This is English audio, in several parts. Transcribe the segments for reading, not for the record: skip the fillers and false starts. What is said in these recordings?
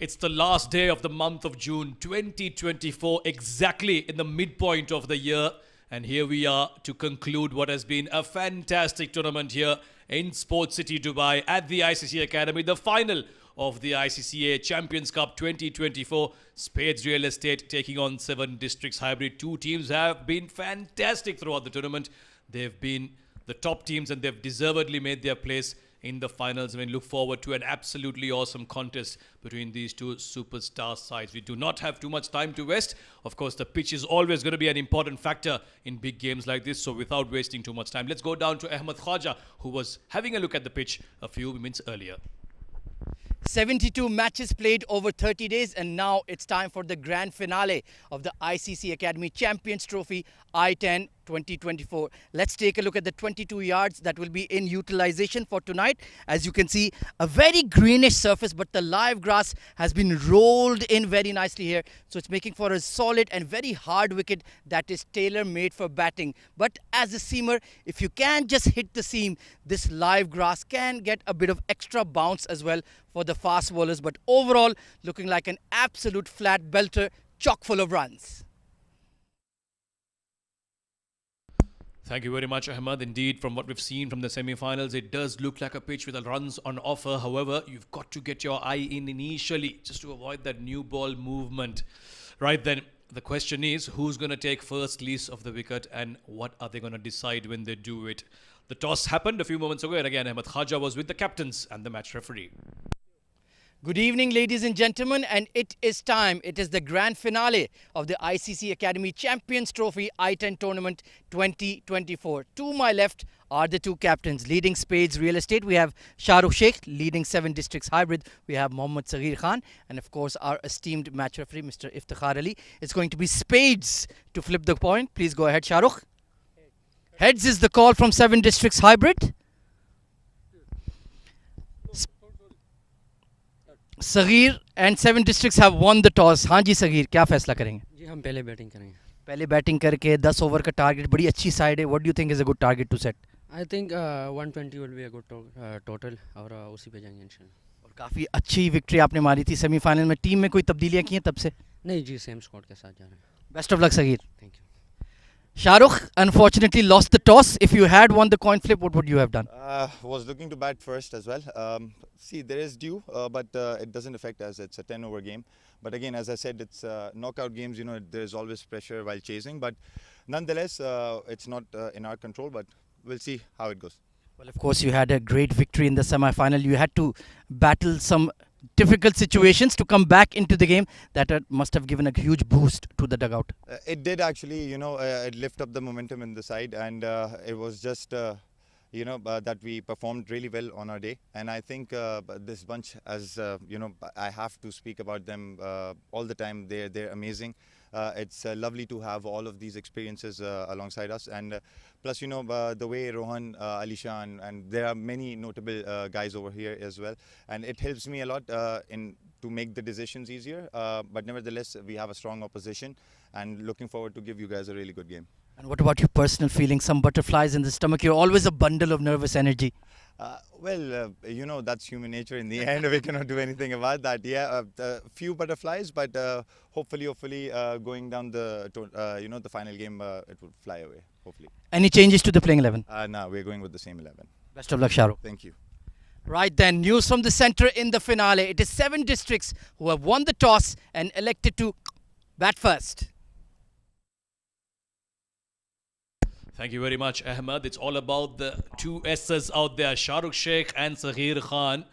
It's the last day of the month of June 2024, exactly in the midpoint of the year. And here we are to conclude what has been a fantastic tournament here in Sports City, Dubai at the ICCA Academy. The final of the ICCA Champions Cup 2024. Spades Real Estate taking on 7 Districts Hybrid. Two teams have been fantastic throughout the tournament. They've been the top teams and they've deservedly made their place in the finals. I mean, look forward to an absolutely awesome contest between these two superstar sides. We do not have too much time to waste. Of course, the pitch is always going to be an important factor in big games like this. So without wasting too much time, let's go down to Ahmed Khaja, who was having a look at the pitch a few minutes earlier. 72 matches played over 30 days, and now it's time for the grand finale of the ICC Academy Champions Trophy i10 2024. Let's take a look at the 22 yards that will be in utilization for tonight. As you can see, a very greenish surface, but the live grass has been rolled in very nicely here. So it's making for a solid and very hard wicket that is tailor-made for batting. But as a seamer, if you can just hit the seam, this live grass can get a bit of extra bounce as well for the fast bowlers. But overall, looking like an absolute flat belter, chock full of runs. Thank you very much, Ahmed. Indeed, from what we've seen from the semi-finals, it does look like a pitch with runs on offer. However, you've got to get your eye in initially just to avoid that new ball movement. Right then, the question is, who's going to take first lease of the wicket and what are they going to decide when they do it? The toss happened a few moments ago, and again, Ahmed Khaja was with the captains and the match referee. Good evening, ladies and gentlemen, and it is time. It is the grand finale of the ICC Academy Champions Trophy i10 Tournament 2024. To my left are the two captains. Leading Spades Real Estate, we have Shahrukh Sheikh. Leading 7 Districts Hybrid, we have Mohammad Saghir Khan. And of course, our esteemed match referee, Mr. Iftikhar Ali. It's going to be Spades to flip the point. Please go ahead, Shahrukh. Heads is the call from 7 Districts Hybrid. Saghir and 7 Districts have won the toss. हाँ जी Saghir, क्या फैसला करेंगे? जी हम पहले batting करेंगे. पहले batting करके 10 over का टारगेट बड़ी अच्छी साइड है. What do you think is a good target to set? I think 120 will be a good total और उसी पे जाएंगे इंशाल्लाह. और काफ़ी अच्छी विक्ट्री आपने मारी थी सेमीफाइनल में. टीम में कोई तब्दीलियां की हैं तब से? नहीं जी, सेम स्क्वाड के साथ जा रहे हैं. Best of luck Saghir. Thank you. Shahrukh unfortunately lost the toss. If you had won the coin flip, what would you have done? Was looking to bat first as well. See, there is due, but it doesn't affect us. It's a 10-over game. But again, as I said, it's knockout games. You know, there's always pressure while chasing. But nonetheless, it's not in our control. But we'll see how it goes. Well, of course, you had a great victory in the semi-final. You had to battle some difficult situations to come back into the game. That must have given a huge boost to the dugout. It did actually, you know, it lifted up the momentum in the side, and it was just, you know, that we performed really well on our day. And I think this bunch, as you know, I have to speak about them all the time. They're amazing. It's lovely to have all of these experiences alongside us, and plus, you know, the way Rohan, Alisha, and there are many notable guys over here as well, and it helps me a lot to make the decisions easier. But nevertheless, we have a strong opposition, and looking forward to give you guys a really good game. And what about your personal feelings? Some butterflies in the stomach. You're always a bundle of nervous energy. Well, you know, that's human nature in the end. We cannot do anything about that. Yeah, a few butterflies, but hopefully, going down the, you know, the final game, it would fly away, hopefully. Any changes to the playing 11? No, we're going with the same 11. Best of luck, Shahrukh. Thank you. Right then, news from the centre in the finale. It is 7 districts who have won the toss and elected to bat first. Thank you very much, Ahmed. It's all about the two S's out there, Shahrukh Sheikh and Saghir Khan.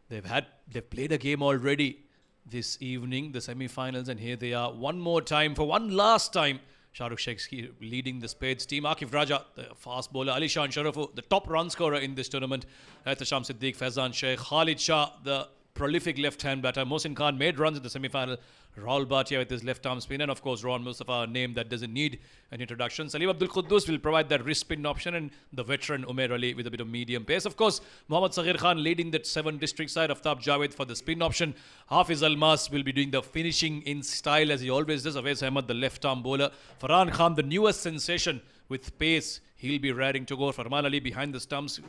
They've played a game already this evening, the semi-finals, and here they are one more time, for one last time. Shahrukh Sheikh leading the Spades team. Akif Raja, the fast bowler. Alishan Sharafu, the top run scorer in this tournament. Ehtasham Siddiq, Faizan Sheikh, Khalid Shah, the prolific left-hand batter. Mohsin Khan made runs in the semi-final. Rahul Bhatia with his left-arm spin, and of course Rohan Mustafa, a name that doesn't need an introduction. Salim Abdul Quddus will provide that wrist spin option, and the veteran Umair Ali with a bit of medium pace. Of course, Mohammad Saghir Khan leading that 7 district side. Aftab Javed for the spin option. Hafiz Almas will be doing the finishing in style as he always does. Awais Ahmed, the left-arm bowler. Farhan Khan, the newest sensation with pace. He'll be raring to go. Farman Ali behind the stumps,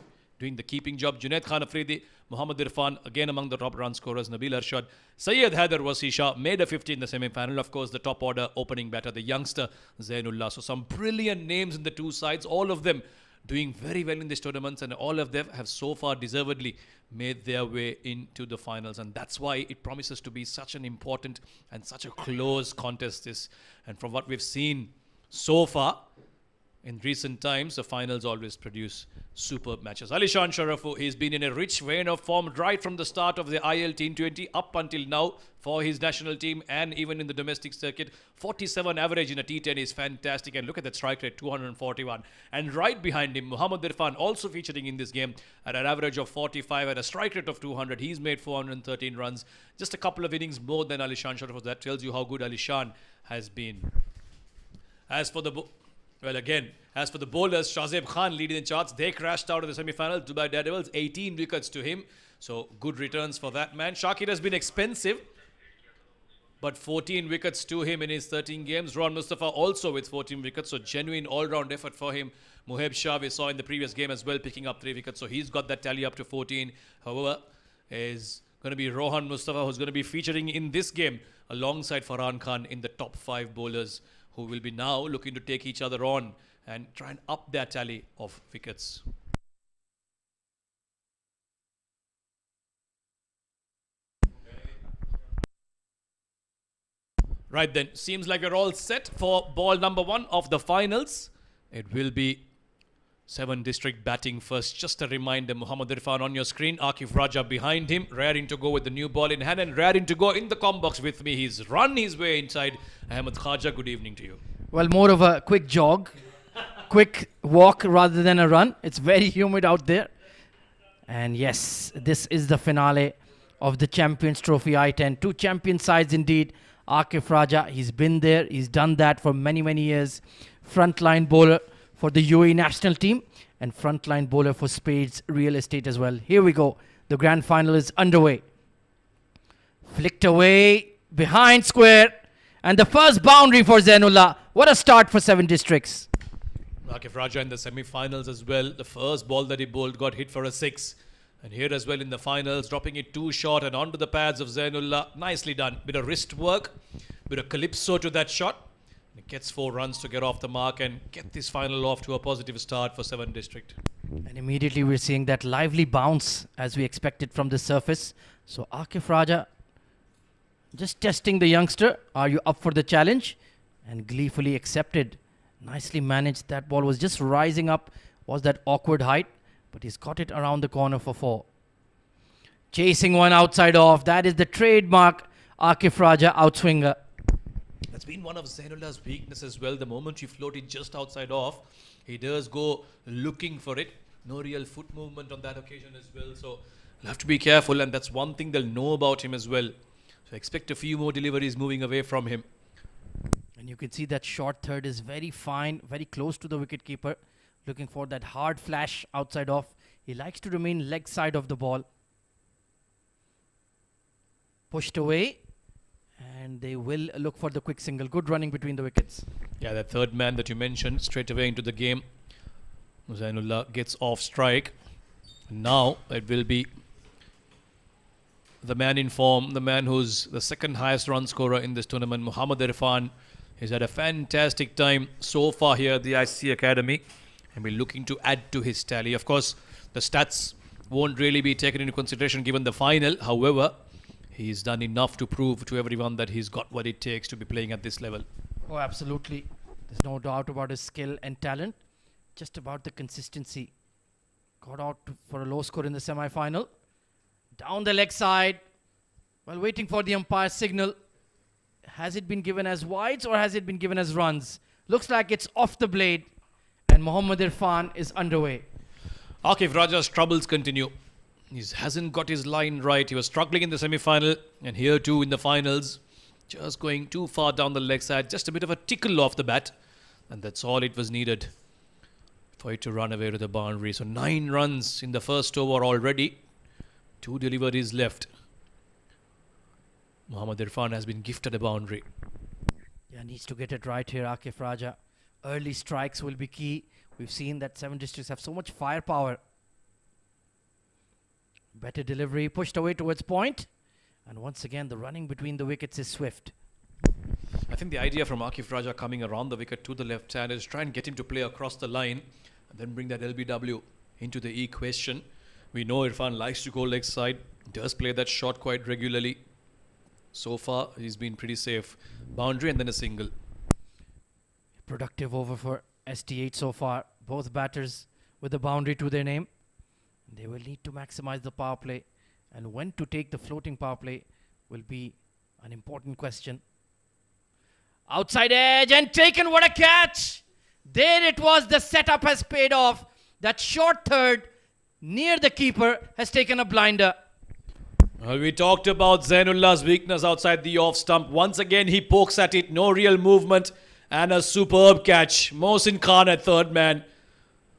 doing the keeping job. Junaid Khan Afridi, Muhammad Irfan, again among the top run scorers. Nabil Arshad, Syed Haider Wasisha made a 50 in the semi-final. Of course, the top order opening batter, the youngster Zainullah. So some brilliant names in the two sides, all of them doing very well in these tournaments, and all of them have so far deservedly made their way into the finals, and that's why it promises to be such an important and such a close contest this. And from what we've seen so far in recent times, the finals always produce superb matches. Alishan Sharafu, he's been in a rich vein of form right from the start of the IL T20 up until now for his national team and even in the domestic circuit. 47 average in a T10 is fantastic, and look at that strike rate, 241. And right behind him, Muhammad Irfan also featuring in this game at an average of 45 at a strike rate of 200. He's made 413 runs, just a couple of innings more than Alishan Sharafu. That tells you how good Alishan has been. As for the as for the bowlers, Shazeb Khan leading the charts. They crashed out of the semi-final. Dubai Daredevils, 18 wickets to him. So good returns for that man. Shakir has been expensive, but 14 wickets to him in his 13 games. Ron Mustafa also with 14 wickets. So genuine all-round effort for him. Muheb Shah we saw in the previous game as well, picking up 3 wickets. So he's got that tally up to 14. However, is going to be Rohan Mustafa who's going to be featuring in this game alongside Farhan Khan in the top 5 bowlers, who will be now looking to take each other on and try and up their tally of wickets. Right then, seems like we're all set for ball number 1 of the finals. It will be 7 District batting first. Just a reminder, Muhammad Irfan on your screen, Akif Raja behind him, raring to go with the new ball in hand and raring to go in the com box with me. He's run his way inside. Ahmed Khaja, good evening to you. Well, more of a quick jog, quick walk rather than a run. It's very humid out there. And yes, this is the finale of the Champions Trophy I10. 2 champion sides indeed. Akif Raja, he's been there. He's done that for many, many years. Frontline bowler for the UAE national team and frontline bowler for Spades Real Estate as well. Here we go. The grand final is underway. Flicked away behind square. And the first boundary for Zainullah. What a start for 7 Districts. Akif Raja in the semi-finals as well. The first ball that he bowled got hit for a 6. And here as well in the finals, dropping it too short and onto the pads of Zainullah. Nicely done. Bit of wrist work, bit of calypso to that shot. It gets 4 runs to get off the mark and get this final off to a positive start for 7 District. And immediately we're seeing that lively bounce as we expected from the surface. So Akif Raja just testing the youngster. Are you up for the challenge? And gleefully accepted. Nicely managed. That ball was just rising up. Was that awkward height? But he's got it around the corner for 4. Chasing one outside off. That is the trademark Akif Raja outswinger. That's been one of Zainullah's weaknesses as well. The moment you float it just outside off, he does go looking for it. No real foot movement on that occasion as well. So you'll have to be careful, and that's one thing they'll know about him as well. So expect a few more deliveries moving away from him. And you can see that short third is very fine, very close to the wicketkeeper. Looking for that hard flash outside off. He likes to remain leg side of the ball. Pushed away. And they will look for the quick single. Good running between the wickets. Yeah, that third man that you mentioned straight away into the game. Zainullah gets off strike. Now it will be the man in form, the man who's the second highest run scorer in this tournament, Muhammad Irfan. He's had a fantastic time so far here at the ICCA Academy. And we're looking to add to his tally. Of course, the stats won't really be taken into consideration given the final. However, he's done enough to prove to everyone that he's got what it takes to be playing at this level. Oh, absolutely. There's no doubt about his skill and talent. Just about the consistency. Got out for a low score in the semi-final. Down the leg side. While waiting for the umpire's signal. Has it been given as wides or has it been given as runs? Looks like it's off the blade. And Muhammad Irfan is underway. Akif Raja's troubles continue. He hasn't got his line right. He was struggling in the semi-final and here too in the finals. Just going too far down the leg side. Just a bit of a tickle off the bat. And that's all it was needed for it to run away to the boundary. So 9 runs in the first over already. 2 deliveries left. Muhammad Irfan has been gifted a boundary. Yeah, needs to get it right here, Akif Raja. Early strikes will be key. We've seen that 7 Districts have so much firepower. Better delivery, pushed away towards point. And once again, the running between the wickets is swift. I think the idea from Akif Raja coming around the wicket to the left hand is try and get him to play across the line and then bring that LBW into the equation. We know Irfan likes to go leg side, does play that shot quite regularly. So far, he's been pretty safe. Boundary and then a single. Productive over for ST8 so far. Both batters with a boundary to their name. They will need to maximize the power play. And when to take the floating power play will be an important question. Outside edge and taken. What a catch! There it was. The setup has paid off. That short third near the keeper has taken a blinder. Well, we talked about Zainullah's weakness outside the off stump. Once again, he pokes at it. No real movement. And a superb catch. Mohsin Khan at third man.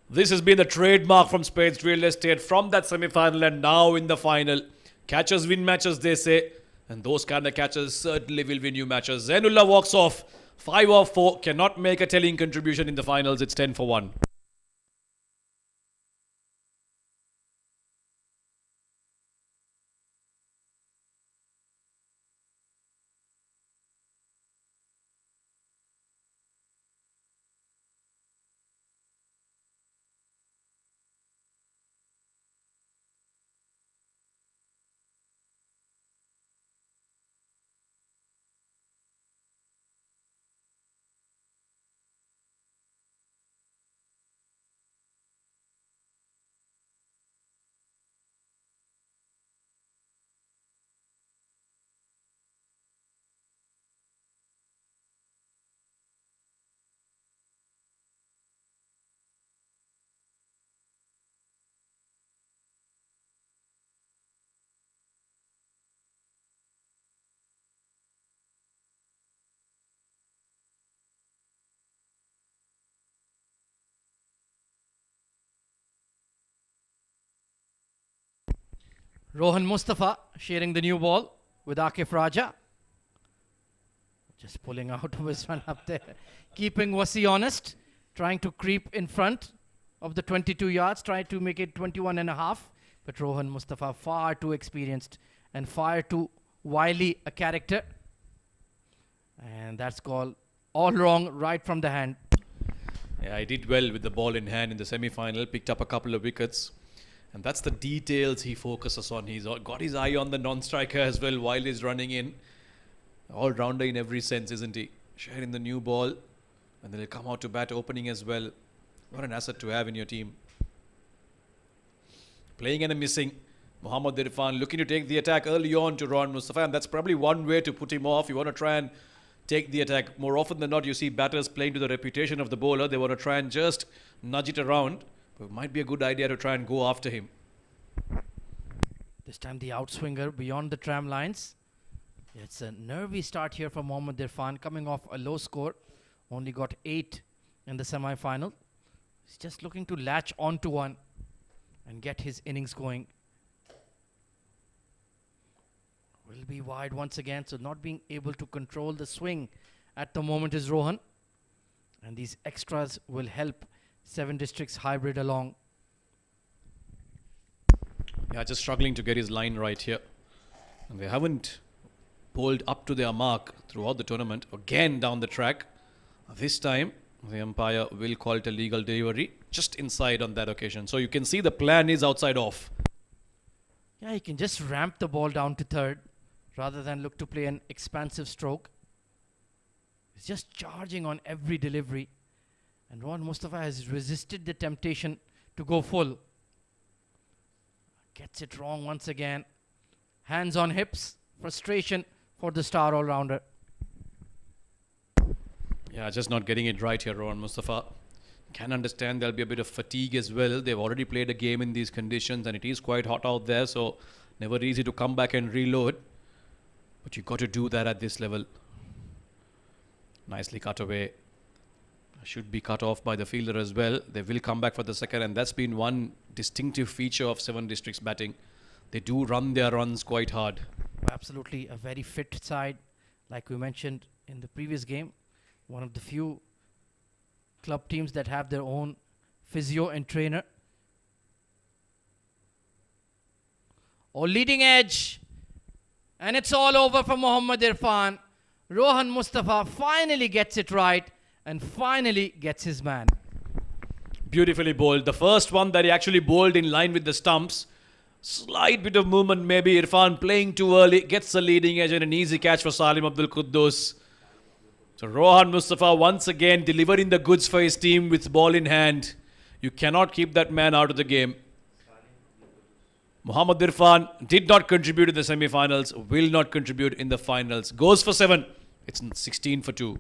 This has been the trademark from Spades Real Estate from that semi-final and now in the final. Catches win matches, they say. And those kind of catches certainly will win you matches. Zainullah walks off. 5 of 4. Cannot make a telling contribution in the finals. It's 10 for 1. Rohan Mustafa sharing the new ball with Akif Raja. Just pulling out of his run up there. Keeping Wasi honest. Trying to creep in front of the 22 yards. Trying to make it 21 and a half. But Rohan Mustafa far too experienced and far too wily a character. And that's called all wrong right from the hand. Yeah, he did well with the ball in hand in the semi-final. Picked up a couple of wickets. And that's the details he focuses on. He's got his eye on the non-striker as well while he's running in. All-rounder in every sense, isn't he? Sharing the new ball. And then he'll come out to bat opening as well. What an asset to have in your team. Playing and a missing. Mohammad Irfan looking to take the attack early on to Rohan Mustafa. And that's probably one way to put him off. You want to try and take the attack. More often than not, you see batters playing to the reputation of the bowler. They want to try and just nudge it around. But it might be a good idea to try and go after him. This time the outswinger beyond the tram lines. It's a nervy start here for Mohammad Irfan coming off a low score. Only got 8 in the semi-final. He's just looking to latch onto one and get his innings going. Will be wide once again, so not being able to control the swing at the moment is Rohan. And these extras will help Seven Districts hybrid along. Yeah, just struggling to get his line right here. And they haven't bowled up to their mark throughout the tournament. Again down the track. This time, the umpire will call it a legal delivery just inside on that occasion. So you can see the plan is outside off. Yeah, he can just ramp the ball down to third rather than look to play an expansive stroke. He's just charging on every delivery. And Rohan Mustafa has resisted the temptation to go full. Gets it wrong once again. Hands on hips. Frustration for the star all-rounder. Yeah, just not getting it right here, Rohan Mustafa. Can understand there'll be a bit of fatigue as well. They've already played a game in these conditions and it is quite hot out there, so never easy to come back and reload. But you've got to do that at this level. Nicely cut away. Should be cut off by the fielder as well. They will come back for the second, and that's been one distinctive feature of Seven Districts batting. They do run their runs quite hard. Absolutely a very fit side, like we mentioned in the previous game. One of the few club teams that have their own physio and trainer. or leading edge. And it's all over for Mohammad Irfan. Rohan Mustafa finally gets it right and finally gets his man. Beautifully bowled. The first one that he actually bowled in line with the stumps. Slight bit of movement, maybe Irfan playing too early, gets the leading edge and an easy catch for Salim Abdul Quddus. So Rohan Mustafa once again delivering the goods for his team with ball in hand. You cannot keep that man out of the game. Mohammad Irfan did not contribute in the semi-finals, will not contribute in the finals. Goes for 7. It's 16 for 2.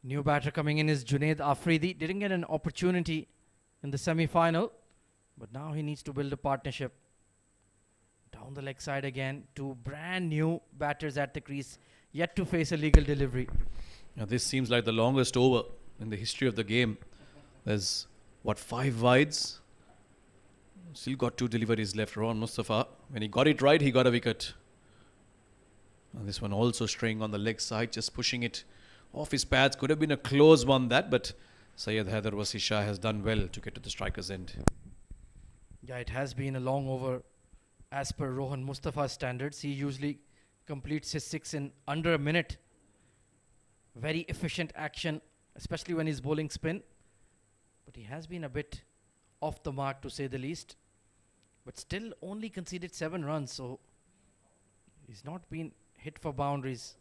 New batter coming in is Junaid Afridi. Didn't get an opportunity in the semi-final, but now he needs to build a partnership. Down the leg side again, two brand new batters at the crease, yet to face a legal delivery. Now this seems like the longest over in the history of the game. There's, what, 5 wides? Still got 2 deliveries left. Rohan Mustafa, when he got it right, he got a wicket. And this one also straying on the leg side, just pushing it off his pads. Could have been a close one that, but Syed Haider Wasi Shah has done well to get to the striker's end. Yeah, it has been a long over as per Rohan Mustafa's standards. He usually completes his 6 in under a minute. Very efficient action, especially when he's bowling spin. But he has been a bit off the mark, to say the least. But still only conceded 7 runs, so he's not been hit for boundaries.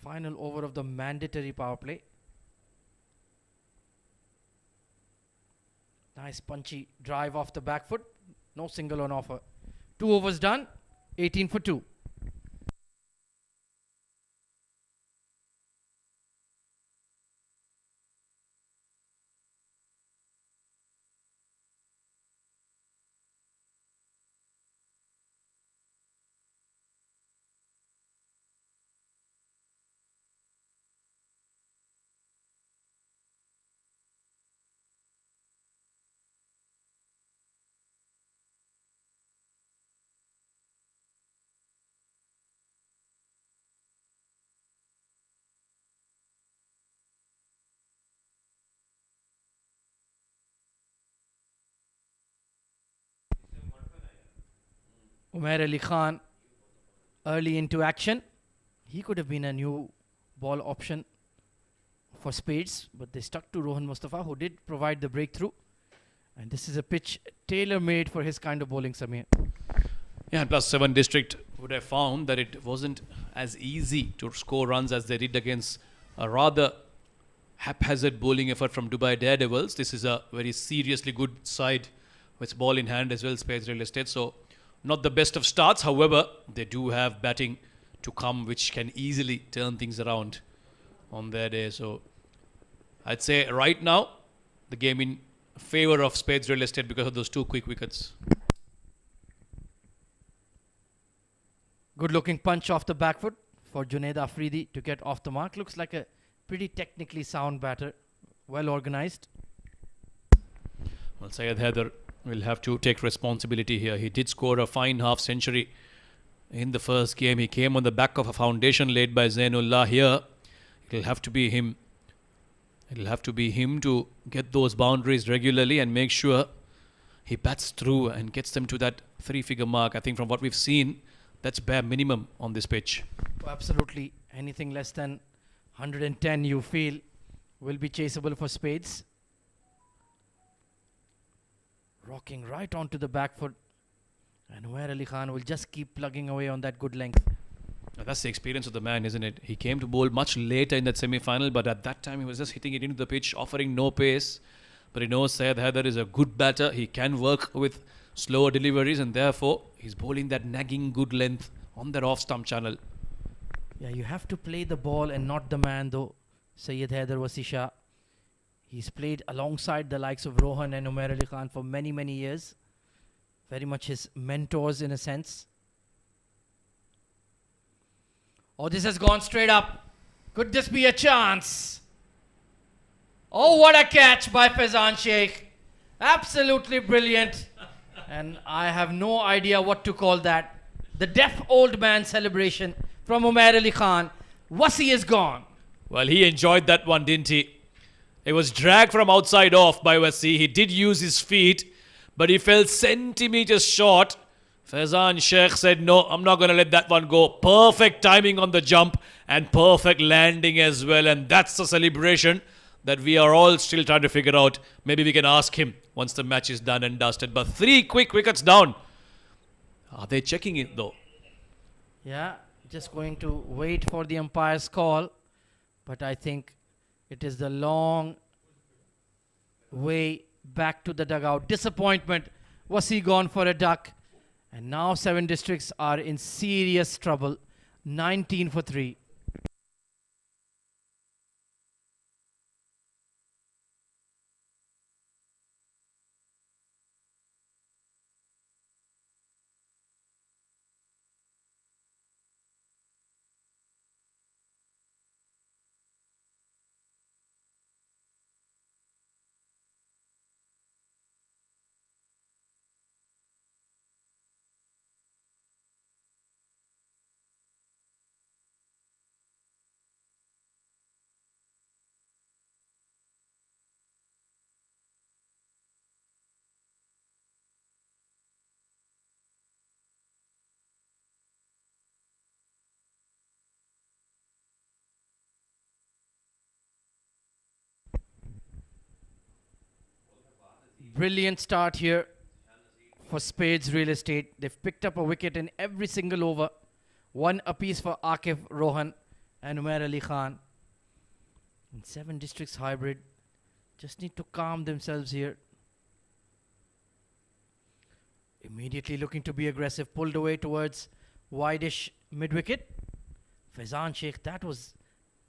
Final over of the mandatory power play. Nice punchy drive off the back foot. No single on offer. 2 overs done. 18 for 2. Umair Ali Khan early into action. He could have been a new ball option for Spades, but they stuck to Rohan Mustafa, who did provide the breakthrough. And this is a pitch tailor-made for his kind of bowling, Samir. Yeah, and plus 7 district would have found that it wasn't as easy to score runs as they did against a rather haphazard bowling effort from Dubai Daredevils. This is a very seriously good side with ball in hand as well, Spades Real Estate. So not the best of starts. However, they do have batting to come, which can easily turn things around on their day. So I'd say right now, the game in favor of Spades Real Estate because of those 2 quick wickets. Good looking punch off the back foot for Junaid Afridi to get off the mark. Looks like a pretty technically sound batter. Well organized. Well, Syed Haider will have to take responsibility here. He did score a fine half century in the first game. He came on the back of a foundation laid by Zainullah here. It'll have to be him. It'll have to be him to get those boundaries regularly and make sure he bats through and gets them to that 3-figure mark. I think from what we've seen, that's bare minimum on this pitch. Oh, absolutely. Anything less than 110 you feel will be chaseable for Spades. Rocking right onto the back foot. And Umair Ali Khan will just keep plugging away on that good length. Now, that's the experience of the man, isn't it? He came to bowl much later in that semi-final, but at that time he was just hitting it into the pitch, offering no pace. But he knows Syed Haider is a good batter. He can work with slower deliveries, and therefore he's bowling that nagging good length on that off-stump channel. Yeah, you have to play the ball and not the man, though. Syed Haider Wasi Shah. He's played alongside the likes of Rohan and Umair Ali Khan for many, many years. Very much his mentors in a sense. Oh, this has gone straight up. Could this be a chance? Oh, what a catch by Faizan Sheikh. Absolutely brilliant. And I have no idea what to call that. The deaf old man celebration from Umair Ali Khan. Wasi is gone. Well, he enjoyed that one, didn't he? It was dragged from outside off by Wasi. He did use his feet, but he fell centimeters short. Faizan Sheikh said, no, I'm not going to let that one go. Perfect timing on the jump and perfect landing as well. And that's the celebration that we are all still trying to figure out. Maybe we can ask him once the match is done and dusted. But 3 quick wickets down. Are they checking it though? Yeah, just going to wait for the umpire's call. But I think it is the long way back to the dugout. Disappointment. Wasi gone for a duck. And now 7 districts are in serious trouble. 19 for 3. Brilliant start here for Spades Real Estate. They've picked up a wicket in every single over. 1 apiece for Akif, Rohan and Umair Ali Khan. And 7 districts hybrid. Just need to calm themselves here. Immediately looking to be aggressive. Pulled away towards wide-ish mid-wicket. Faizan Sheikh, that was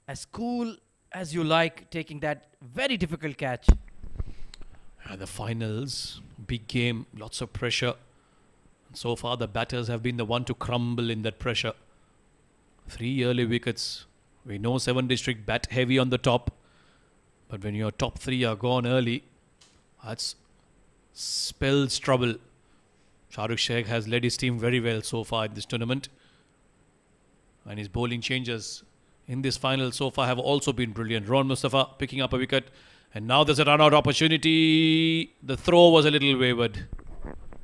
as cool as you like, taking that very difficult catch. The finals, big game, lots of pressure. So far, the batters have been the one to crumble in that pressure. 3 early wickets. We know 7 district bat heavy on the top. But when your top 3 are gone early, that's spells trouble. Shahrukh Sheikh has led his team very well so far in this tournament. And his bowling changes in this final so far have also been brilliant. Ron Mustafa picking up a wicket. And now there's a run-out opportunity. The throw was a little wayward.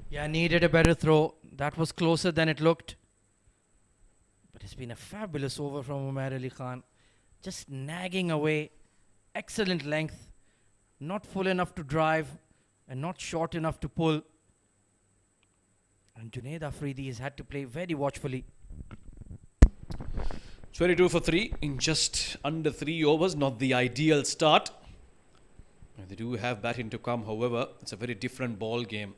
Yeah, needed a better throw. That was closer than it looked. But it's been a fabulous over from Umair Ali Khan. Just nagging away. Excellent length. Not full enough to drive. And not short enough to pull. And Junaid Afridi has had to play very watchfully. 22 for 3 in just under 3 overs. Not the ideal start. They do have batting to come, however, it's a very different ball game.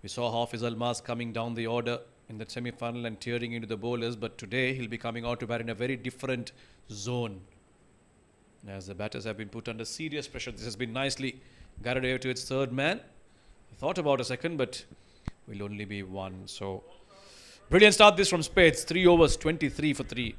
We saw Hafiz Almas coming down the order in the semi-final and tearing into the bowlers, but today he'll be coming out to bat in a very different zone. As the batters have been put under serious pressure, this has been nicely guided over to its third man. He thought about a second, but will only be 1. So, brilliant start this from Spades. 3 overs, 23 for 3.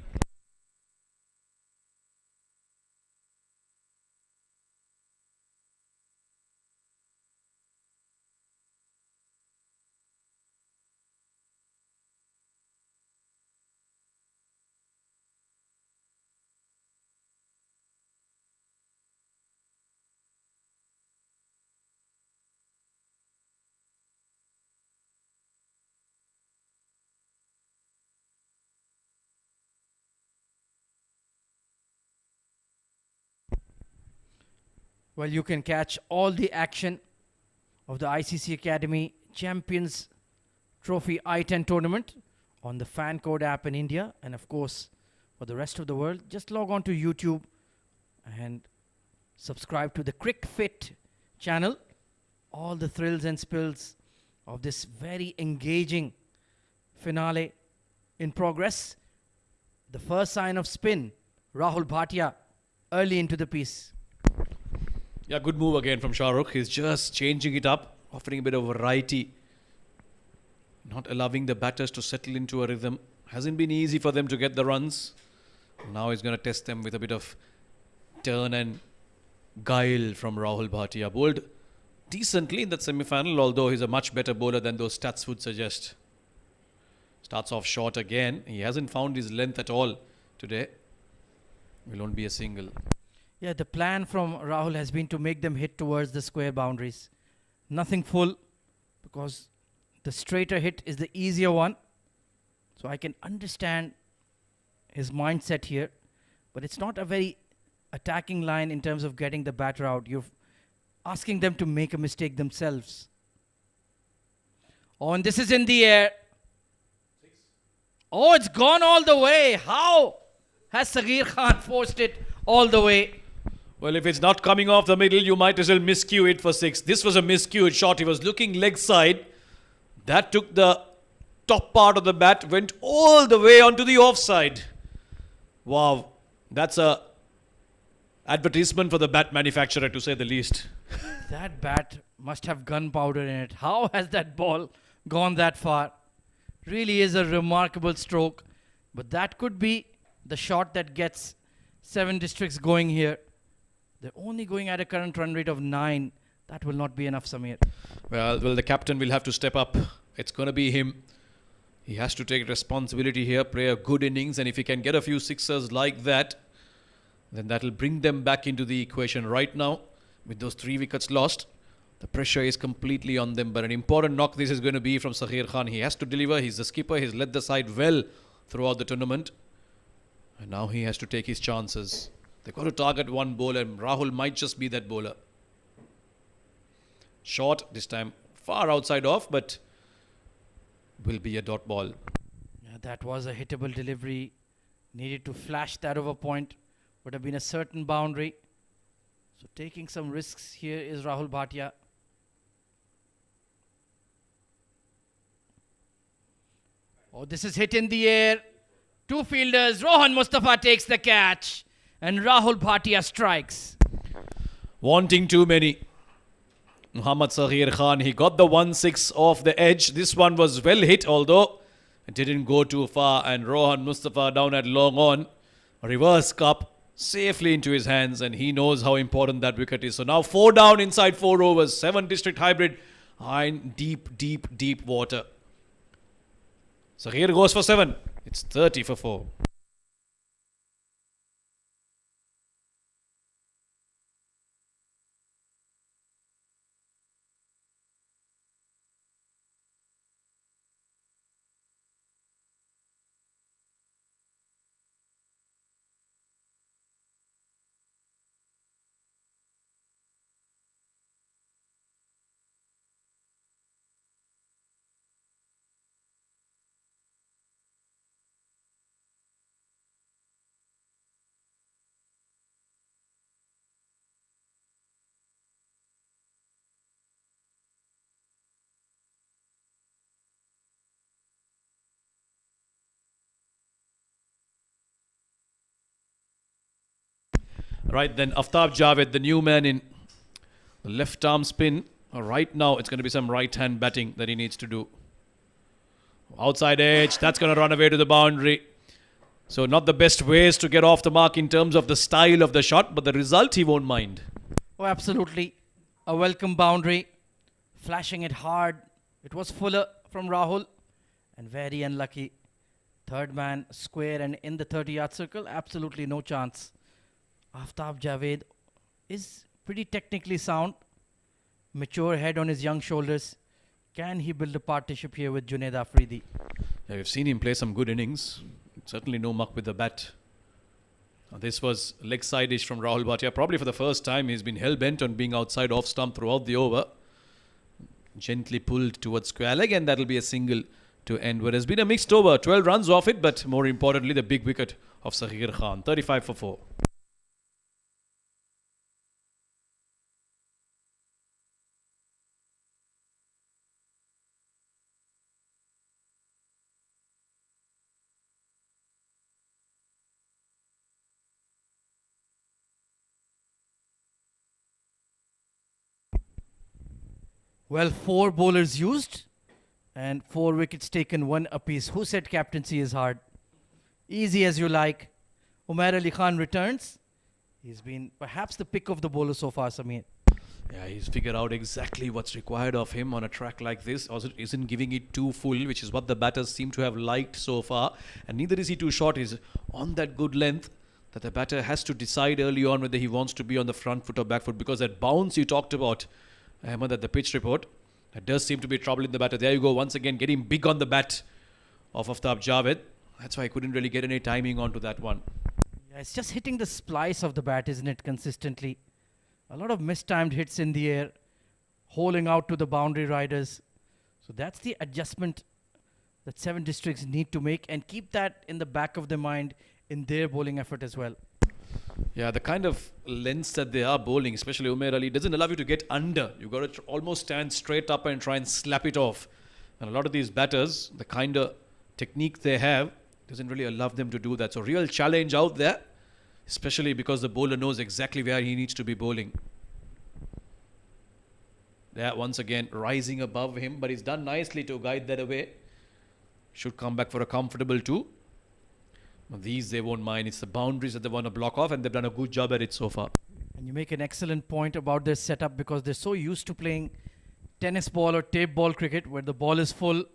Well, you can catch all the action of the ICC Academy Champions Trophy i10 tournament on the Fan Code app in India. And of course, for the rest of the world, just log on to YouTube and subscribe to the Cricfit channel. All the thrills and spills of this very engaging finale in progress. The first sign of spin, Rahul Bhatia early into the piece. Yeah, good move again from Shahrukh. He's just changing it up, offering a bit of variety. Not allowing the batters to settle into a rhythm. Hasn't been easy for them to get the runs. Now he's going to test them with a bit of turn and guile from Rahul Bhatia. Bowled decently in that semi-final, although he's a much better bowler than those stats would suggest. Starts off short again. He hasn't found his length at all today. Will only be a single. Yeah, the plan from Rahul has been to make them hit towards the square boundaries. Nothing full, because the straighter hit is the easier one. So I can understand his mindset here. But it's not a very attacking line in terms of getting the batter out. You're asking them to make a mistake themselves. Oh, and this is in the air. Oh, it's gone all the way. How has Saghir Khan forced it all the way? Well, if it's not coming off the middle, you might as well miscue it for 6. This was a miscued shot. He was looking leg side. That took the top part of the bat, went all the way onto the offside. Wow, that's a advertisement for the bat manufacturer, to say the least. That bat must have gunpowder in it. How has that ball gone that far? Really is a remarkable stroke. But that could be the shot that gets 7 districts going here. They're only going at a current run rate of 9. That will not be enough, Samir. Well, the captain will have to step up. It's going to be him. He has to take responsibility here, play a good innings, and if he can get a few sixers like that, then that will bring them back into the equation. Right now, with those 3 wickets lost, the pressure is completely on them. But an important knock this is going to be from Saghir Khan. He has to deliver. He's the skipper. He's led the side well throughout the tournament. And now he has to take his chances. They've got to target one bowler, and Rahul might just be that bowler. Short this time, far outside off, but will be a dot ball. Yeah, that was a hittable delivery. Needed to flash that over point. Would have been a certain boundary. So taking some risks here is Rahul Bhatia. Oh, this is hit in the air. 2 fielders. Rohan Mustafa takes the catch. And Rahul Bhatia strikes. Wanting too many. Muhammad Saghir Khan, he got the 1-6 off the edge. This one was well hit, although it didn't go too far. And Rohan Mustafa down at long on. Reverse cup safely into his hands, and he knows how important that wicket is. So now 4 down inside 4 overs. 7 district hybrid in deep water. Saghir goes for 7. It's 30 for 4. Right then, Aftab Javed, the new man in the left arm spin. Right now, it's going to be some right hand batting that he needs to do. Outside edge, that's going to run away to the boundary. So not the best ways to get off the mark in terms of the style of the shot, but the result he won't mind. Oh, absolutely. A welcome boundary. Flashing it hard. It was fuller from Rahul. And very unlucky. Third man square and in the 30-yard circle. Absolutely no chance. Aftab Javed is pretty technically sound. Mature head on his young shoulders. Can he build a partnership here with Junaid Afridi? Yeah, we've seen him play some good innings. Certainly no muck with the bat. This was leg side-ish from Rahul Bhatia. Probably for the first time he's been hell-bent on being outside off stump throughout the over. Gently pulled towards square leg, and that'll be a single to end what has been a mixed over. 12 runs off it, but more importantly the big wicket of Saghir Khan. 35 for 4. Well, 4 bowlers used and 4 wickets taken, 1 apiece. Who said captaincy is hard? Easy as you like. Umair Ali Khan returns. He's been perhaps the pick of the bowler so far, Sameer. Yeah, he's figured out exactly what's required of him on a track like this. Also, isn't giving it too full, which is what the batters seem to have liked so far. And neither is he too short. He's on that good length that the batter has to decide early on whether he wants to be on the front foot or back foot. Because that bounce you talked about, Ahmed, at the pitch report, that does seem to be trouble in the batter. There you go, once again, getting big on the bat of Aftab Javed. That's why I couldn't really get any timing onto that one. Yeah, it's just hitting the splice of the bat, isn't it, consistently? A lot of mistimed hits in the air, holing out to the boundary riders. So that's the adjustment that 7 districts need to make and keep that in the back of their mind in their bowling effort as well. Yeah, the kind of lengths that they are bowling, especially Umair Ali, doesn't allow you to get under. You've got to almost stand straight up and try and slap it off. And a lot of these batters, the kind of technique they have, doesn't really allow them to do that. So real challenge out there, especially because the bowler knows exactly where he needs to be bowling. There, once again, rising above him, but he's done nicely to guide that away. Should come back for a comfortable 2. But these they won't mind. It's the boundaries that they want to block off, and they've done a good job at it so far. And you make an excellent point about their setup because they're so used to playing tennis ball or tape ball cricket where the ball is full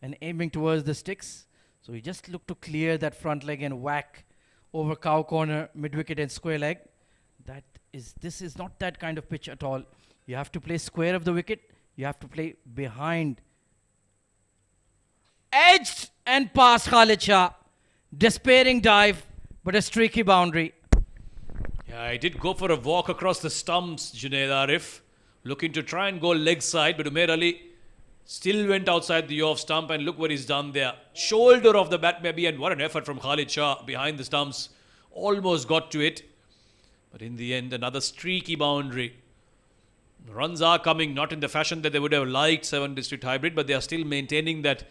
and aiming towards the sticks. So you just look to clear that front leg and whack over cow corner, mid wicket and square leg. This is not that kind of pitch at all. You have to play square of the wicket. You have to play behind. Edged and past Khalid Shah. Despairing dive, but a streaky boundary. Yeah, I did go for a walk across the stumps, Junaid Arif, looking to try and go leg side, but Umair Ali still went outside the off stump, and look what he's done there. Shoulder of the bat maybe, and what an effort from Khalid Shah behind the stumps. Almost got to it, but in the end, another streaky boundary. The runs are coming, not in the fashion that they would have liked 7 district hybrid, but they are still maintaining that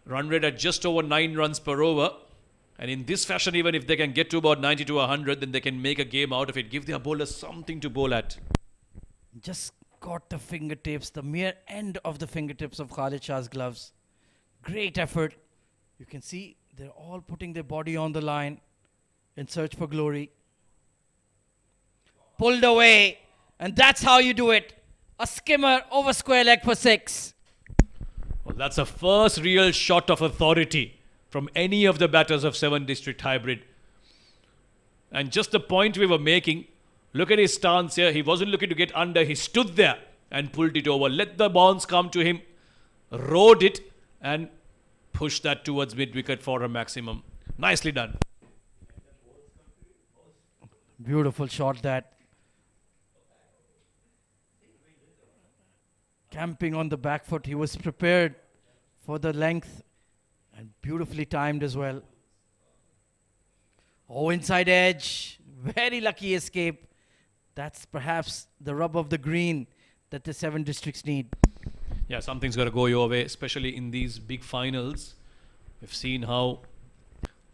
run rate at just over 9 runs per over. And in this fashion, even if they can get to about 90 to 100, then they can make a game out of it. Give their bowlers something to bowl at. Just got the fingertips, the mere end of the fingertips of Khalid Shah's gloves. Great effort. You can see they're all putting their body on the line in search for glory. Pulled away. And that's how you do it. A skimmer over square leg for 6. Well, that's a first real shot of authority from any of the batters of 7 district hybrid. And just the point we were making, look at his stance here. He wasn't looking to get under. He stood there and pulled it over. Let the bounce come to him, rode it, and pushed that towards mid-wicket for a maximum. Nicely done. Beautiful shot that. Camping on the back foot. He was prepared for the length and beautifully timed as well. Oh, inside edge. Very lucky escape. That's perhaps the rub of the green that the 7 districts need. Yeah, something's got to go your way, especially in these big finals. We've seen how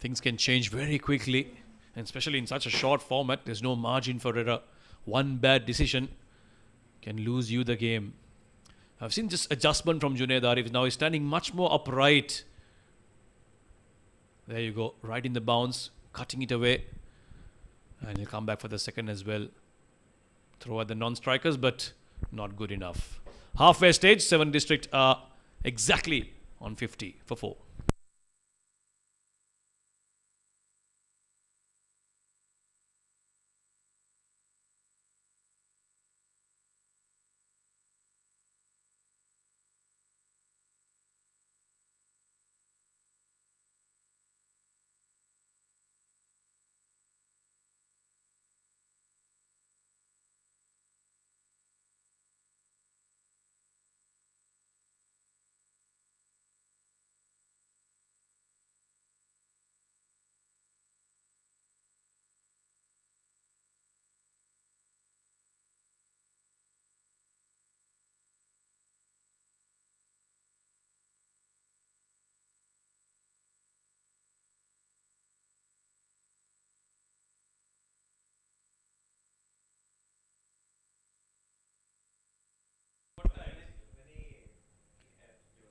things can change very quickly, and especially in such a short format, there's no margin for error. One bad decision can lose you the game. I've seen this adjustment from Junaid Arif. Now he's standing much more upright. There you go, right in the bounce, cutting it away. And he'll come back for the second as well. Throw at the non-strikers, but not good enough. Halfway stage, 7 district are exactly on 50 for 4.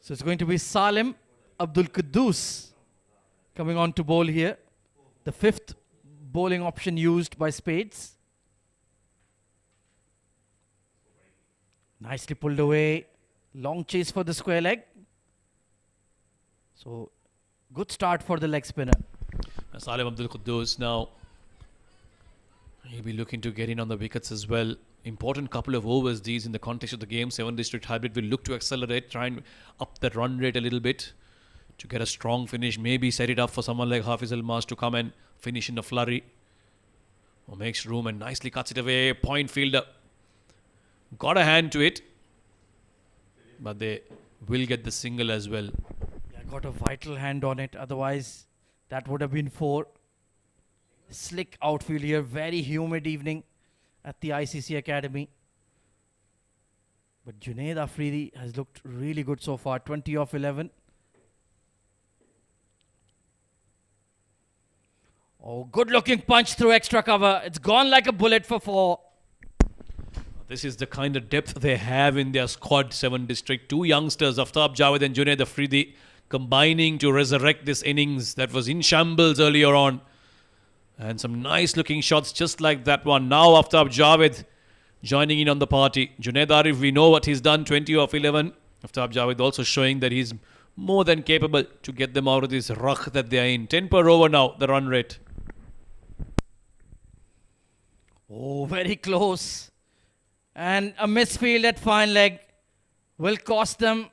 So it's going to be Salim Abdul Quddus coming on to bowl here. The fifth bowling option used by Spades. Nicely pulled away. Long chase for the square leg. So good start for the leg spinner. Salim Abdul Quddus now. He'll be looking to get in on the wickets as well. Important couple of overs these in the context of the game. 7 district hybrid will look to accelerate, try and up that run rate a little bit to get a strong finish. Maybe set it up for someone like Hafiz Almas to come and finish in a flurry. Or makes room and nicely cuts it away. Point fielder. Got a hand to it. But they will get the single as well. Yeah, got a vital hand on it. Otherwise, that would have been 4. Slick outfield here. Very humid evening at the ICCA Academy. But Junaid Afridi has looked really good so far. 20 off 11. Oh, good looking punch through extra cover. It's gone like a bullet for 4. This is the kind of depth they have in their squad, 7 district. 2 youngsters, Aftab Javed and Junaid Afridi, combining to resurrect this innings that was in shambles earlier on. And some nice looking shots just like that one. Now Aftab Javed joining in on the party. Junaid Arif, we know what he's done, 20 off 11. Aftab Javed also showing that he's more than capable to get them out of this ruck that they are in. 10 per over now, the run rate. Oh, very close. And a misfield at fine leg will cost them,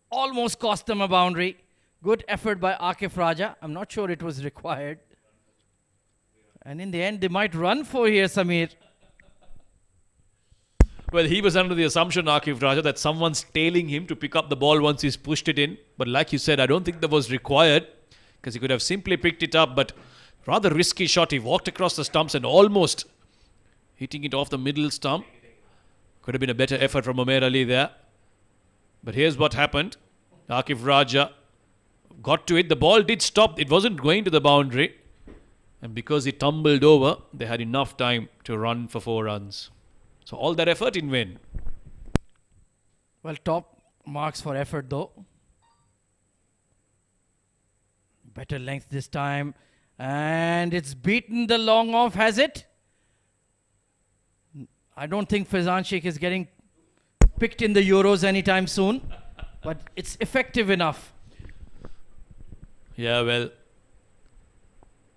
almost cost them a boundary. Good effort by Akif Raja. I'm not sure it was required. And in the end, they might run for here, Samir. Well, he was under the assumption, Akif Raja, that someone's tailing him to pick up the ball once he's pushed it in. But like you said, I don't think that was required because he could have simply picked it up. But rather risky shot. He walked across the stumps and almost hitting it off the middle stump. Could have been a better effort from Umair Ali there. But here's what happened. Akif Raja got to it. The ball did stop. It wasn't going to the boundary. And because it tumbled over, they had enough time to run for 4 runs. So all that effort in vain. Well, top marks for effort though. Better length this time. And it's beaten the long off, has it? I don't think Faizan Sheikh is getting picked in the Euros anytime soon. But it's effective enough. Yeah, well,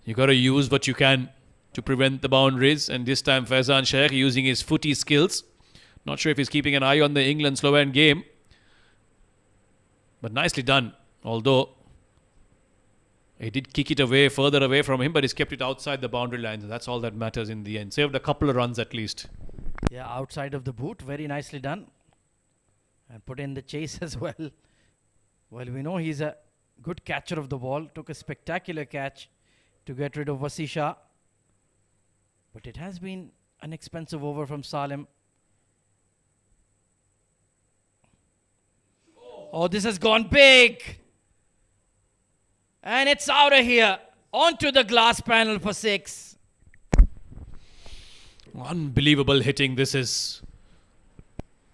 you got to use what you can to prevent the boundaries. And this time Faizan Sheikh using his footy skills. Not sure if he's keeping an eye on the England-Slovene game. But nicely done. Although he did kick it away, further away from him, but he's kept it outside the boundary lines. And that's all that matters in the end. Saved a couple of runs at least. Yeah, outside of the boot. Very nicely done. And put in the chase as well. Well, we know he's a good catcher of the ball. Took a spectacular catch to get rid of Wasisha. But it has been an expensive over from Salim. Oh, this has gone big. And it's out of here. Onto the glass panel for 6. Unbelievable hitting this is.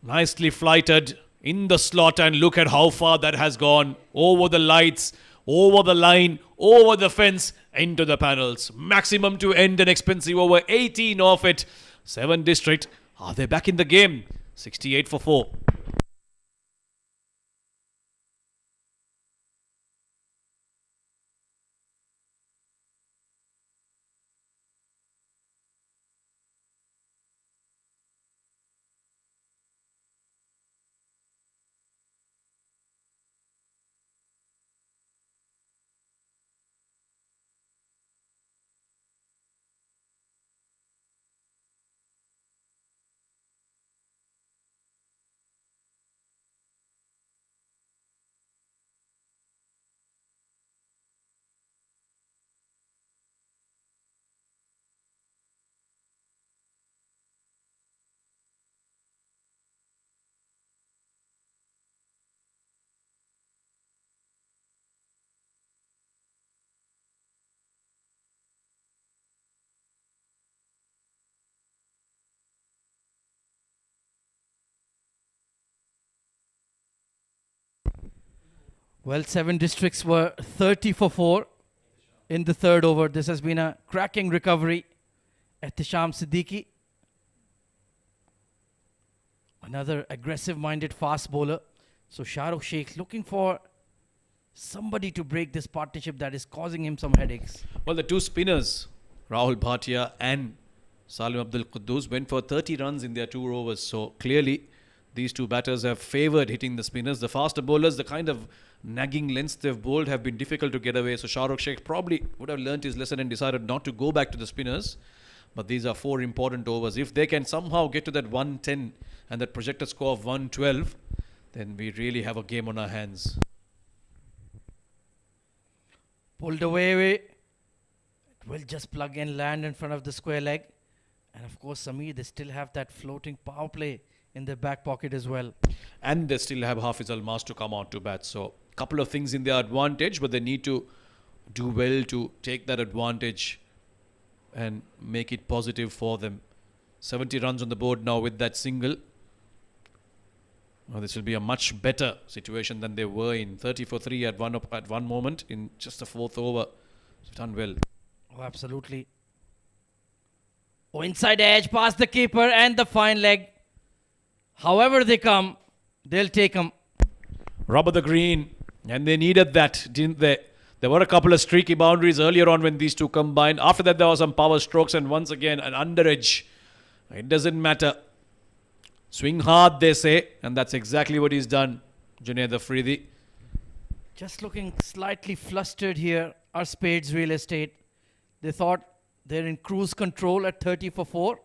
Nicely flighted in the slot, and look at how far that has gone. Over the lights, over the line, over the fence, into the panels. Maximum to end an expensive over. 18 off it. 7 district. Are they back in the game? 68 for 4. Well, 7 districts were 30 for 4 in the third over. This has been a cracking recovery. Ehtisham Siddiqui, another aggressive-minded fast bowler. So Shahrukh Sheikh looking for somebody to break this partnership that is causing him some headaches. Well, the two spinners, Rahul Bhatia and Salim Abdul Quddus, went for 30 runs in their 2 overs. So clearly, these two batters have favoured hitting the spinners. The faster bowlers, the kind of nagging lengths they've bowled have been difficult to get away. So Shahrukh Sheikh probably would have learnt his lesson and decided not to go back to the spinners. But these are 4 important overs. If they can somehow get to that 110 and that projected score of 112, then we really have a game on our hands. Pulled away. It will just plug and land in front of the square leg. And of course, Sameer, they still have that floating power play in their back pocket as well. And they still have Hafiz Almas to come out to bat. So a couple of things in their advantage, but they need to do well to take that advantage and make it positive for them. 70 runs on the board now with that single. Well, this will be a much better situation than they were in. 30 for 3 at one moment in just the 4th over. It's done well. Oh, absolutely. Oh, inside edge, past the keeper and the fine leg. However they come, they'll take them. Rubber the green. And they needed that, didn't they? There were a couple of streaky boundaries earlier on when these two combined. After that, there were some power strokes and once again, an under edge. It doesn't matter. Swing hard, they say. And that's exactly what he's done, Junaid Afridi. Just looking slightly flustered here are Spades Real Estate. They thought they're in cruise control at 30 for 4.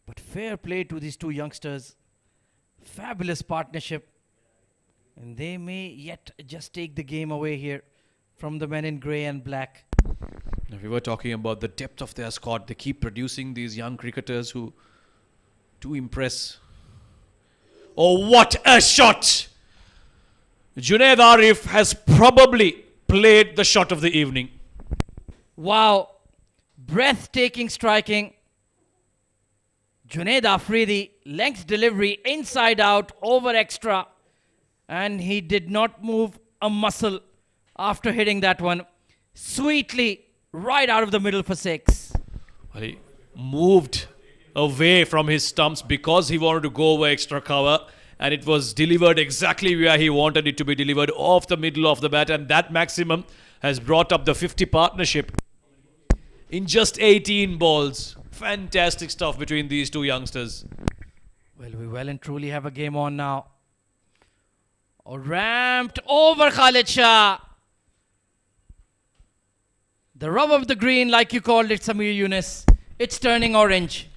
But fair play to these two youngsters. Fabulous partnership. And they may yet just take the game away here from the men in grey and black. Now, we were talking about the depth of their squad. They keep producing these young cricketers who do impress. Oh, what a shot! Junaid Arif has probably played the shot of the evening. Wow. Breathtaking striking. Junaid Afridi, length delivery, inside out, over extra. And he did not move a muscle after hitting that one. Sweetly, right out of the middle for 6. Well, he moved away from his stumps because he wanted to go over extra cover. And it was delivered exactly where he wanted it to be delivered, off the middle of the bat. And that maximum has brought up the 50 partnership in just 18 balls. Fantastic stuff between these two youngsters. Well, we well and truly have a game on now. Oh, ramped over Khalid Shah. The rub of the green, like you called it, Sameer Yunus. It's turning orange.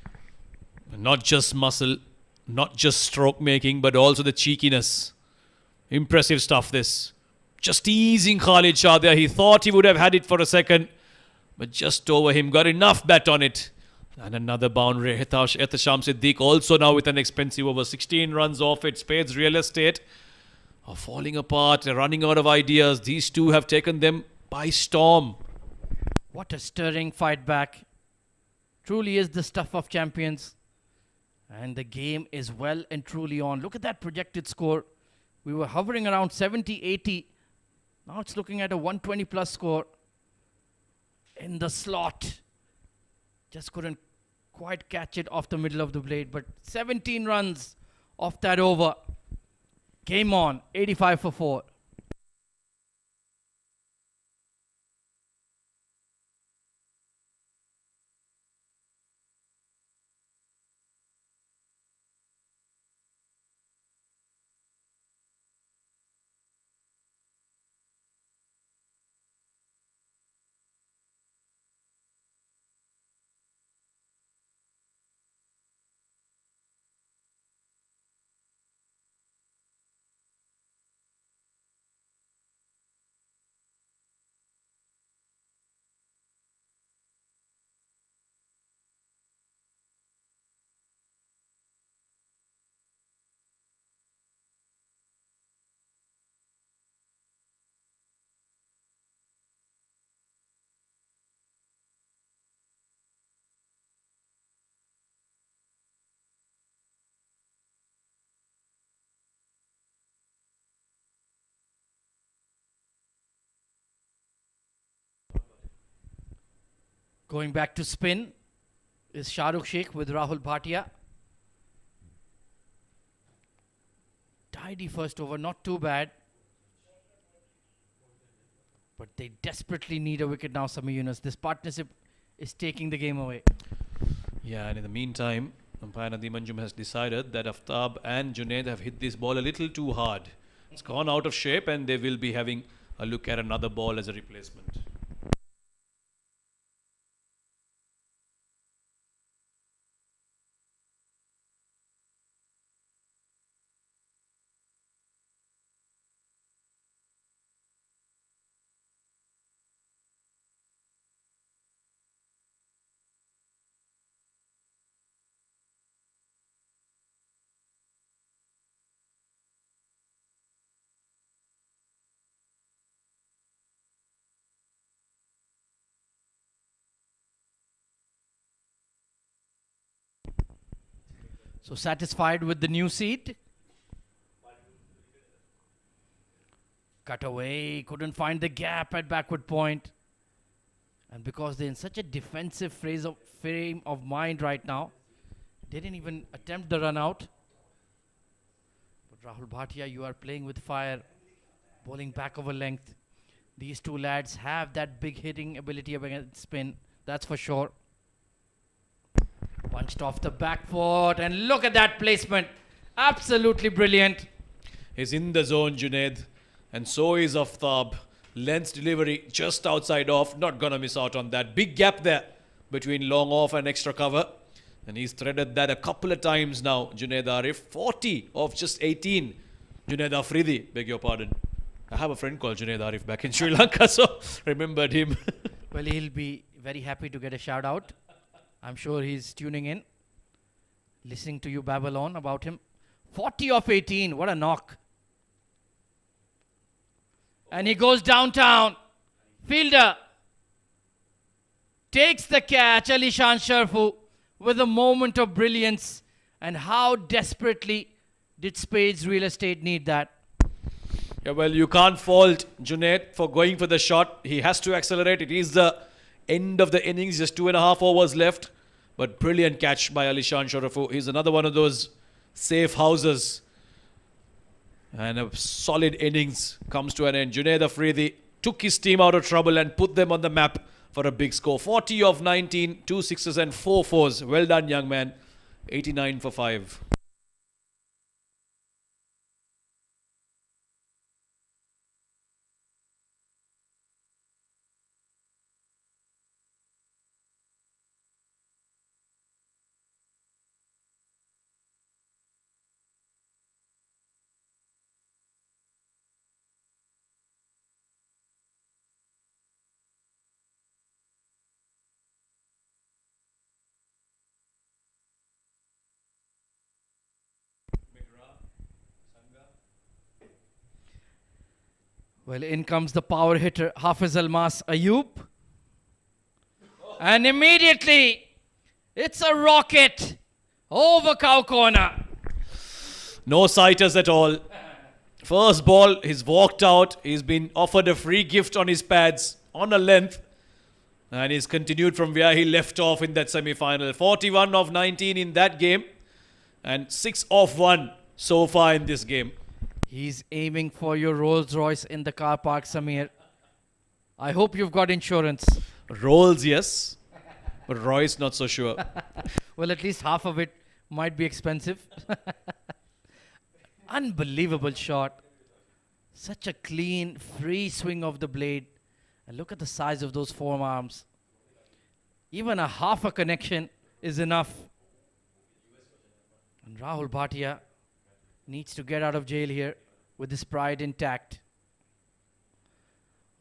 Not just muscle, not just stroke making, but also the cheekiness. Impressive stuff, this. Just easing Khalid Shah there. He thought he would have had it for a second, but just over him. Got enough bat on it. And another boundary. Ehtisham Siddiq also now with an expensive over. 16 runs off it. Spades Real Estate are falling apart. They're running out of ideas. These two have taken them by storm. What a stirring fight back. Truly is the stuff of champions. And the game is well and truly on. Look at that projected score. We were hovering around 70, 80. Now it's looking at a 120 plus score. In the slot. Just couldn't quite catch it off the middle of the blade. But 17 runs off that over. Game on. 85 for 4. Going back to spin is Shahrukh Sheikh with Rahul Bhatia. Tidy first over, not too bad. But they desperately need a wicket now, Samir Yunus. This partnership is taking the game away. Yeah, and in the meantime, umpire Nadeem Anjum has decided that Aftab and Junaid have hit this ball a little too hard. It's gone out of shape and they will be having a look at another ball as a replacement. So satisfied with the new seat. Cut away, couldn't find the gap at backward point. And because they're in such a defensive frame of mind right now, they didn't even attempt the run out. But Rahul Bhatia, you are playing with fire, bowling back over length. These two lads have that big hitting ability against spin, that's for sure. Punched off the back foot, and look at that placement. Absolutely brilliant. He's in the zone, Junaid. And so is Aftab. Length delivery just outside off. Not gonna miss out on that. Big gap there between long off and extra cover. And he's threaded that a couple of times now, Junaid Arif. 40 of just 18. Junaid Afridi, beg your pardon. I have a friend called Junaid Arif back in Sri Lanka, so remembered him. Well, he'll be very happy to get a shout out. I'm sure he's tuning in, listening to you babble on about him. 40 of 18, what a knock. And he goes downtown. Fielder takes the catch, Alishan Sharfu, with a moment of brilliance. And how desperately did Spades Real Estate need that? Yeah, well, you can't fault Junaid for going for the shot. He has to accelerate. It is the end of the innings, just 2.5 overs left. But brilliant catch by Alishan Sharafu. He's another one of those safe houses. And a solid innings comes to an end. Junaid Afridi took his team out of trouble and put them on the map for a big score. 40 of 19, 2 sixes and 4 fours. Well done, young man. 89 for 5. Well, in comes the power hitter, Hafiz Almas Ayub. And immediately, it's a rocket over cow corner. No sighters at all. First ball, he's walked out. He's been offered a free gift on his pads on a length. And he's continued from where he left off in that semi-final. 41 of 19 in that game. And 6 of 1 so far in this game. He's aiming for your Rolls Royce in the car park, Samir. I hope you've got insurance. Rolls, yes. But Royce, not so sure. Well, at least half of it might be expensive. Unbelievable shot. Such a clean, free swing of the blade. And look at the size of those forearms. Even a half a connection is enough. And Rahul Bhatia needs to get out of jail here with his pride intact.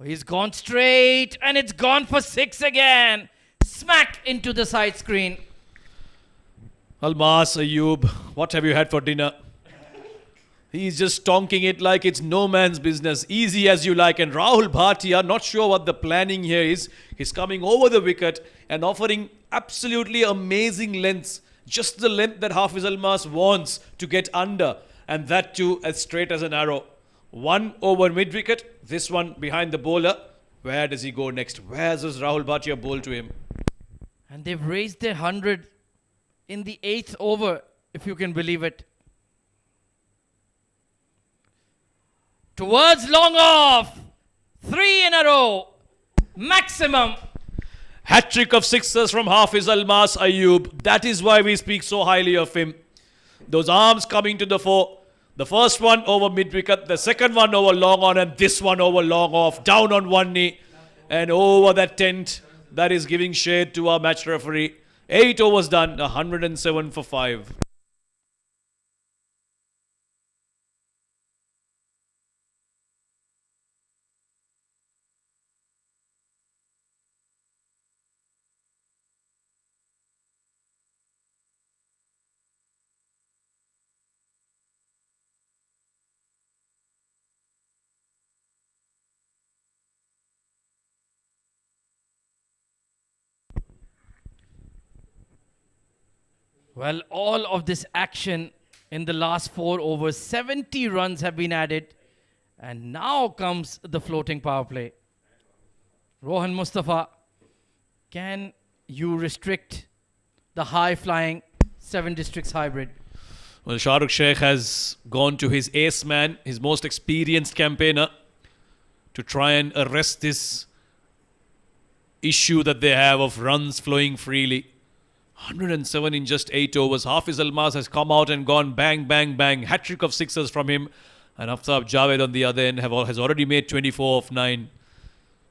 He's gone straight and it's gone for 6 again. Smack into the side screen. Almas Ayub, what have you had for dinner? He's just stonking it like it's no man's business. Easy as you like. And Rahul Bhatia, not sure what the planning here is. He's coming over the wicket and offering absolutely amazing lengths. Just the length that Hafiz Almas wants to get under. And that too as straight as an arrow. 1 over mid-wicket. This one behind the bowler. Where does he go next? Where does Rahul Bhatia bowl to him? And they've raised their 100 in the 8th over, if you can believe it. Towards long off. 3 in a row. Maximum. Hat-trick of sixes from Hafiz Almas Ayub. That is why we speak so highly of him. Those arms coming to the fore. The first one over mid-wicket, the second one over long on, and this one over long off. Down on one knee and over that tent. That is giving shade to our match referee. 8 overs done, 107 for 5. Well, all of this action in the last 4 overs, 70 runs have been added. And now comes the floating power play. Rohan Mustafa, can you restrict the high-flying 7 districts hybrid? Well, Shahrukh Sheikh has gone to his ace man, his most experienced campaigner, to try and arrest this issue that they have of runs flowing freely. 107 in just 8 overs. Hafiz Almas has come out and gone bang, bang, bang. Hat-trick of sixes from him. And Aftab Javed on the other end has already made 24 of 9.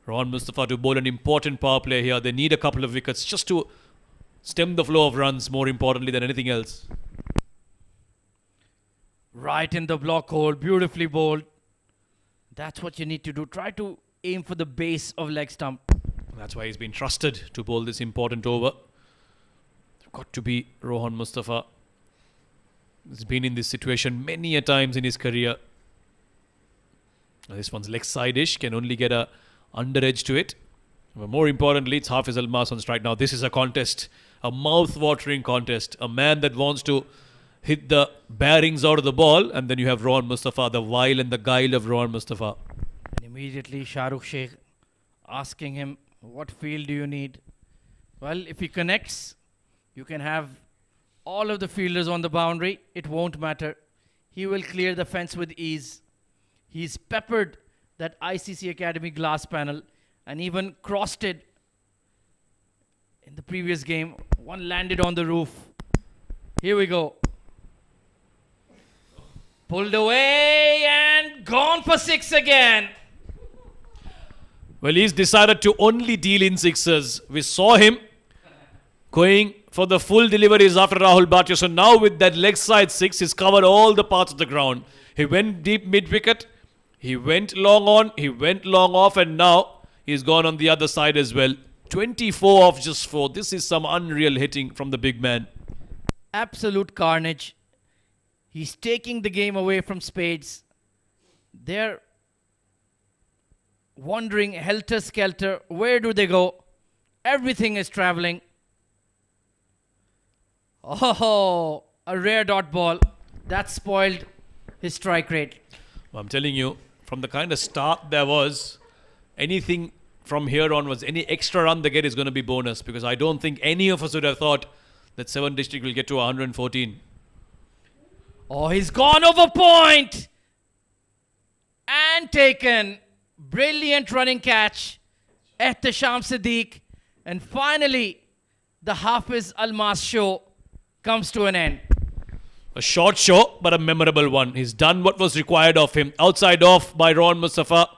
Rohan Mustafa to bowl an important power play here. They need a couple of wickets just to stem the flow of runs, more importantly than anything else. Right in the block hole, beautifully bowled. That's what you need to do. Try to aim for the base of leg stump. That's why he's been trusted to bowl this important over. Got to be Rohan Mustafa. He's been in this situation many a times in his career. Now this one's leg side-ish, can only get a under edge to it. But more importantly, it's Hafiz Almas on strike. Now this is a contest, a mouth-watering contest. A man that wants to hit the bearings out of the ball, and then you have Rohan Mustafa, the wile and the guile of Rohan Mustafa. And immediately Shahrukh Sheikh asking him, what field do you need? Well, if he connects, you can have all of the fielders on the boundary. It won't matter. He will clear the fence with ease. He's peppered that ICCA Academy glass panel and even crossed it in the previous game. One landed on the roof. Here we go. Pulled away and gone for 6 again. Well, he's decided to only deal in sixes. We saw him going for the full deliveries after Rahul Bhatia. So now with that leg side 6, he's covered all the parts of the ground. He went deep mid-wicket. He went long on. He went long off. And now he's gone on the other side as well. 24 off just 4. This is some unreal hitting from the big man. Absolute carnage. He's taking the game away from Spades. They're wandering helter-skelter. Where do they go? Everything is traveling. Oh, a rare dot ball. That spoiled his strike rate. Well, I'm telling you, from the kind of start there was, anything from here on was any extra run they get is going to be bonus, because I don't think any of us would have thought that 7 district will get to 114. Oh, he's gone over point. And taken. Brilliant running catch. Ehtisham Siddique. And finally, the Hafiz Almas show comes to an end. A short show, but a memorable one. He's done what was required of him. Outside off by Rohan Mustafa.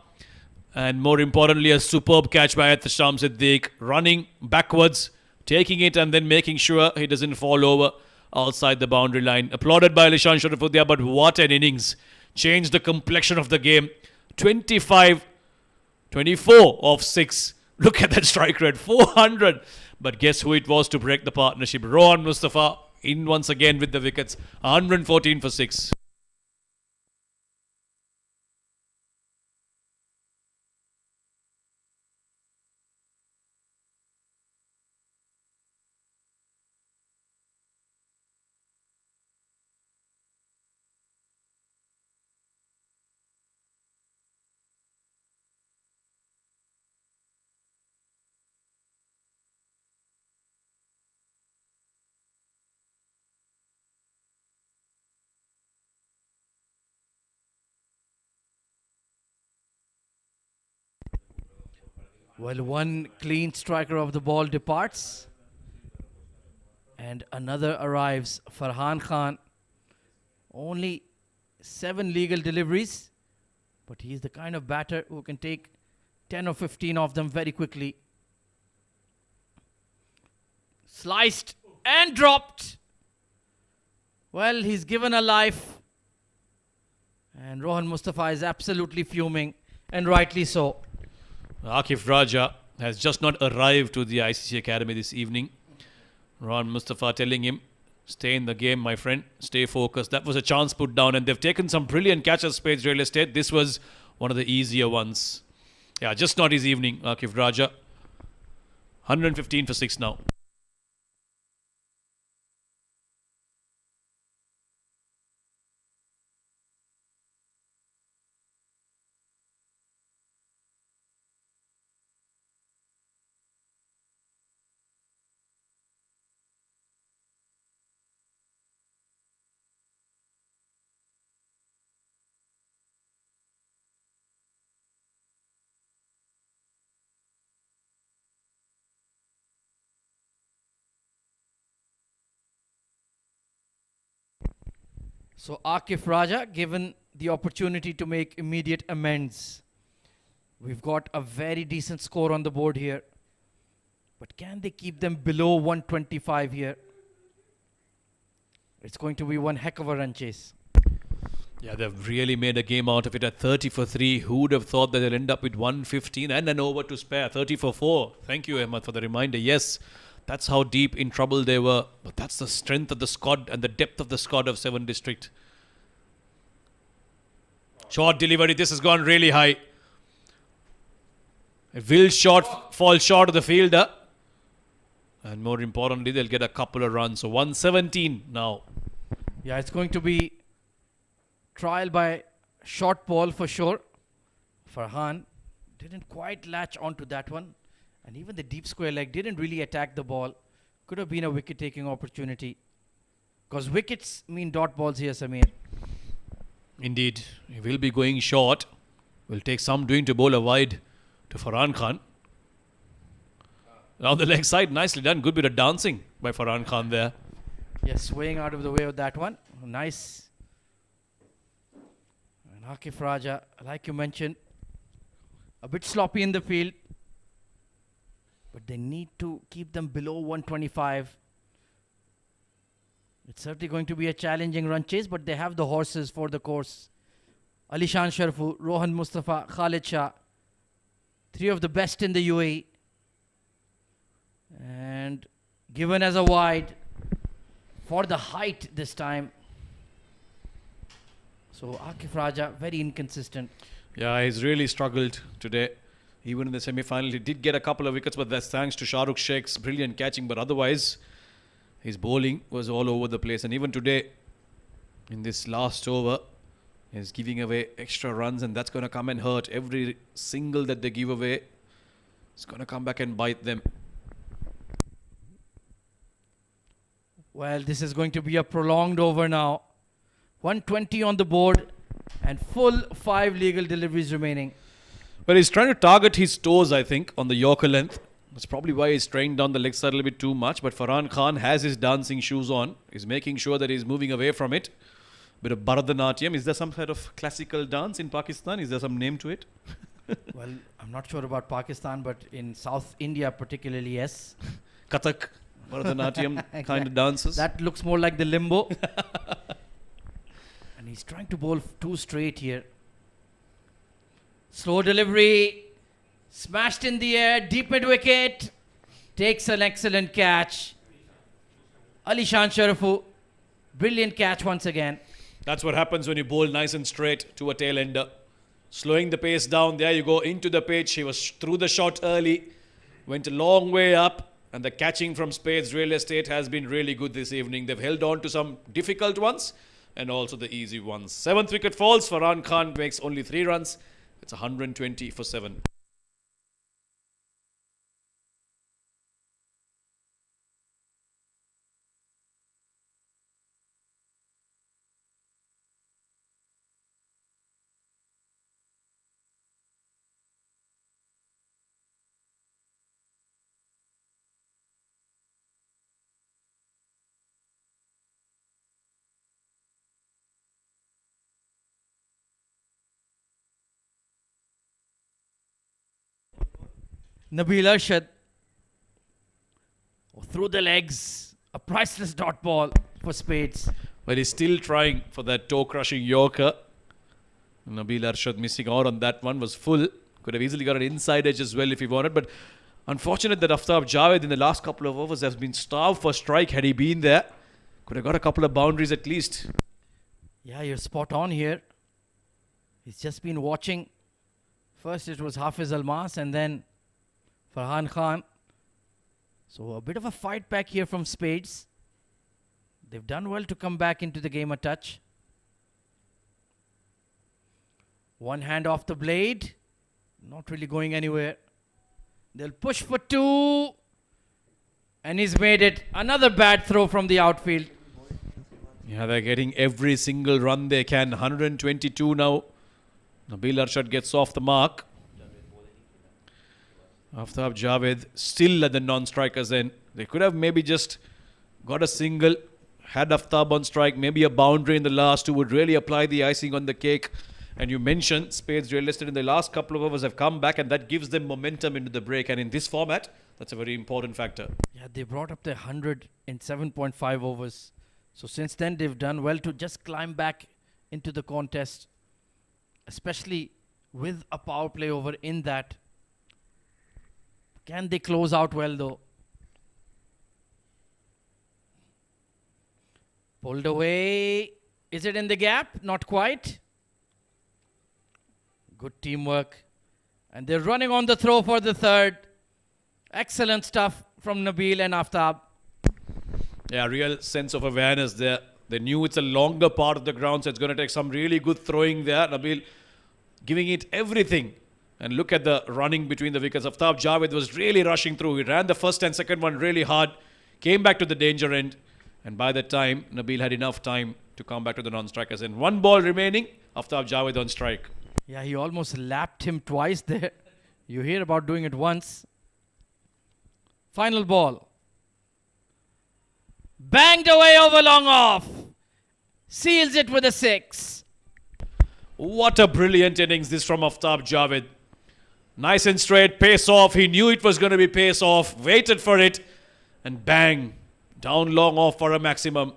And more importantly, a superb catch by Ehtisham Siddique. Running backwards, taking it and then making sure he doesn't fall over outside the boundary line. Applauded by Lishan Sharifuddin, but what an innings. Changed the complexion of the game. 25, 24 off 6. Look at that strike rate, 400. But guess who it was to break the partnership? Rohan Mustafa in once again with the wickets. 114 for 6. Well, one clean striker of the ball departs. And another arrives, Farhan Khan. Only 7 legal deliveries. But he's the kind of batter who can take 10 or 15 of them very quickly. Sliced and dropped. Well, he's given a life. And Rohan Mustafa is absolutely fuming, and rightly so. Akif Raja has just not arrived to the ICC Academy this evening. Rohan Mustafa telling him, stay in the game, my friend. Stay focused. That was a chance put down, and they've taken some brilliant catches, Spades Real Estate. This was one of the easier ones. Yeah, just not his evening, Akif Raja. 115 for 6 now. So Akif Raja given the opportunity to make immediate amends. We've got a very decent score on the board here. But can they keep them below 125 here? It's going to be one heck of a run chase. Yeah, they've really made a game out of it at 30 for 3. Who would have thought that they'll end up with 115 and an over to spare? 30 for 4. Thank you, Ahmed, for the reminder. Yes, that's how deep in trouble they were. But that's the strength of the squad and the depth of the squad of 7 District. Short delivery. This has gone really high. A will shot fall short of the fielder. And more importantly, they'll get a couple of runs. So 117 now. Yeah, it's going to be trial by short ball for sure. Farhan didn't quite latch onto that one. And even the deep square leg didn't really attack the ball. Could have been a wicket-taking opportunity. Because wickets mean dot balls here, Samir. Indeed. He will be going short. Will take some doing to bowl a wide to Farhan Khan. Down the leg side, nicely done. Good bit of dancing by Farhan Khan there. Yes, swaying out of the way of that one. Nice. And Akif Raja, like you mentioned, a bit sloppy in the field. But they need to keep them below 125. It's certainly going to be a challenging run chase, but they have the horses for the course. Alishan Sharfu, Rohan Mustafa, Khalid Shah. 3 of the best in the UAE. And given as a wide for the height this time. So Akif Raja, very inconsistent. Yeah, he's really struggled today. Even in the semi-final, he did get a couple of wickets, but that's thanks to Shah Rukh Sheikh's brilliant catching. But otherwise, his bowling was all over the place. And even today, in this last over, he's giving away extra runs, and that's going to come and hurt. Every single that they give away, it's going to come back and bite them. Well, this is going to be a prolonged over now. 120 on the board and full 5 legal deliveries remaining. But he's trying to target his toes, I think, on the Yorker length. That's probably why he's strained down the leg side a little bit too much. But Farhan Khan has his dancing shoes on. He's making sure that he's moving away from it. Bit of Bharatanatyam. Is there some kind of classical dance in Pakistan? Is there some name to it? Well, I'm not sure about Pakistan, but in South India particularly, yes. Kathak, Bharatanatyam kind of dances. That looks more like the limbo. And he's trying to bowl 2 straight here. Slow delivery. Smashed in the air. Deep mid wicket. Takes an excellent catch. Alishan Sharafu. Brilliant catch once again. That's what happens when you bowl nice and straight to a tail ender. Slowing the pace down. There you go into the pitch. He was through the shot early. Went a long way up. And the catching from Spades Real Estate has been really good this evening. They've held on to some difficult ones and also the easy ones. 7th wicket falls. Farhan Khan makes only 3 runs. It's 120 for 7. Nabil Arshad. Oh, through the legs. A priceless dot ball for Spades. But he's still trying for that toe-crushing Yorker. Nabil Arshad missing out on that one, was full. Could have easily got an inside edge as well if he wanted. But unfortunate that Aftab Javed in the last couple of overs has been starved for strike. Had he been there, could have got a couple of boundaries at least. Yeah, you're spot on here. He's just been watching. First it was Hafiz Almas and then Farhan Khan. So a bit of a fight back here from Spades. They've done well to come back into the game a touch. One hand off the blade. Not really going anywhere. They'll push for two. And he's made it. Another bad throw from the outfield. Yeah, they're getting every single run they can. 122 now. Nabil Arshad gets off the mark. Aftab Javed still at the non-strikers end. They could have maybe just got a single. Had Aftab on strike, maybe a boundary in the last two would really apply the icing on the cake. And you mentioned Spades real estate in the last couple of overs have come back and that gives them momentum into the break. And in this format, that's a very important factor. Yeah, they brought up their 100 in 7.5 overs. So since then, they've done well to just climb back into the contest, especially with a power play over in that. Can they close out well though? Pulled away. Is it in the gap? Not quite. Good teamwork. And they're running on the throw for the third. Excellent stuff from Nabil and Aftab. Yeah, real sense of awareness there. They knew it's a longer part of the ground, so it's going to take some really good throwing there. Nabil giving it everything. And look at the running between the wickets. Aftab Javed was really rushing through. He ran the first and second one really hard. Came back to the danger end. And by that time, Nabil had enough time to come back to the non-strikers. And one ball remaining, Aftab Javed on strike. Yeah, he almost lapped him twice there. You hear about doing it once. Final ball. Banged away over long off. Seals it with a 6. What a brilliant innings this from Aftab Javed. Nice and straight, pace off. He knew it was going to be pace off. Waited for it. And bang. Down long off for a maximum.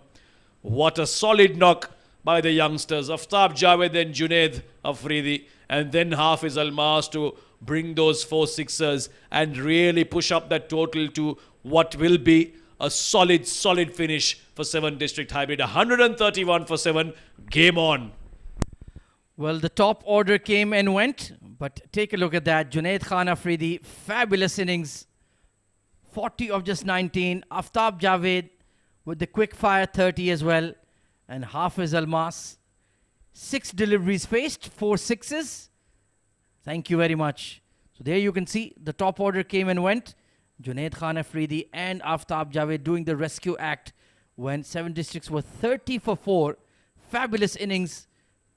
What a solid knock by the youngsters. Aftab Javed and Junaid Afridi. And then Hafiz Almas to bring those 4 sixers and really push up that total to what will be a solid finish for 7 District Hybrid. 131 for 7. Game on. Well, the top order came and went. But take a look at that. Junaid Khan Afridi, fabulous innings. 40 of just 19. Aftab Javed with the quick fire 30 as well. And Hafiz Almas. 6 deliveries faced, 4 sixes. Thank you very much. So there you can see the top order came and went. Junaid Khan Afridi and Aftab Javed doing the rescue act when 7 districts were 30 for 4. Fabulous innings,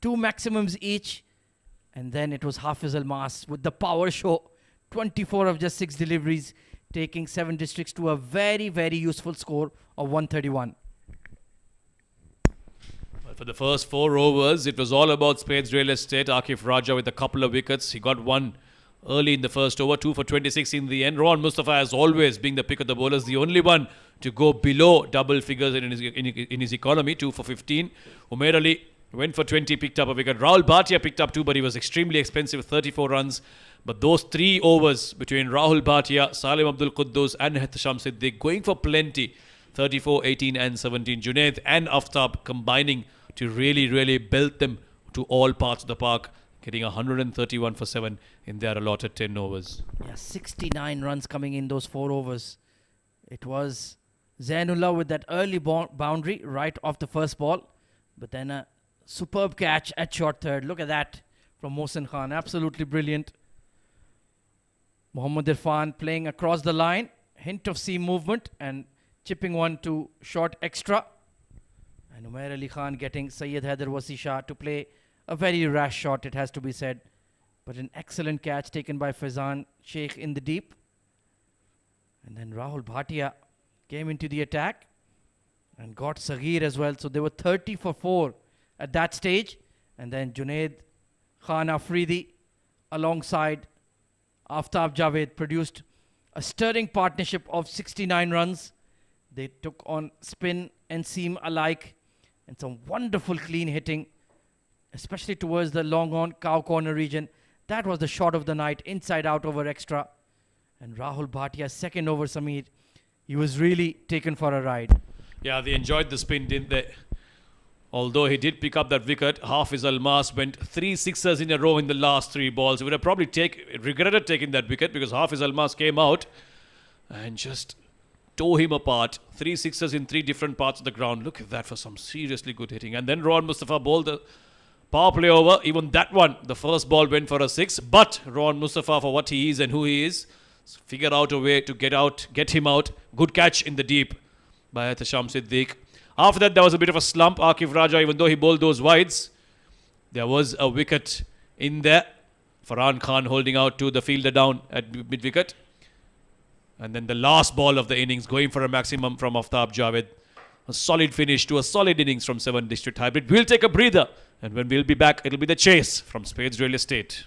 2 maximums each. And then it was Hafiz Almas with the power show. 24 of just 6 deliveries, taking 7 districts to a very, very useful score of 131. For the first 4 overs, it was all about Spades Real Estate. Akif Raja with a couple of wickets. He got 1 early in the first over, 2 for 26 in the end. Rohan Mustafa, as always, being the pick of the bowlers, the only one to go below double figures in his economy, 2 for 15. Umair Ali went for 20, picked up a wicket. Rahul Bhatia picked up 2, but he was extremely expensive, 34 runs. But those 3 overs between Rahul Bhatia, Salim Abdul Quddus and Ehtisham Siddique going for plenty. 34, 18 and 17. Junaid and Aftab combining to really belt them to all parts of the park, getting 131 for 7 in their allotted 10 overs. Yeah, 69 runs coming in those 4 overs. It was Zainullah with that early boundary right off the first ball. But then a superb catch at short third. Look at that from Mohsin Khan. Absolutely brilliant. Mohammad Irfan playing across the line. Hint of seam movement and chipping one to short extra. And Umair Ali Khan getting Syed Haider Wasi Shah to play a very rash shot, it has to be said. But an excellent catch taken by Faizan Sheikh in the deep. And then Rahul Bhatia came into the attack and got Saghir as well. So they were 30 for 4 at that stage. And then Junaid Khan Afridi alongside Aftab Javed produced A stirring partnership of 69 runs. They took on spin and seam alike, and some wonderful clean hitting, especially towards the long on cow corner region. That was the shot of the night, inside out over extra. And Rahul Bhatia's second over, Sameer, he was really taken for a ride. Yeah, they enjoyed the spin, didn't they? Although he did pick up that wicket, Hafiz Almas went 3 sixers in a row in the last 3 balls. He would have probably regretted taking that wicket because Hafiz Almas came out and just tore him apart. 3 sixers in 3 different parts of the ground. Look at that for some seriously good hitting. And then Rohan Mustafa bowled the power play over. Even that one, the first ball went for a 6. But Rohan Mustafa, for what he is and who he is, figured out a way to get him out. Good catch in the deep by Tasham Siddiq. After that, there was a bit of a slump. Akif Raja, even though he bowled those wides, there was a wicket in there. Farhan Khan holding out to the fielder down at mid-wicket. And then the last ball of the innings, going for a maximum from Aftab Javed. A solid finish to a solid innings from 7 District Hybrid. We'll take a breather. And when we'll be back, it'll be the chase from Spades Real Estate.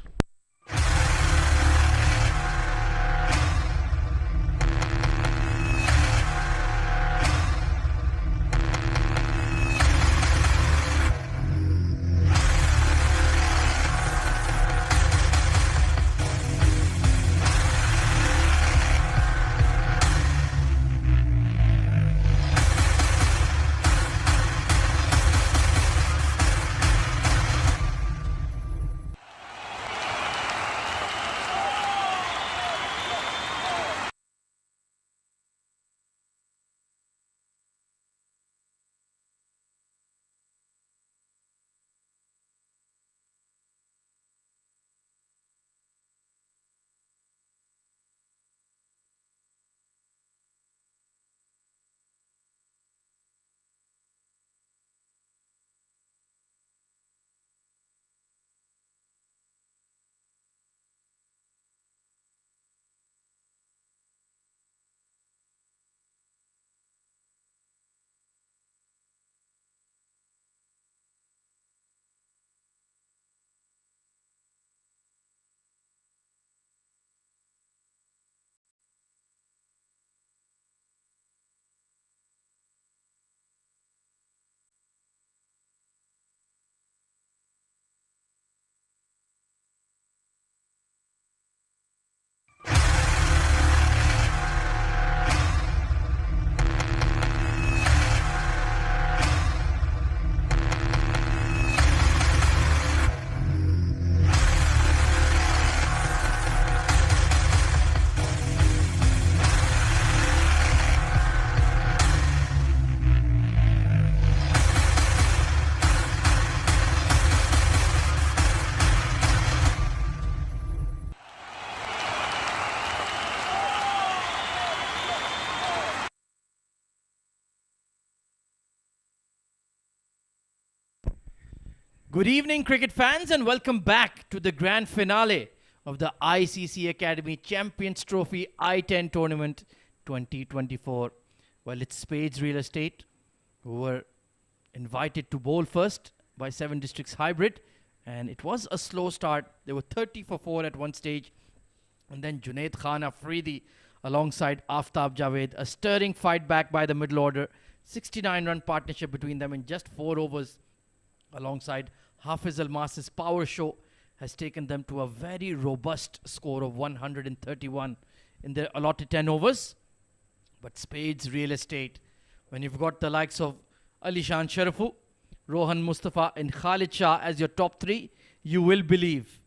Good evening, cricket fans, and welcome back to the grand finale of the ICCA Academy Champions Trophy I10 Tournament 2024. Well, it's Spades Real Estate who were invited to bowl first by 7 Districts Hybrid, and it was a slow start. They were 30 for 4 at one stage, and then Junaid Khan Afridi alongside Aftab Javed, a stirring fight back by the middle order. 69-run partnership between them in just 4 overs alongside Hafiz Almas's power show has taken them to a very robust score of 131 in their allotted 10 overs. But Spades Real Estate, when you've got the likes of Alishan Sharafu, Rohan Mustafa and Khalid Shah as your top 3, you will believe,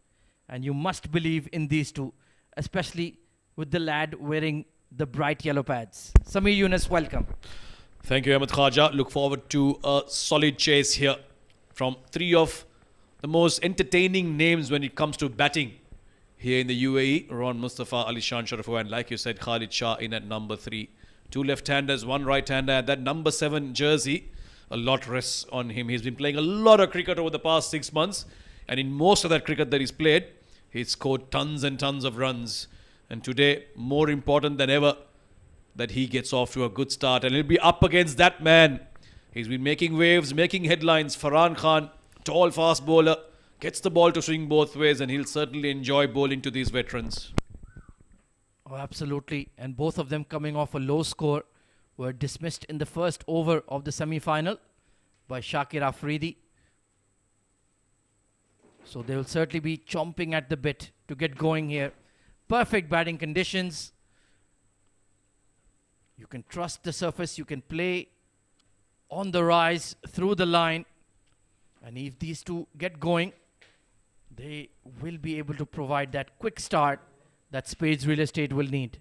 and you must believe in these two, especially with the lad wearing the bright yellow pads. Sameer Yunus, welcome. Thank you, Ahmed Khaja. Look forward to a solid chase here from 3 of the most entertaining names when it comes to batting here in the UAE. Rohan Mustafa, Alishan Sharafu, and like you said, Khalid Shah in at number 3. 2 left-handers, 1 right-hander, and that number 7 jersey, a lot rests on him. He's been playing a lot of cricket over the past 6 months, and in most of that cricket that he's played, he's scored tons and tons of runs. And today, more important than ever, that he gets off to a good start, and he'll be up against that man. He's been making waves, making headlines. Farhan Khan, tall, fast bowler, gets the ball to swing both ways, and he'll certainly enjoy bowling to these veterans. Oh, absolutely. And both of them coming off a low score were dismissed in the first over of the semi-final by Shakir Afridi. So they will certainly be chomping at the bit to get going here. Perfect batting conditions. You can trust the surface. You can play on the rise through the line. And if these two get going, they will be able to provide that quick start that Spades Real Estate will need.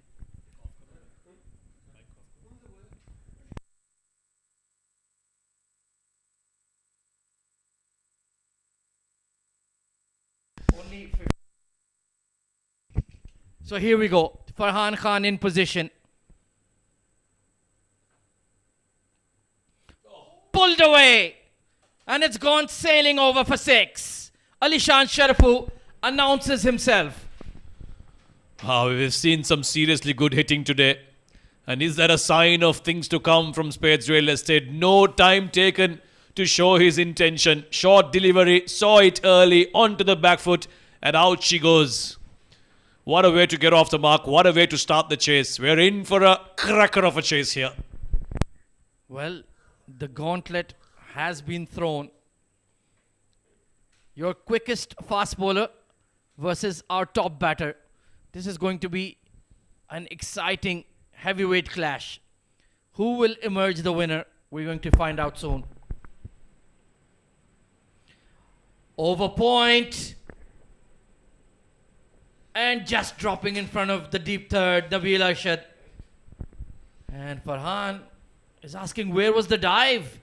So here we go. Farhan Khan in position. Pulled away. And it's gone sailing over for 6. Alishan Sharafu announces himself. Wow, we've seen some seriously good hitting today. And is that a sign of things to come from Spades Real Estate? No time taken to show his intention. Short delivery, saw it early, onto the back foot, and out she goes. What a way to get off the mark. What a way to start the chase. We're in for a cracker of a chase here. Well, the gauntlet has been thrown. Your quickest fast bowler versus our top batter. This is going to be an exciting heavyweight clash. Who will emerge the winner? We're going to find out soon. Over point. And just dropping in front of the deep third, Nabil Arshad. And Farhan is asking, where was the dive?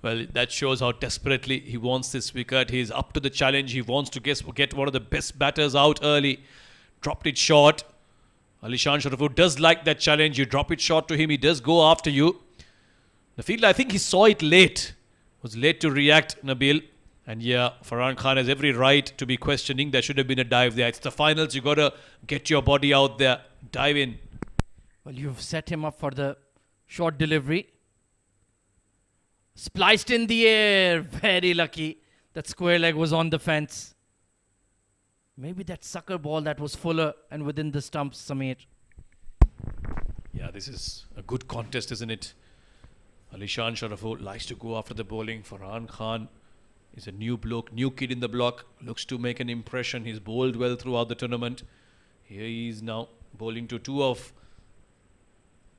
Well, that shows how desperately he wants this wicket. He's up to the challenge. He wants to get one of the best batters out early. Dropped it short. Alishan Sharafu does like that challenge. You drop it short to him, he does go after you. The fielder, I think he saw it late. Was late to react, Nabil. And yeah, Farhan Khan has every right to be questioning. There should have been a dive there. It's the finals. You got to get your body out there. Dive in. Well, you've set him up for the short delivery. Spliced in the air. Very lucky. That square leg was on the fence. Maybe that sucker ball that was fuller and within the stumps, Sameer. Yeah, this is a good contest, isn't it? Alishan Sharafu likes to go after the bowling. Farhan Khan is a new bloke, new kid in the block. Looks to make an impression. He's bowled well throughout the tournament. Here he is now bowling to two of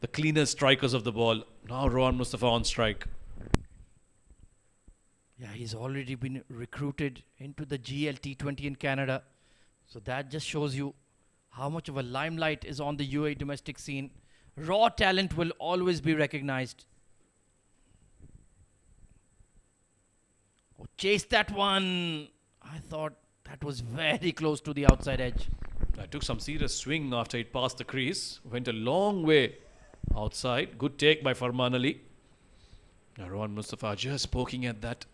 the cleanest strikers of the ball. Now Rohan Mustafa on strike. Yeah, he's already been recruited into the GLT20 in Canada. So that just shows you how much of a limelight is on the UAE domestic scene. Raw talent will always be recognized. Oh, chase that one. I thought that was very close to the outside edge. I took some serious swing after it passed the crease. Went a long way outside. Good take by Farman Ali. Now Rohan Mustafa just poking at that.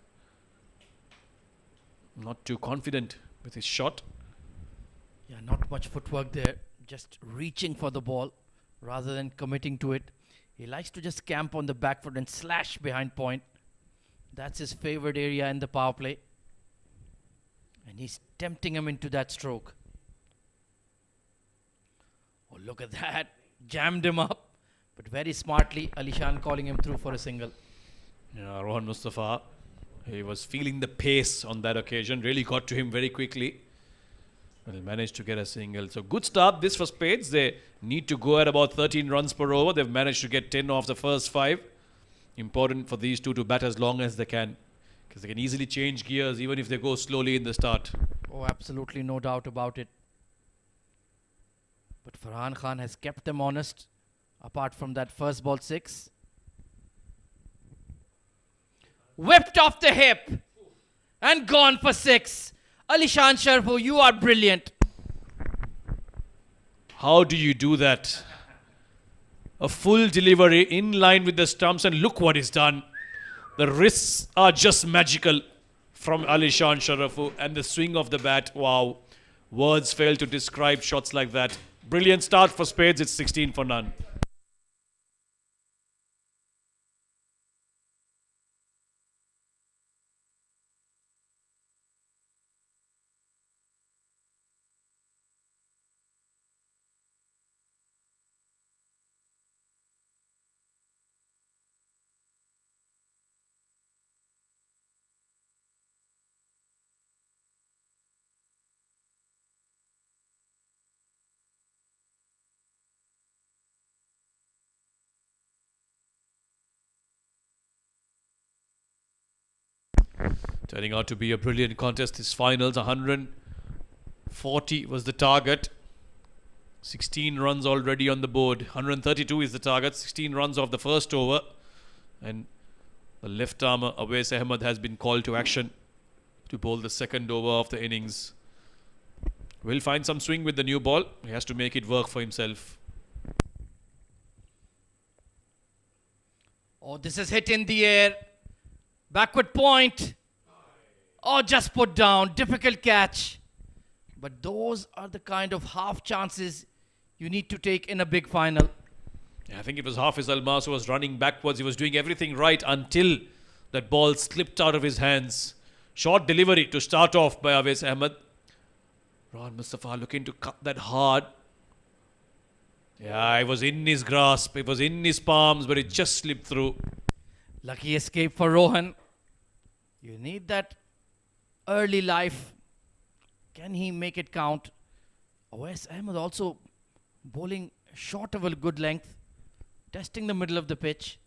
Not too confident with his shot. Yeah, not much footwork there. Just reaching for the ball rather than committing to it. He likes to just camp on the back foot and slash behind point. That's his favored area in the power play. And he's tempting him into that stroke. Oh, look at that. Jammed him up. But very smartly, Alishan calling him through for a single. Yeah, Rohan Mustafa, he was feeling the pace on that occasion. Really got to him very quickly. But he managed to get a single. So good start this for Spades. They need to go at about 13 runs per over. They've managed to get 10 off the first 5. Important for these two to bat as long as they can. Because they can easily change gears even if they go slowly in the start. Oh, absolutely no doubt about it. But Farhan Khan has kept them honest. Apart from that first ball 6. Whipped off the hip. And gone for 6. Alishan Sharafu, you are brilliant. How do you do that? A full delivery in line with the stumps, and look what he's done. The wrists are just magical from Alishan Sharafu, and the swing of the bat, wow. Words fail to describe shots like that. Brilliant start for Spades. It's 16 for none. Turning out to be a brilliant contest. This finals, 140 was the target. 16 runs already on the board. 132 is the target. 16 runs off the first over. And the left armer, Awais Ahmed, has been called to action to bowl the second over of the innings. Will find some swing with the new ball. He has to make it work for himself. Oh, this is hit in the air. Backward point. Oh, just put down. Difficult catch. But those are the kind of half chances you need to take in a big final. Yeah, I think it was Hafiz Almas who was running backwards. He was doing everything right until that ball slipped out of his hands. Short delivery to start off by Awais Ahmed. Ron Mustafa looking to cut that hard. Yeah, it was in his grasp. It was in his palms, but it just slipped through. Lucky escape for Rohan. You need that early life. Can he make it count? Awais Ahmed also bowling short of a good length. Testing the middle of the pitch.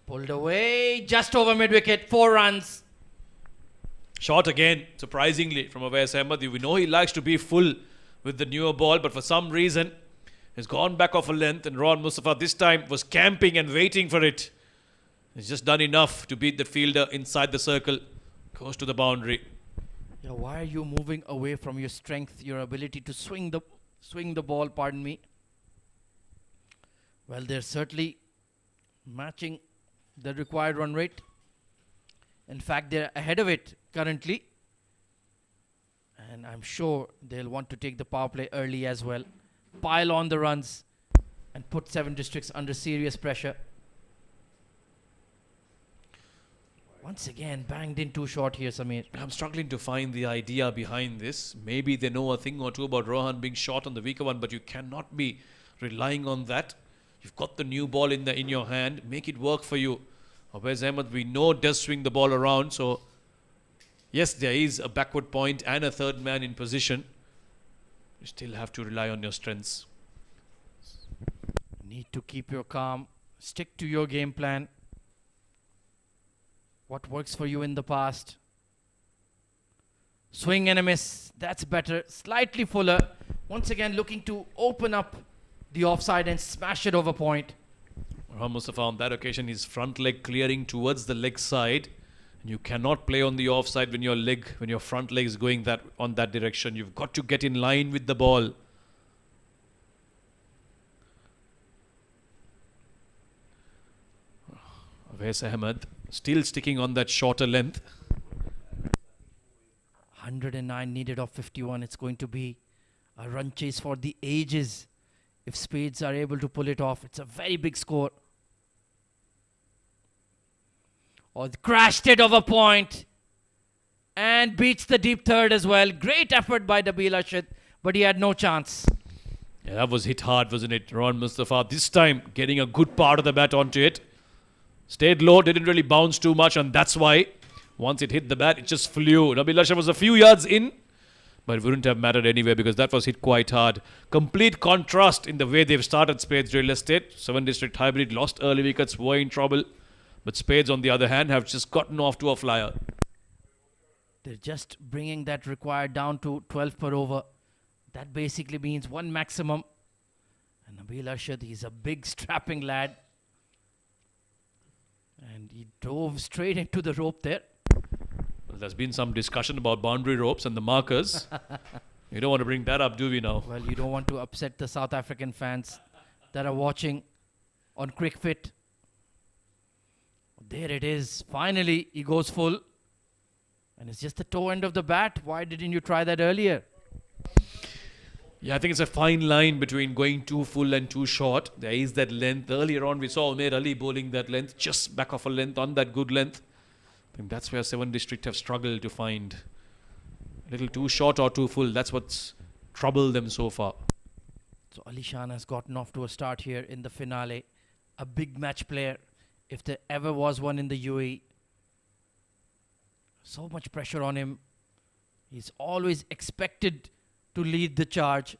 Pulled away. Just over mid-wicket. 4 runs. Shot again, surprisingly, from Awais Ahmed. We know he likes to be full with the newer ball, but for some reason, he's gone back off a length, and Ron Mustafa this time was camping and waiting for it. He's just done enough to beat the fielder inside the circle. Goes to the boundary. Yeah, why are you moving away from your strength, your ability to swing the ball, pardon me? Well, they're certainly matching the required run rate. In fact, they're ahead of it currently. And I'm sure they'll want to take the power play early as well. Pile on the runs and put 7 districts under serious pressure. Once again, banged in too short here, Samir. I'm struggling to find the idea behind this. Maybe they know a thing or two about Rohan being short on the weaker one, but you cannot be relying on that. You've got the new ball in your hand. Make it work for you. Awais Ahmed, we know, does swing the ball around. So, yes, there is a backward point and a third man in position. You still have to rely on your strengths. Need to keep your calm. Stick to your game plan. What works for you in the past. Swing and a miss. That's better. Slightly fuller. Once again, looking to open up the offside and smash it over point. Ron Mustafa on that occasion, his front leg clearing towards the leg side. And you cannot play on the offside when your front leg is going on that direction. You've got to get in line with the ball. Awais Ahmed still sticking on that shorter length. 109 needed off 51. It's going to be a run chase for the ages. If Spades are able to pull it off, it's a very big score. Oh, crashed it over point. And beats the deep third as well. Great effort by Nabil Arshad, but he had no chance. Yeah, that was hit hard, wasn't it? Ron Mustafa this time getting a good part of the bat onto it. Stayed low, didn't really bounce too much, and that's why once it hit the bat, it just flew. Nabil Arshad was a few yards in, but it wouldn't have mattered anyway because that was hit quite hard. Complete contrast in the way they've started Spades Real Estate. 7 District Hybrid lost early wickets, were in trouble. But Spades, on the other hand, have just gotten off to a flyer. They're just bringing that required down to 12 per over. That basically means 1 maximum. And Nabil Arshad, he's a big strapping lad. And he drove straight into the rope there. Well, there's been some discussion about boundary ropes and the markers. We don't want to bring that up, do we now? Well, you don't want to upset the South African fans that are watching on Cricfit. There it is. Finally, he goes full. And it's just the toe end of the bat. Why didn't you try that earlier? Yeah, I think it's a fine line between going too full and too short. There is that length. Earlier on, we saw Umair Ali bowling that length, just back off a length on that good length. I think that's where 7 District have struggled to find. A little too short or too full. That's what's troubled them so far. So Ali Shan has gotten off to a start here in the finale. A big match player, if there ever was one in the UAE. So much pressure on him. He's always expected to lead the charge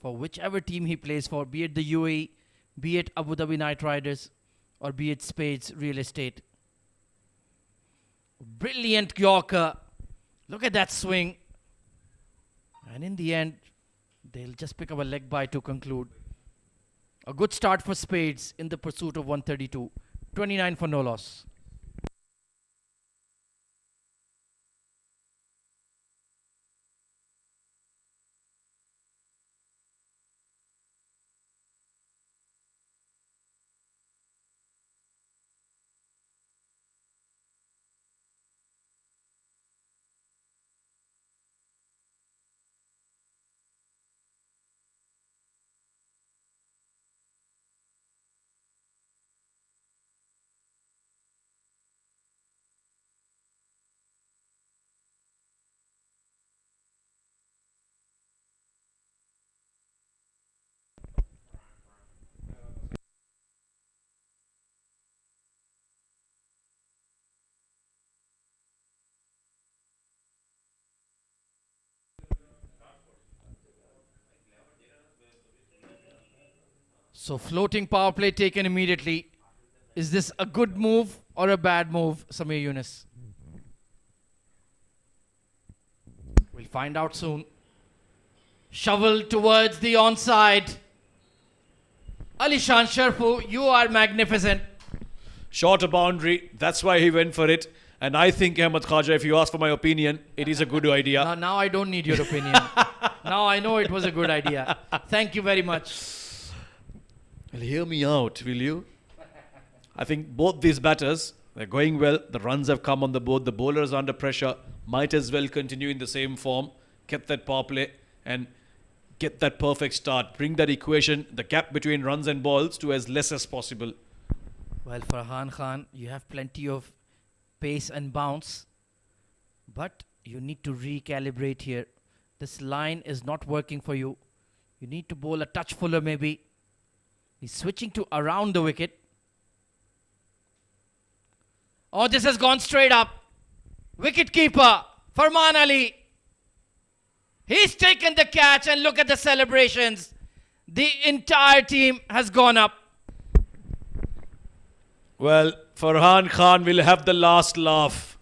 for whichever team he plays for, be it the UAE, be it Abu Dhabi Knight Riders, or be it Spades Real Estate. Brilliant Yorker. Look at that swing. And in the end, they'll just pick up a leg bye to conclude. A good start for Spades in the pursuit of 132. 29 for no loss. So floating power play taken immediately. Is this a good move or a bad move, Samir Yunus? We'll find out soon. Shovel towards the onside. Alishan Sharfu, you are magnificent. Short a boundary. That's why he went for it. And I think, Ahmed Khaja, if you ask for my opinion, it is a good idea. Now I don't need your opinion. Now I know it was a good idea. Thank you very much. Well, hear me out, will you? I think both these batters, they're going well. The runs have come on the board. The bowlers are under pressure. Might as well continue in the same form. Get that power play and get that perfect start. Bring that equation, the gap between runs and balls, to as less as possible. Well, Farhan Khan, you have plenty of pace and bounce. But you need to recalibrate here. This line is not working for you. You need to bowl a touch fuller maybe. He's switching to around the wicket. Oh, this has gone straight up. Wicket keeper, Farman Ali. He's taken the catch and look at the celebrations. The entire team has gone up. Well, Farhan Khan will have the last laugh.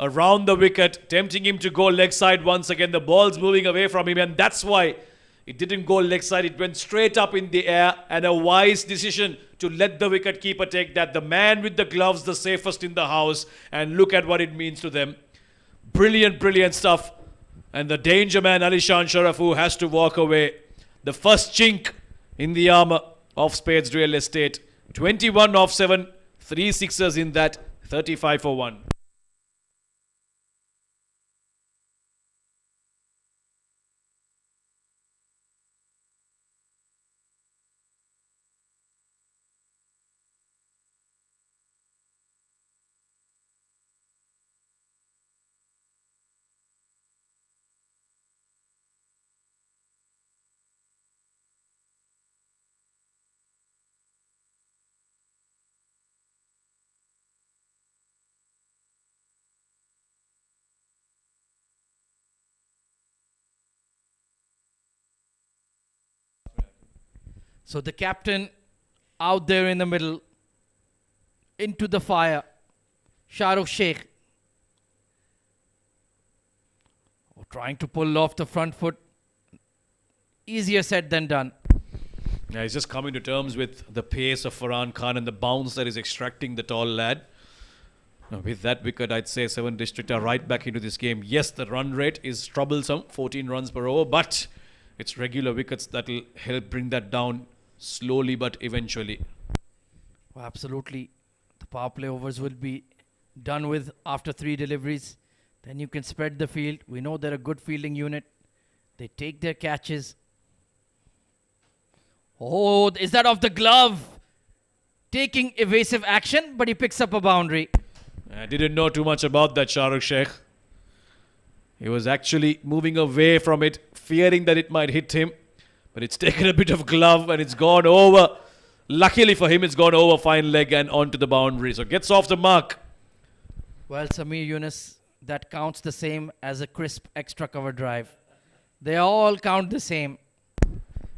Around the wicket, tempting him to go leg side once again. The ball's moving away from him, and that's why it didn't go leg side. It went straight up in the air, and a wise decision to let the wicket keeper take that. The man with the gloves, the safest in the house, and look at what it means to them. Brilliant, brilliant stuff. And the danger man, Alishan Sharafu, has to walk away. The first chink in the armour of Spades Real Estate. 21 off 7, 3 sixers in that, 35 for 1. So the captain out there in the middle, into the fire, Shahrukh Sheikh. Trying to pull off the front foot. Easier said than done. Yeah, he's just coming to terms with the pace of Farhan Khan and the bounce that is extracting the tall lad. Now, with that wicket, I'd say 7 District are right back into this game. Yes, the run rate is troublesome, 14 runs per over, but it's regular wickets that will help bring that down slowly but eventually. Oh, absolutely. The power play overs will be done with after 3 deliveries. Then you can spread the field. We know they're a good fielding unit. They take their catches. Oh, is that off the glove? Taking evasive action, but he picks up a boundary. I didn't know too much about that, Shahrukh Sheikh. He was actually moving away from it, fearing that it might hit him. But it's taken a bit of glove and it's gone over. Luckily for him, it's gone over fine leg and onto the boundary. So gets off the mark. Well, Samir Yunus, that counts the same as a crisp extra cover drive. They all count the same.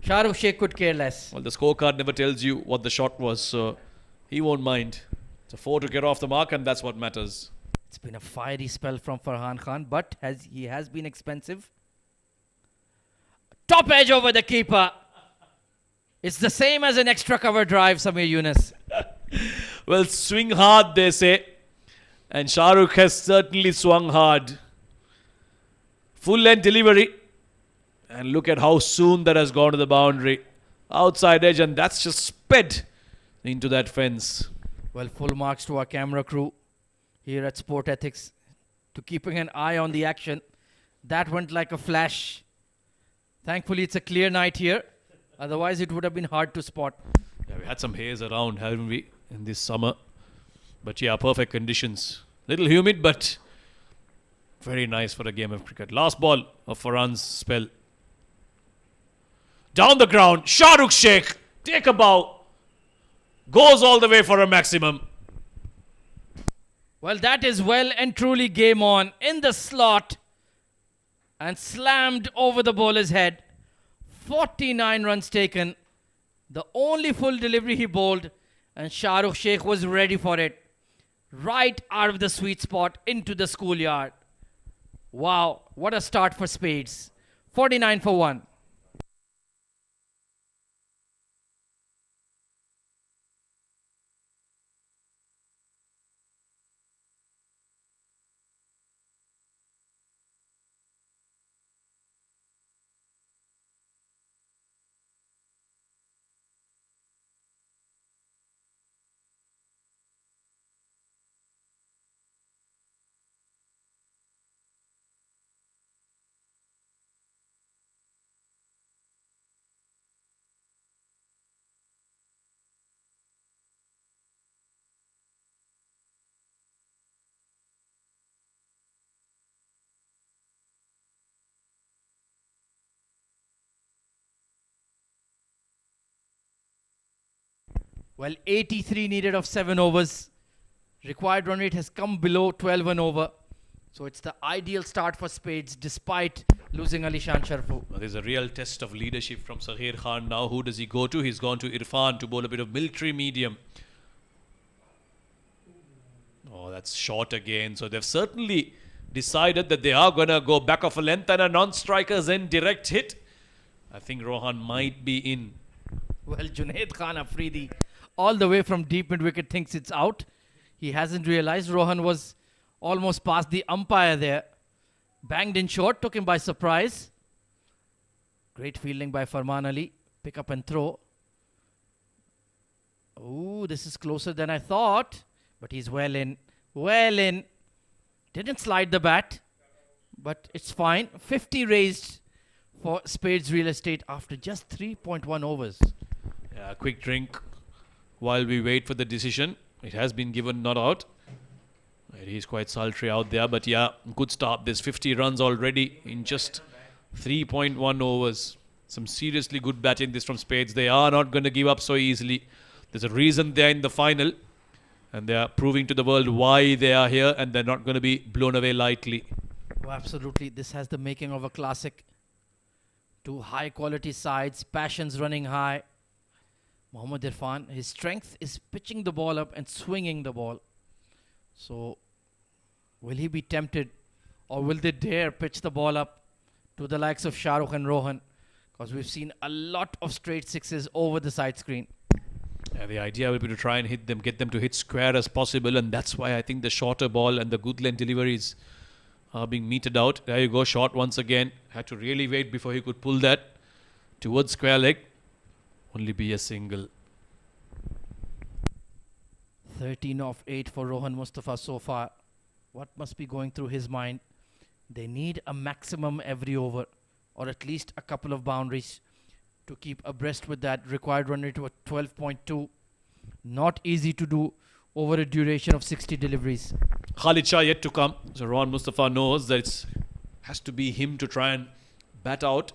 Shahrukh Sheikh could care less. Well, the scorecard never tells you what the shot was, so he won't mind. It's a 4 to get off the mark, and that's what matters. It's been a fiery spell from Farhan Khan, but he has been expensive. Top edge over the keeper. It's the same as an extra cover drive, Samir Yunus. Well, swing hard, they say. And Shahrukh has certainly swung hard. Full length delivery. And look at how soon that has gone to the boundary. Outside edge, and that's just sped into that fence. Well, full marks to our camera crew here at Sport Ethics to keeping an eye on the action. That went like a flash. Thankfully, it's a clear night here. Otherwise, it would have been hard to spot. Yeah, we had some haze around, haven't we, in this summer? But yeah, perfect conditions. Little humid, but very nice for a game of cricket. Last ball of Farhan's spell. Down the ground, Shahrukh Sheikh, take a bow. Goes all the way for a maximum. Well, that is well and truly game on in the slot and slammed over the bowler's head. 49 runs taken. The only full delivery he bowled, and Shahrukh Sheikh was ready for it. Right out of the sweet spot into the schoolyard. Wow, what a start for Spades. 49 for 1. Well, 83 needed of 7 overs. Required run rate has come below 12 an over. So it's the ideal start for Spades despite losing Alishan Sharfu. Well, there's a real test of leadership from Sahir Khan now. Who does he go to? He's gone to Irfan to bowl a bit of military medium. Oh, that's short again. So they've certainly decided that they are going to go back of a length and a non-striker's end direct hit. I think Rohan might be in. Well, Junaid Khan Afridi, all the way from deep mid-wicket, thinks it's out. He hasn't realized Rohan was almost past the umpire there. Banged in short, took him by surprise. Great fielding by Farman Ali. Pick up and throw. Oh, this is closer than I thought. But he's well in. Well in. Didn't slide the bat. But it's fine. 50 raised for Spades Real Estate after just 3.1 overs. Yeah, quick drink while we wait for the decision. It has been given not out. It is quite sultry out there, but yeah, good start. There's 50 runs already in just 3.1 overs. Some seriously good batting this from Spades. They are not going to give up so easily. There's a reason they're in the final, and they are proving to the world why they are here, and they're not going to be blown away lightly. Oh, absolutely. This has the making of a classic. Two high-quality sides, passions running high. Mohammad Irfan, his strength is pitching the ball up and swinging the ball. So, will he be tempted, or will they dare pitch the ball up to the likes of Shahrukh and Rohan? Because we've seen a lot of straight sixes over the side screen. Yeah, the idea will be to try and hit them, get them to hit square as possible, and that's why I think the shorter ball and the good length deliveries are being meted out. There you go, short once again. Had to really wait before he could pull that towards square leg. Only be a single. 13 of 8 for Rohan Mustafa so far. What must be going through his mind? They need a maximum every over, or at least a couple of boundaries to keep abreast with that required run rate to a 12.2. Not easy to do over a duration of 60 deliveries. Khalid Shah yet to come. So Rohan Mustafa knows that it has to be him to try and bat out,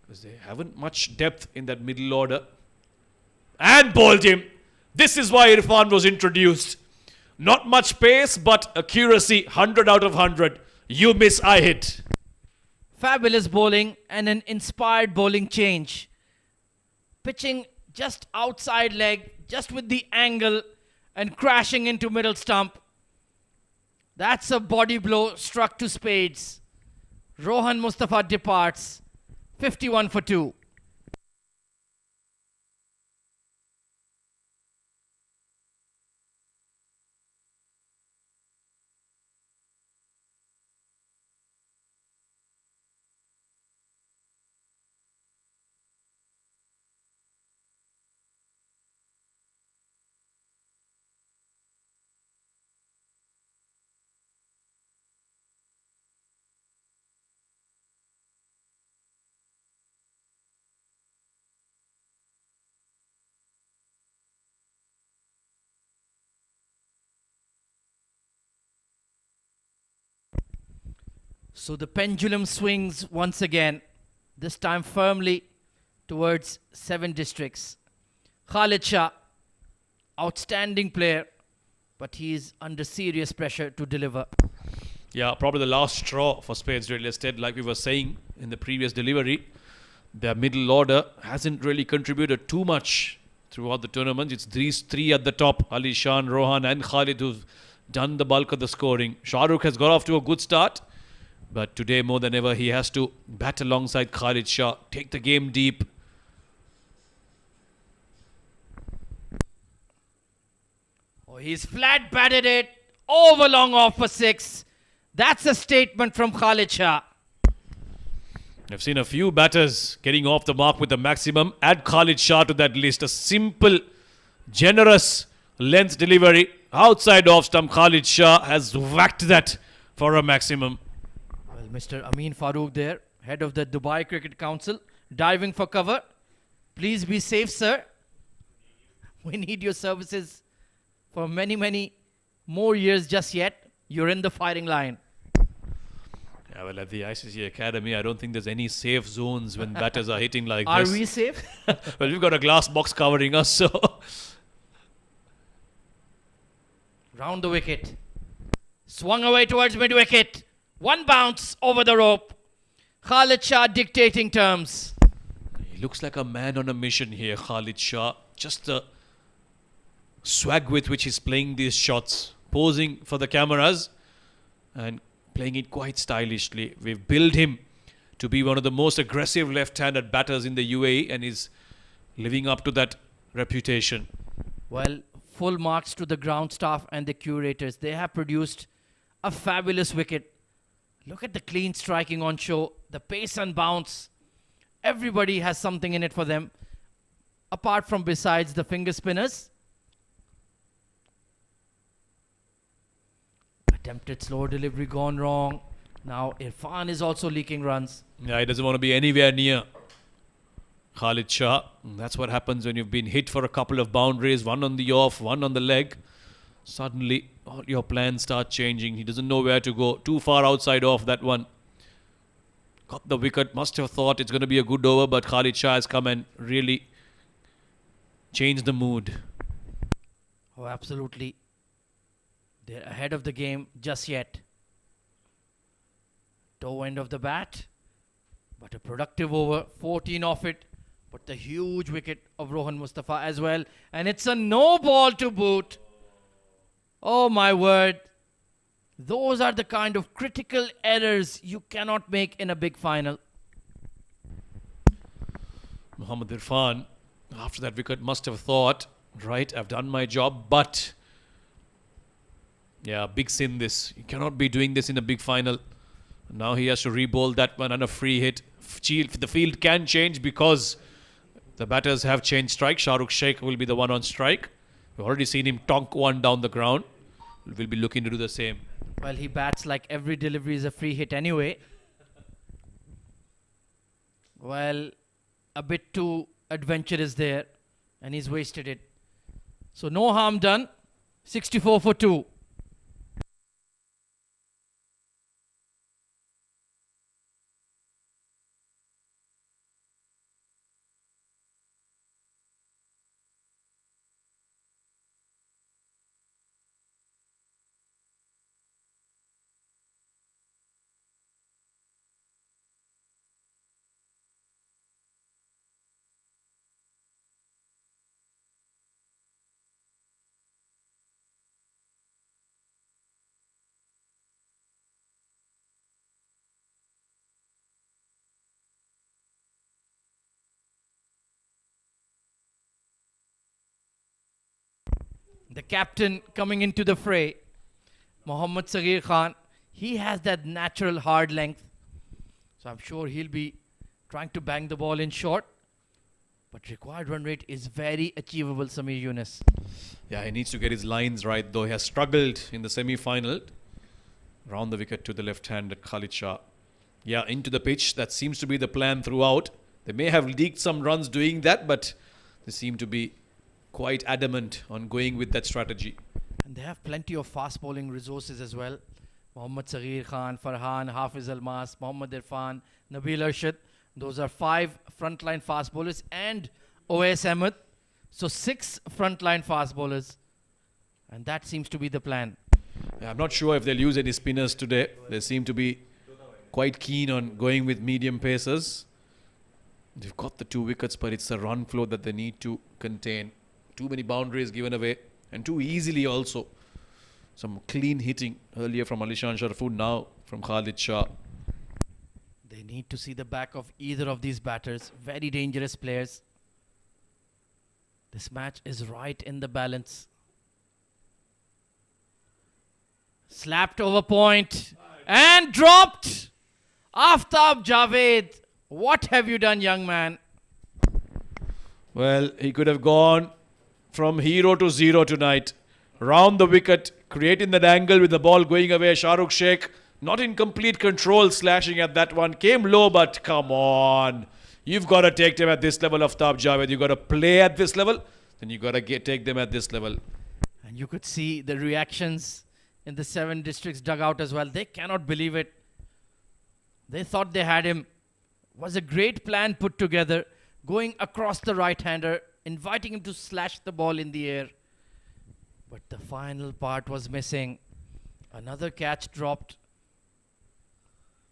because they haven't much depth in that middle order. And bowled him. This is why Irfan was introduced. Not much pace, but accuracy, 100 out of 100. You miss, I hit. Fabulous bowling and an inspired bowling change. Pitching just outside leg, just with the angle, and crashing into middle stump. That's a body blow struck to Spades. Rohan Mustafa departs. 51 for 2. So the pendulum swings once again, this time firmly towards 7 districts. Khalid Shah, outstanding player, but he is under serious pressure to deliver. Yeah, probably the last straw for Spades Real Estate. Like we were saying in the previous delivery, their middle order hasn't really contributed too much throughout the tournament. It's these three at the top, Ali Shan, Rohan and Khalid, who've done the bulk of the scoring. Shahrukh has got off to a good start, but today more than ever he has to bat alongside Khalid Shah, take the game deep. Oh, he's flat batted it, over long off for 6. That's a statement from Khalid Shah. I've seen a few batters getting off the mark with the maximum. Add Khalid Shah to that list. A simple, generous length delivery. Outside off stump, Khalid Shah has whacked that for a maximum. Well, Mr. Amin Farooq there, head of the Dubai Cricket Council, diving for cover. Please be safe, sir. We need your services for many, many more years just yet. You're in the firing line. Yeah, well, at the ICCA Academy, I don't think there's any safe zones when batters are hitting like Are this. we safe? Well, we've got a glass box covering us, so... Round the wicket. Swung away towards mid-wicket. One bounce over the rope. Khalid Shah dictating terms. He looks like a man on a mission here, Khalid Shah. Just the swag with which he's playing these shots. Posing for the cameras and playing it quite stylishly. We've billed him to be one of the most aggressive left-handed batters in the UAE, and he's living up to that reputation. Well, full marks to the ground staff and the curators. They have produced a fabulous wicket. Look at the clean striking on show, the pace and bounce. Everybody has something in it for them, apart from besides the finger spinners. Attempted slow delivery gone wrong. Now Irfan is also leaking runs. Yeah, he doesn't want to be anywhere near Khalid Shah. And that's what happens when you've been hit for a couple of boundaries, one on the off, one on the leg. Suddenly, all your plans start changing. He doesn't know where to go. Too far outside off that one. Got the wicket. Must have thought it's going to be a good over, but Khalid Shah has come and really changed the mood. Oh, absolutely. They're ahead of the game just yet. Toe end of the bat. But a productive over. 14 off it. But the huge wicket of Rohan Mustafa as well. And it's a no ball to boot. Oh my word. Those are the kind of critical errors you cannot make in a big final. Mohammad Irfan, after that wicket, must have thought, right, I've done my job, but... yeah, big sin this. You cannot be doing this in a big final. Now he has to re-bowl that one on a free hit. The field can change because the batters have changed strike. Shahrukh Sheikh will be the one on strike. We've already seen him tonk one down the ground. We'll be looking to do the same. Well, he bats like every delivery is a free hit anyway. Well, a bit too adventurous there. And he's wasted it. So no harm done. 64 for 2. the captain coming into the fray, Mohammad Saghir Khan, he has that natural hard length. So I'm sure he'll be trying to bang the ball in short. But required run rate is very achievable, Samir Yunus. Yeah, he needs to get his lines right, though he has struggled in the semi-final. Round the wicket to the left-handed Khalid Shah. Yeah, into the pitch. That seems to be the plan throughout. They may have leaked some runs doing that, but they seem to be quite adamant on going with that strategy. And they have plenty of fast bowling resources as well. Mohammad Saghir Khan, Farhan, Hafiz Almas, Mohammad Irfan, Nabil Arshad. Those are 5 frontline fast bowlers and OS Ahmed. So 6 frontline fast bowlers. And that seems to be the plan. Yeah, I'm not sure if they'll use any spinners today. They seem to be quite keen on going with medium pacers. They've got the 2 wickets, but it's the run flow that they need to contain. Too many boundaries given away, and too easily also. Some clean hitting earlier from Alishan Sharafud, now from Khalid Shah. They need to see the back of either of these batters. Very dangerous players. This match is right in the balance. Slapped over point and dropped. Aftab Javed, what have you done, young man? Well, he could have gone from hero to zero tonight. Round the wicket, creating that angle with the ball going away. Shahrukh Sheikh not in complete control, slashing at that one. Came low, but come on. You've got to take them at this level, Aftab Javed. You've got to play at this level. Then you've got to take them at this level. And you could see the reactions in the 7 districts dugout as well. They cannot believe it. They thought they had him. Was a great plan put together. Going across the right-hander, inviting him to slash the ball in the air. But the final part was missing. Another catch dropped.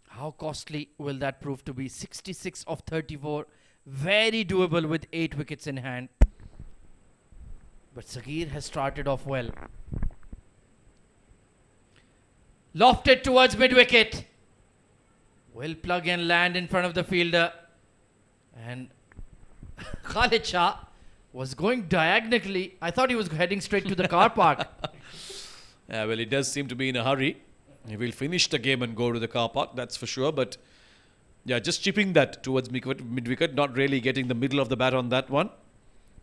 How costly will that prove to be? 66 of 34. Very doable with 8 wickets in hand. But Saghir has started off well. Lofted towards mid-wicket. Will plug and land in front of the fielder. And Khalid Shah was going diagonally. I thought he was heading straight to the car park. Yeah, well, he does seem to be in a hurry. He will finish the game and go to the car park, that's for sure. But yeah, just chipping that towards mid-wicket, not really getting the middle of the bat on that one.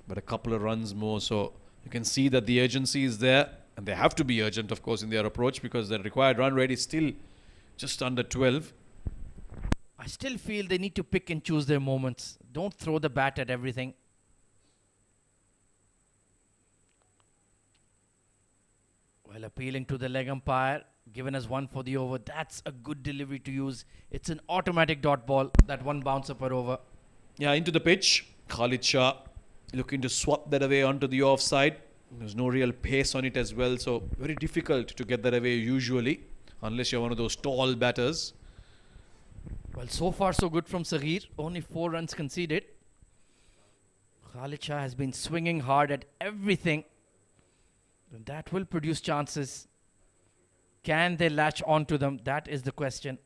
But a couple of runs more, so you can see that the urgency is there. And they have to be urgent, of course, in their approach because the required run rate is still just under 12. I still feel they need to pick and choose their moments. Don't throw the bat at everything. Well, appealing to the leg umpire, given us 1 for the over. That's a good delivery to use. It's an automatic dot ball, that 1 bouncer per over. Yeah, into the pitch. Khalid Shah looking to swat that away onto the offside. There's no real pace on it as well, so very difficult to get that away usually, unless you're one of those tall batters. Well, so far so good from Saghir. Only 4 runs conceded. Khalid Shah has been swinging hard at everything. And that will produce chances. Can they latch onto them? That is the question.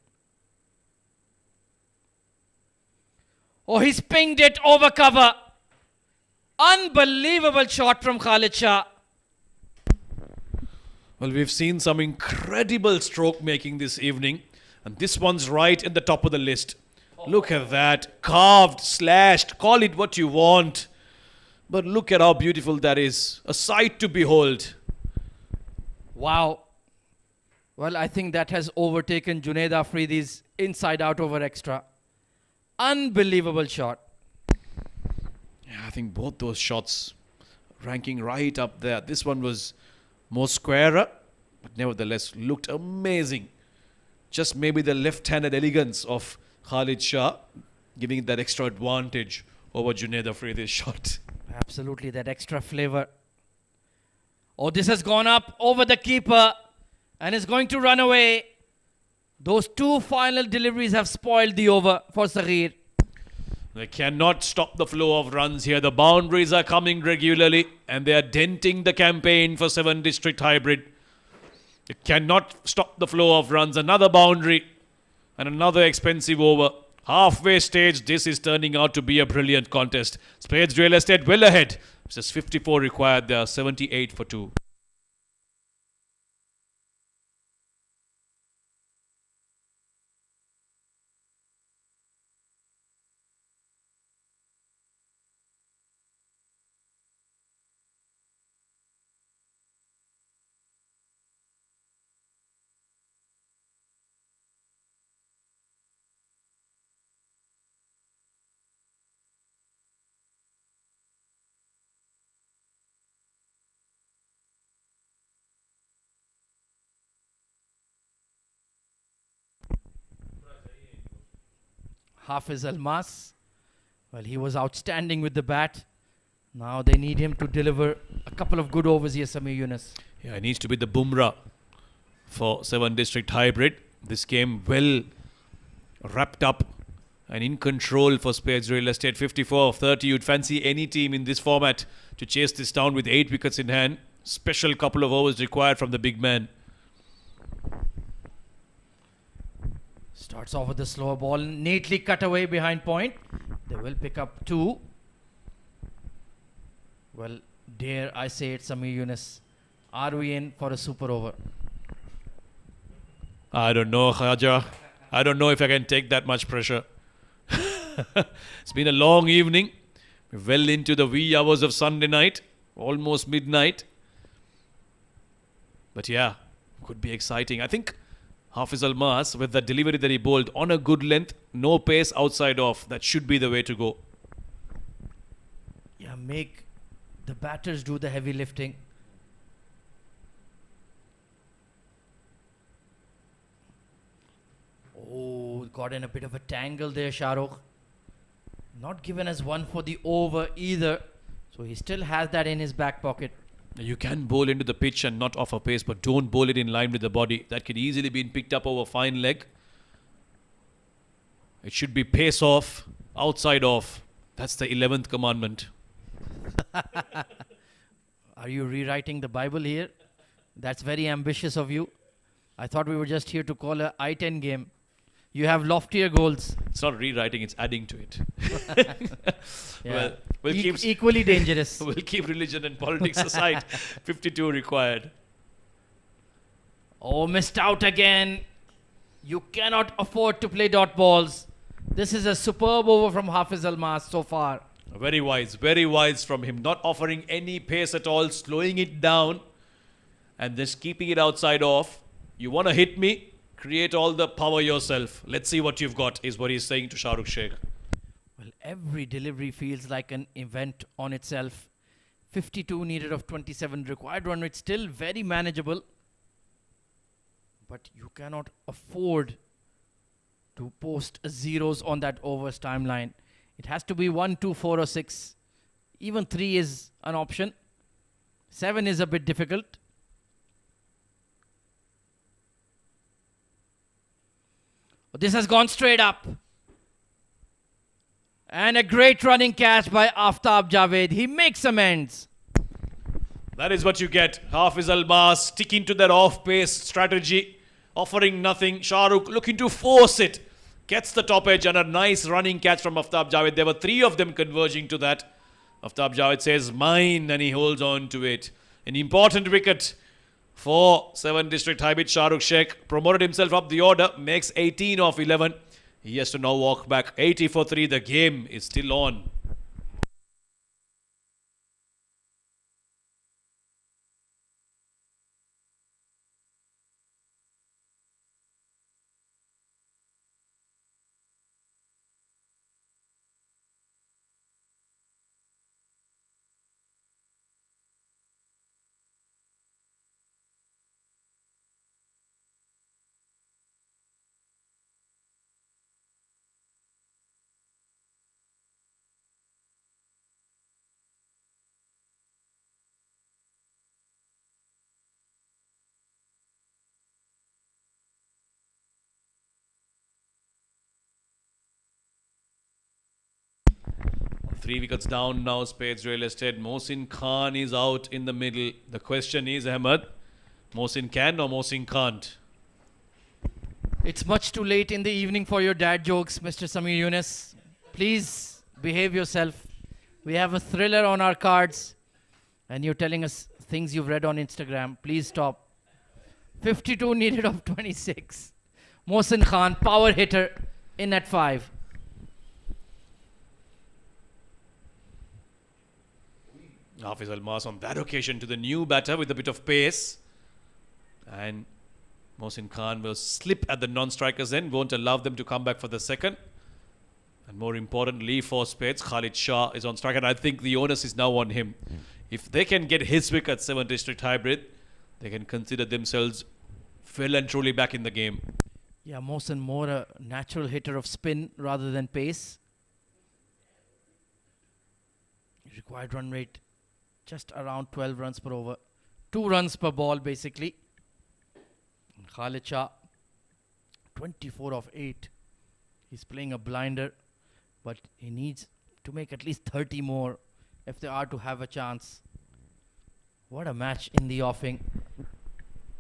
Oh, he's pinged it over cover. Unbelievable shot from Khalid Shah. Well, we've seen some incredible stroke making this evening. And this one's right in the top of the list. Look at that. Carved, slashed, call it what you want. But look at how beautiful that is. A sight to behold. Wow. Well, I think that has overtaken Junaid Afridi's inside out over extra. Unbelievable shot. Yeah, I think both those shots ranking right up there. This one was more squarer, but nevertheless looked amazing. Just maybe the left-handed elegance of Khalid Shah giving it that extra advantage over Junaid Afridi's shot. Absolutely, that extra flavor. Oh, this has gone up over the keeper and is going to run away. Those 2 final deliveries have spoiled the over for Saghir. They cannot stop the flow of runs here. The boundaries are coming regularly and they are denting the campaign for 7 district hybrid. They cannot stop the flow of runs. Another boundary and another expensive over. Halfway stage, this is turning out to be a brilliant contest. Spades Real Estate well ahead. Just 54 required there, 78 for 2. Hafiz Almas. Well, he was outstanding with the bat. Now they need him to deliver a couple of good overs here, Samir Yunus. Yeah, it needs to be the Bumrah for 7 District Hybrid. This game well wrapped up and in control for Spades Real Estate. 54 of 30. You'd fancy any team in this format to chase this down with 8 wickets in hand. Special couple of overs required from the big man. Starts off with the slower ball, neatly cut away behind point. They will pick up 2. Well, dare I say it, Samir Yunus. Are we in for a super over? I don't know, Khaja. I don't know if I can take that much pressure. It's been a long evening. We're well into the wee hours of Sunday night. Almost midnight. But yeah, could be exciting. I think Hafiz Almas, with the delivery that he bowled on a good length, no pace outside off. That should be the way to go. Yeah, make the batters do the heavy lifting. Oh, got in a bit of a tangle there, Shahrukh. Not given as one for the over either. So he still has that in his back pocket. You can bowl into the pitch and not offer pace, but don't bowl it in line with the body. That could easily be picked up over fine leg. It should be pace off, outside off. That's the 11th commandment. Are you rewriting the Bible here? That's very ambitious of you. I thought we were just here to call a I10 game. You have loftier goals. It's not rewriting, it's adding to it. Yeah. Well, we'll keep equally dangerous. we'll keep religion and politics aside. 52 required. Oh, missed out again. You cannot afford to play dot balls. This is a superb over from Hafiz Almas so far. Very wise from him. Not offering any pace at all, slowing it down and just keeping it outside off. You want to hit me? Create all the power yourself. Let's see what you've got, is what he's saying to Shah Rukh Sheikh. Well, every delivery feels like an event on itself. 52 needed of 27 required run rate, still very manageable. But you cannot afford to post zeros on that overs timeline. It has to be 1, 2, 4 or 6. Even 3 is an option. 7 is a bit difficult. This has gone straight up. And a great running catch by Aftab Javed. He makes amends. That is what you get. Hafiz Almas sticking to that off-pace strategy, offering nothing. Shah Rukh looking to force it. Gets the top edge and a nice running catch from Aftab Javed. There were 3 of them converging to that. Aftab Javed says, mine, and he holds on to it. An important wicket for 7 District Hybrid. Shah Rukh Sheikh promoted himself up the order, makes 18 of 11. He has to now walk back. 80 for 3. The game is still on. Three wickets down now, Spades Real Estate. Mohsin Khan is out in the middle. The question is, Ahmed, Mohsin can or Mohsin can't? It's much too late in the evening for your dad jokes, Mr. Samir Yunus. Please behave yourself. We have a thriller on our cards. And you're telling us things you've read on Instagram. Please stop. 52 needed of 26. Mohsin Khan, power hitter, in at 5. Hafiz Almas on that occasion to the new batter with a bit of pace. And Mohsin Khan will slip at the non-strikers end, won't allow them to come back for the second. And more importantly for Spades, Khalid Shah is on strike, and I think the onus is now on him. If they can get his wicket 7 District Hybrid, they can consider themselves well and truly back in the game. Yeah, Mohsen more a natural hitter of spin rather than pace. Required run rate just around 12 runs per over. 2 runs per ball basically. Khalid Shah, 24 of 8. He's playing a blinder, but he needs to make at least 30 more if they are to have a chance. What a match in the offing.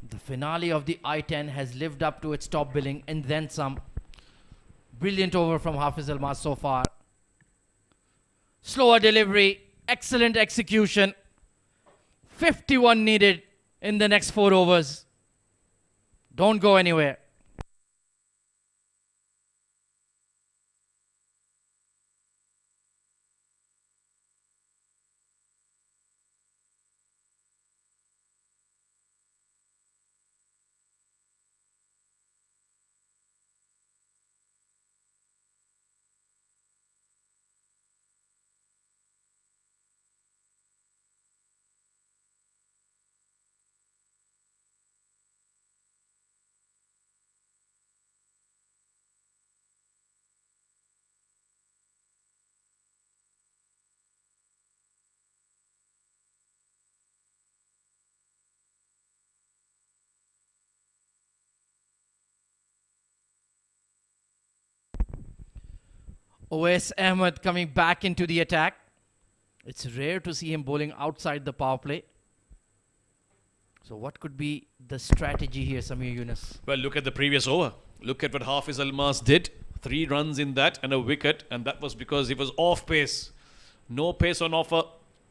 The finale of the I10 has lived up to its top billing and then some. Brilliant over from Hafiz Almas so far. Slower delivery, excellent execution. 51 needed in the next 4 overs. Don't go anywhere. Owais Ahmed coming back into the attack. It's rare to see him bowling outside the power play. So what could be the strategy here, Samir Yunus? Well, look at the previous over. Look at what Hafiz Almas did. 3 runs in that and a wicket, and that was because he was off pace. No pace on offer.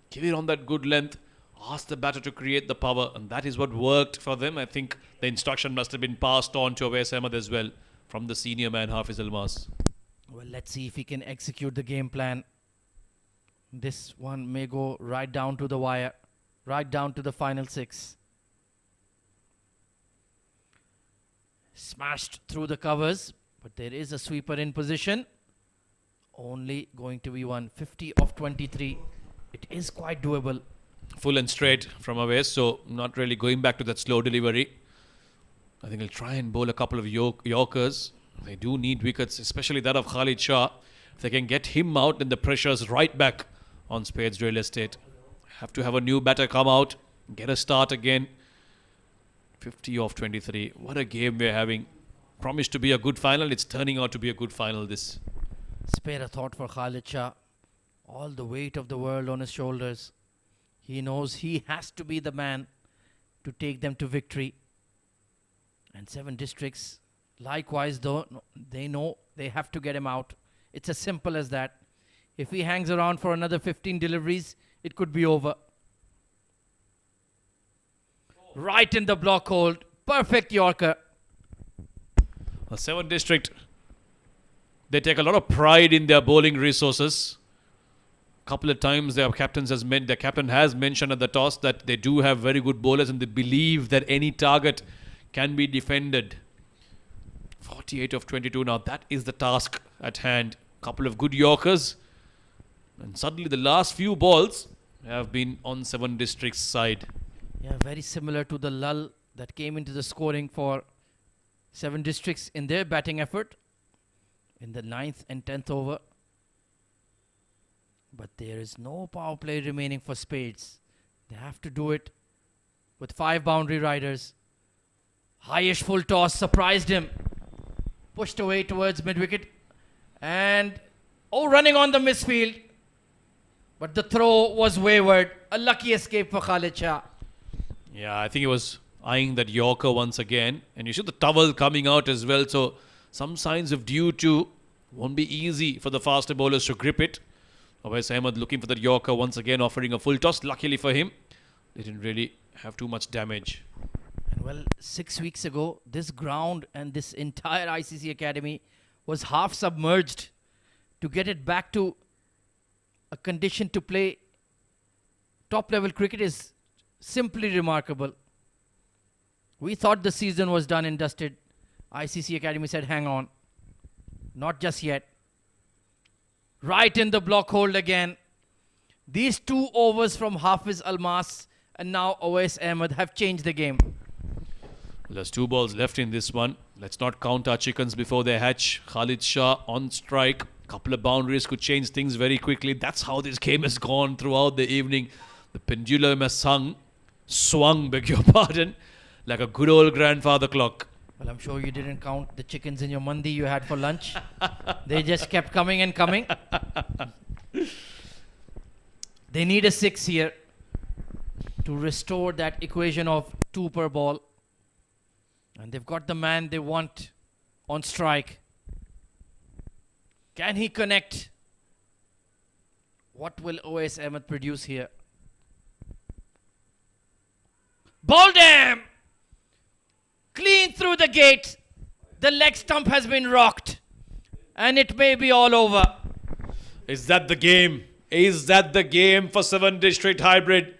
Give it on that good length. Ask the batter to create the power, and that is what worked for them. I think the instruction must have been passed on to Owais Ahmed as well from the senior man Hafiz Almas. Well, let's see if he can execute the game plan. This one may go right down to the wire, right down to the final 6. Smashed through the covers, but there is a sweeper in position. Only going to be 150 of 23. It is quite doable. Full and straight from Owais, so not really going back to that slow delivery. I think he'll try and bowl a couple of Yorkers. They do need wickets, especially that of Khalid Shah. If they can get him out, then the pressure's right back on Spades Real Estate. Have to have a new batter come out, get a start again. 50 off 23. What a game we're having. Promised to be a good final. It's turning out to be a good final, this. Spare a thought for Khalid Shah. All the weight of the world on his shoulders. He knows he has to be the man to take them to victory. And 7 districts, likewise, though, they know they have to get him out. It's as simple as that. If he hangs around for another 15 deliveries, it could be over. Right in the block hold. Perfect Yorker. A 7 district. They take a lot of pride in their bowling resources. Couple of times their captain has mentioned at the toss that they do have very good bowlers and they believe that any target can be defended. 48 of 22. Now that is the task at hand. Couple of good Yorkers. And suddenly the last few balls have been on 7 districts side. Yeah, very similar to the lull that came into the scoring for 7 districts in their batting effort in the 9th and 10th over. But there is no power play remaining for Spades. They have to do it with 5 boundary riders. Highish full toss surprised him. Pushed away towards mid-wicket. And, running on the misfield. But the throw was wayward. A lucky escape for Khalid Shah. Yeah, I think he was eyeing that Yorker once again. And you see the towel coming out as well. So, some signs of due to. Won't be easy for the faster bowlers to grip it. Owais Ahmed looking for that Yorker once again, offering a full toss. Luckily for him, they didn't really have too much damage. And well, 6 weeks ago, this ground and this entire ICC Academy was half submerged. To get it back to a condition to play top-level cricket is simply remarkable. We thought the season was done and dusted. ICC Academy said, hang on. Not just yet. Right in the block hold again. These 2 overs from Hafiz Almas and now Owais Ahmed have changed the game. There's 2 balls left in this one. Let's not count our chickens before they hatch. Khalid Shah on strike. Couple of boundaries could change things very quickly. That's how this game has gone throughout the evening. The pendulum has swung, beg your pardon, like a good old grandfather clock. Well, I'm sure you didn't count the chickens in your mandi you had for lunch. They just kept coming and coming. They need a 6 here to restore that equation of 2 per ball. And they've got the man they want on strike. Can he connect? What will OS Ahmed produce here? Ball dam! Clean through the gate. The leg stump has been rocked. And it may be all over. Is that the game? Is that the game for 7 district hybrid?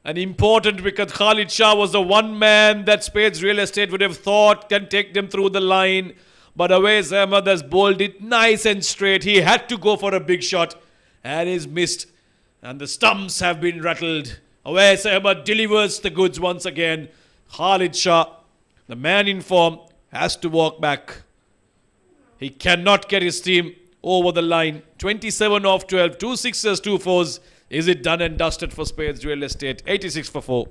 An important wicket. Khalid Shah was the one man that Spades Real Estate would have thought can take them through the line. But Awais Ahmed has bowled it nice and straight. He had to go for a big shot and he's missed. And the stumps have been rattled. Awais Ahmed delivers the goods once again. Khalid Shah, the man in form, has to walk back. He cannot get his team over the line. 27 off 12, 2 sixes, 2 fours. Is it done and dusted for Spades Real Estate? 86 for 4.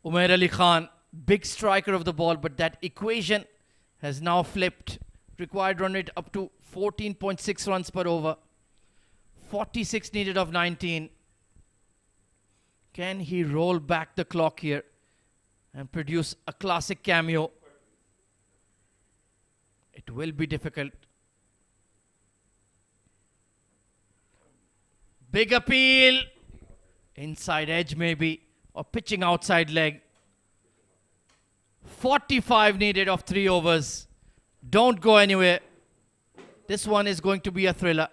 Umair Ali Khan, big striker of the ball, but that equation has now flipped. Required run rate up to 14.6 runs per over. 46 needed of 19. Can he roll back the clock here and produce a classic cameo? It will be difficult. Big appeal. Inside edge maybe. Or pitching outside leg. 45 needed of 3 overs. Don't go anywhere. This one is going to be a thriller.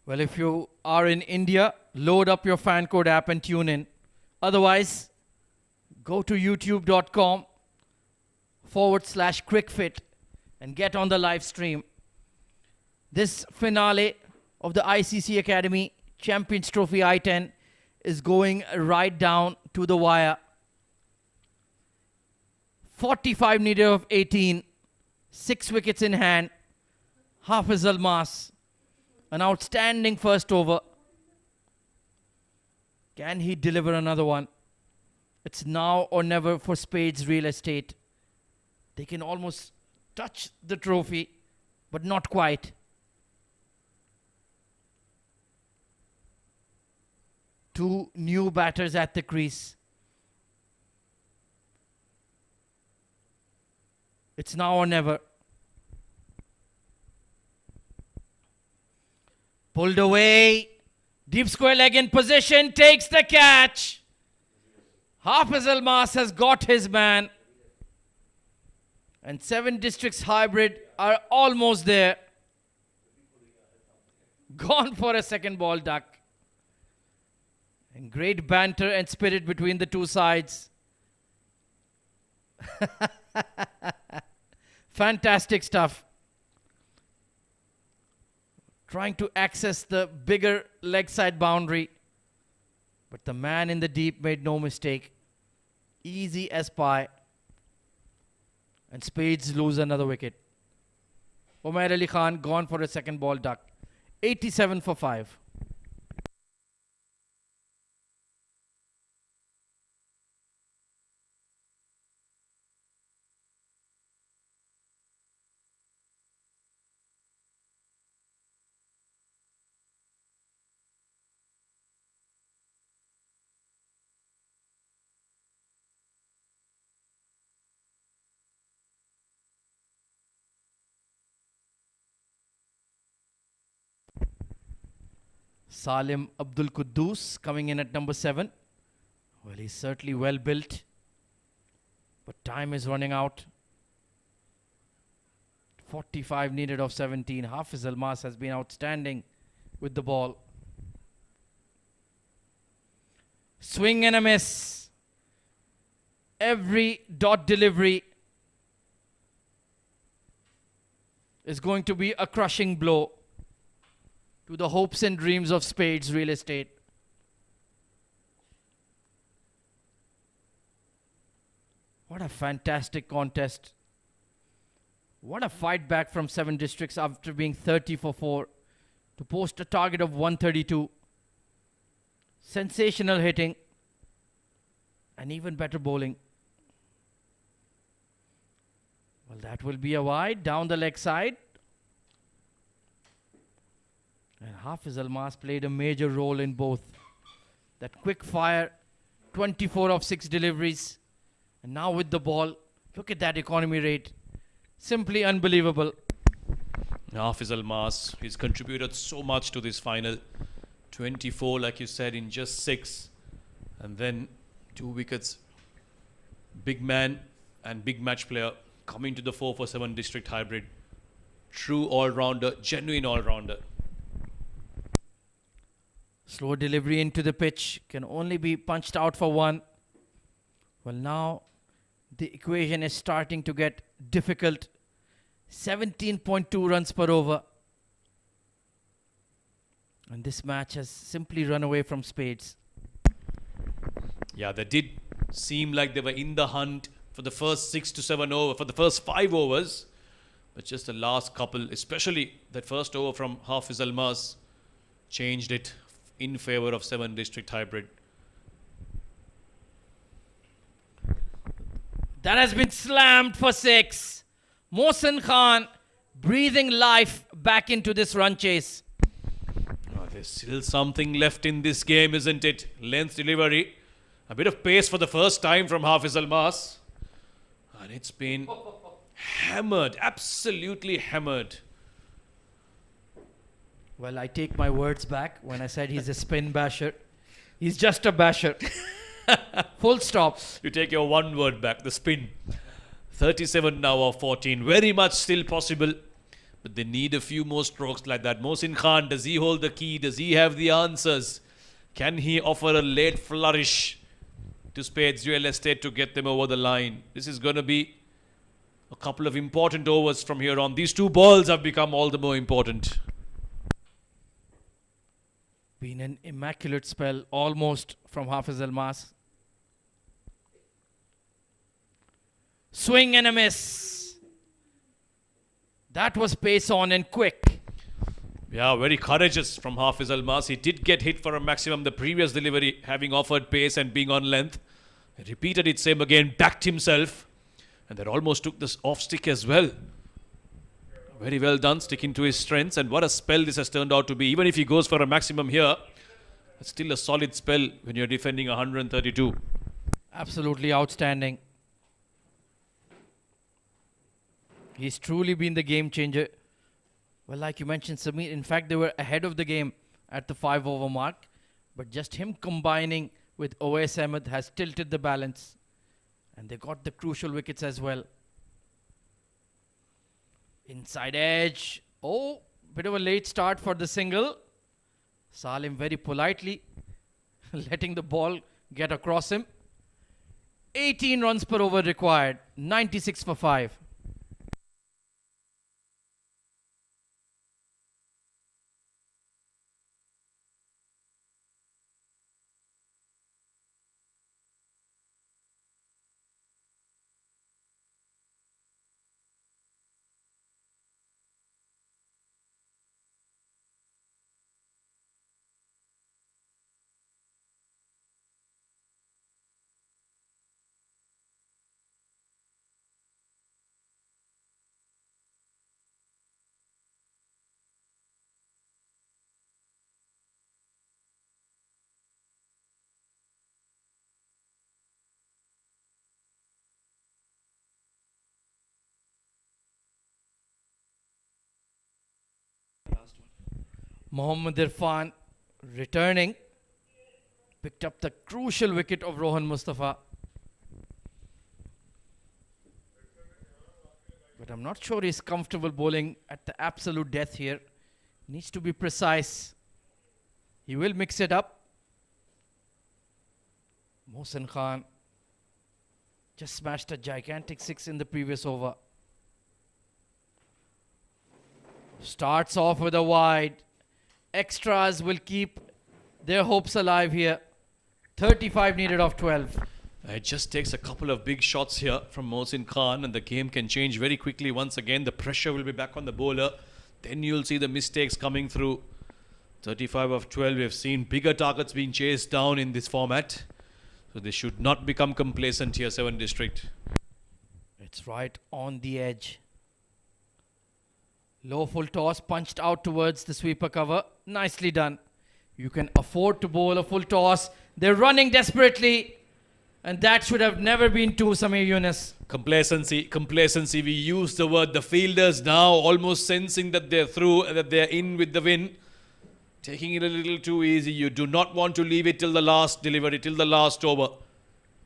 Well, if you are in India, load up your fan code app and tune in. Otherwise, go to youtube.com/Cricfit and get on the live stream. This finale of the ICC Academy Champions Trophy I10 is going right down to the wire. 45 needed of 18, 6 wickets in hand. Hafiz Almas. An outstanding first over. Can he deliver another one? It's now or never for Spades Real Estate. They can almost touch the trophy, but not quite. Two new batters at the crease. It's now or never. Pulled away. Deep square leg in position. Takes the catch. Hafiz Almas has got his man. And 7 districts hybrid are almost there. Gone for a second ball duck. And great banter and spirit between the two sides. Fantastic stuff. Trying to access the bigger leg side boundary. But the man in the deep made no mistake. Easy as pie. And Spades lose another wicket. Umair Ali Khan gone for a second ball duck. 87 for 5. Salim Abdul Quddus coming in at number 7. Well, he's certainly well built, but time is running out. 45 needed of 17. Hafiz Almas has been outstanding with the ball. Swing and a miss. Every dot delivery is going to be a crushing blow to the hopes and dreams of Spades Real Estate. What a fantastic contest. What a fight back from 7 districts after being 30 for 4 to post a target of 132. Sensational hitting and even better bowling. Well, that will be a wide down the leg side. And Hafiz Almas played a major role in both. That quick fire, 24 of 6 deliveries. And now with the ball, look at that economy rate. Simply unbelievable. Hafiz Almas, he's contributed so much to this final. 24, like you said, in just 6. And then 2 wickets. Big man and big match player coming to the 4 for 7 district hybrid. True all-rounder, genuine all-rounder. Slow delivery into the pitch, can only be punched out for 1. Well, now the equation is starting to get difficult. 17.2 runs per over. And this match has simply run away from Spades. Yeah, they did seem like they were in the hunt for the first 6 to 7 over, for the first 5 overs. But just the last couple, especially that first over from Hafiz Almas, changed it in favor of 7 district hybrid. That has been slammed for 6. Mohsin Khan breathing life back into this run chase. Oh, there's still something left in this game, isn't it? Length delivery. A bit of pace for the first time from Hafiz Almas. And it's been hammered, absolutely hammered. Well, I take my words back when I said he's a spin basher. He's just a basher. Full stop. You take your one word back, the spin. 37 now of 14. Very much still possible. But they need a few more strokes like that. Mohsin Khan, does he hold the key? Does he have the answers? Can he offer a late flourish to Spades Real Estate to get them over the line? This is going to be a couple of important overs from here on. These 2 balls have become all the more important. Been an immaculate spell almost from Hafiz Almas. Swing and a miss. That was pace on and quick. Yeah, very courageous from Hafiz Almas. He did get hit for a maximum the previous delivery, having offered pace and being on length. He repeated it same again, backed himself. And that almost took this off stick as well. Very well done, sticking to his strengths. And what a spell this has turned out to be. Even if he goes for a maximum here, it's still a solid spell when you're defending 132. Absolutely outstanding. He's truly been the game changer. Well, like you mentioned, Sameer, in fact, they were ahead of the game at the 5 over mark. But just him combining with Owais Ahmed has tilted the balance. And they got the crucial wickets as well. Inside edge. Oh, bit of a late start for the single. Salim very politely letting the ball get across him. 18 runs per over required. 96 for 5. Mohammad Irfan returning. Picked up the crucial wicket of Rohan Mustafa. But I'm not sure he's comfortable bowling at the absolute death here. Needs to be precise. He will mix it up. Mohsin Khan just smashed a gigantic 6 in the previous over. Starts off with a wide. Extras will keep their hopes alive here. 35 needed of 12. It just takes a couple of big shots here from Mohsin Khan and the game can change very quickly once again. The pressure will be back on the bowler. Then you'll see the mistakes coming through. 35 of 12. We have seen bigger targets being chased down in this format. So they should not become complacent here, 7 District. It's right on the edge. Low full toss punched out towards the sweeper cover. Nicely done. You can afford to bowl a full toss. They're running desperately. And that should have never been to Samir Yunus. Complacency. We use the word. The fielders now almost sensing that they're through and that they're in with the win. Taking it a little too easy. You do not want to leave it till the last delivery, till the last over.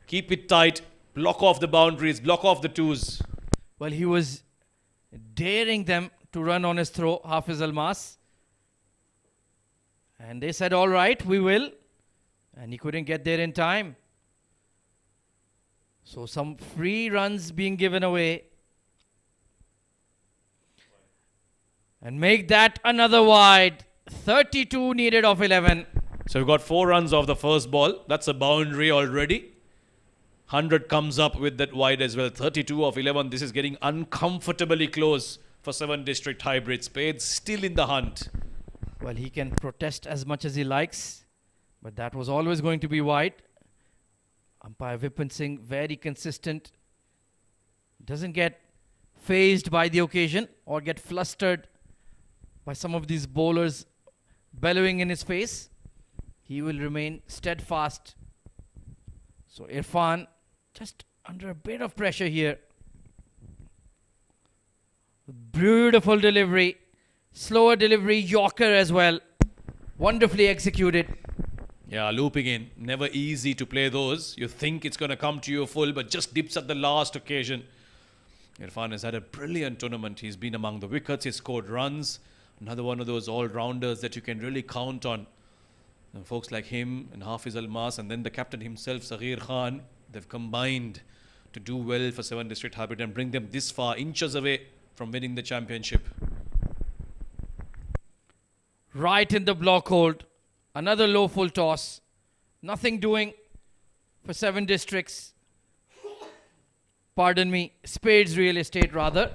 Keep it tight. Block off the boundaries. Block off the twos. Well, he was daring them to run on his throw, Hafiz Almas. And they said, all right, we will. And he couldn't get there in time. So some free runs being given away. And make that another wide. 32 needed of 11. So we've got 4 runs off the first ball. That's a boundary already. 100 comes up with that wide as well. 32 of 11. This is getting uncomfortably close for 7 District hybrid. Spades still in the hunt. Well, he can protest as much as he likes. But that was always going to be wide. Umpire Vipin Singh, very consistent. Doesn't get phased by the occasion or get flustered by some of these bowlers bellowing in his face. He will remain steadfast. So Irfan just under a bit of pressure here. Beautiful delivery. Slower delivery, Yorker as well. Wonderfully executed. Yeah, looping in. Never easy to play those. You think it's going to come to you full, but just dips at the last occasion. Irfan has had a brilliant tournament. He's been among the wickets. He's scored runs. Another one of those all-rounders that you can really count on. And folks like him and Hafiz Almas and then the captain himself, Saghir Khan, they've combined to do well for 7 District Hybrid and bring them this far, inches away from winning the championship. Right in the block hold. Another low full toss. Nothing doing for 7 Districts. Pardon me, Spades Real Estate rather.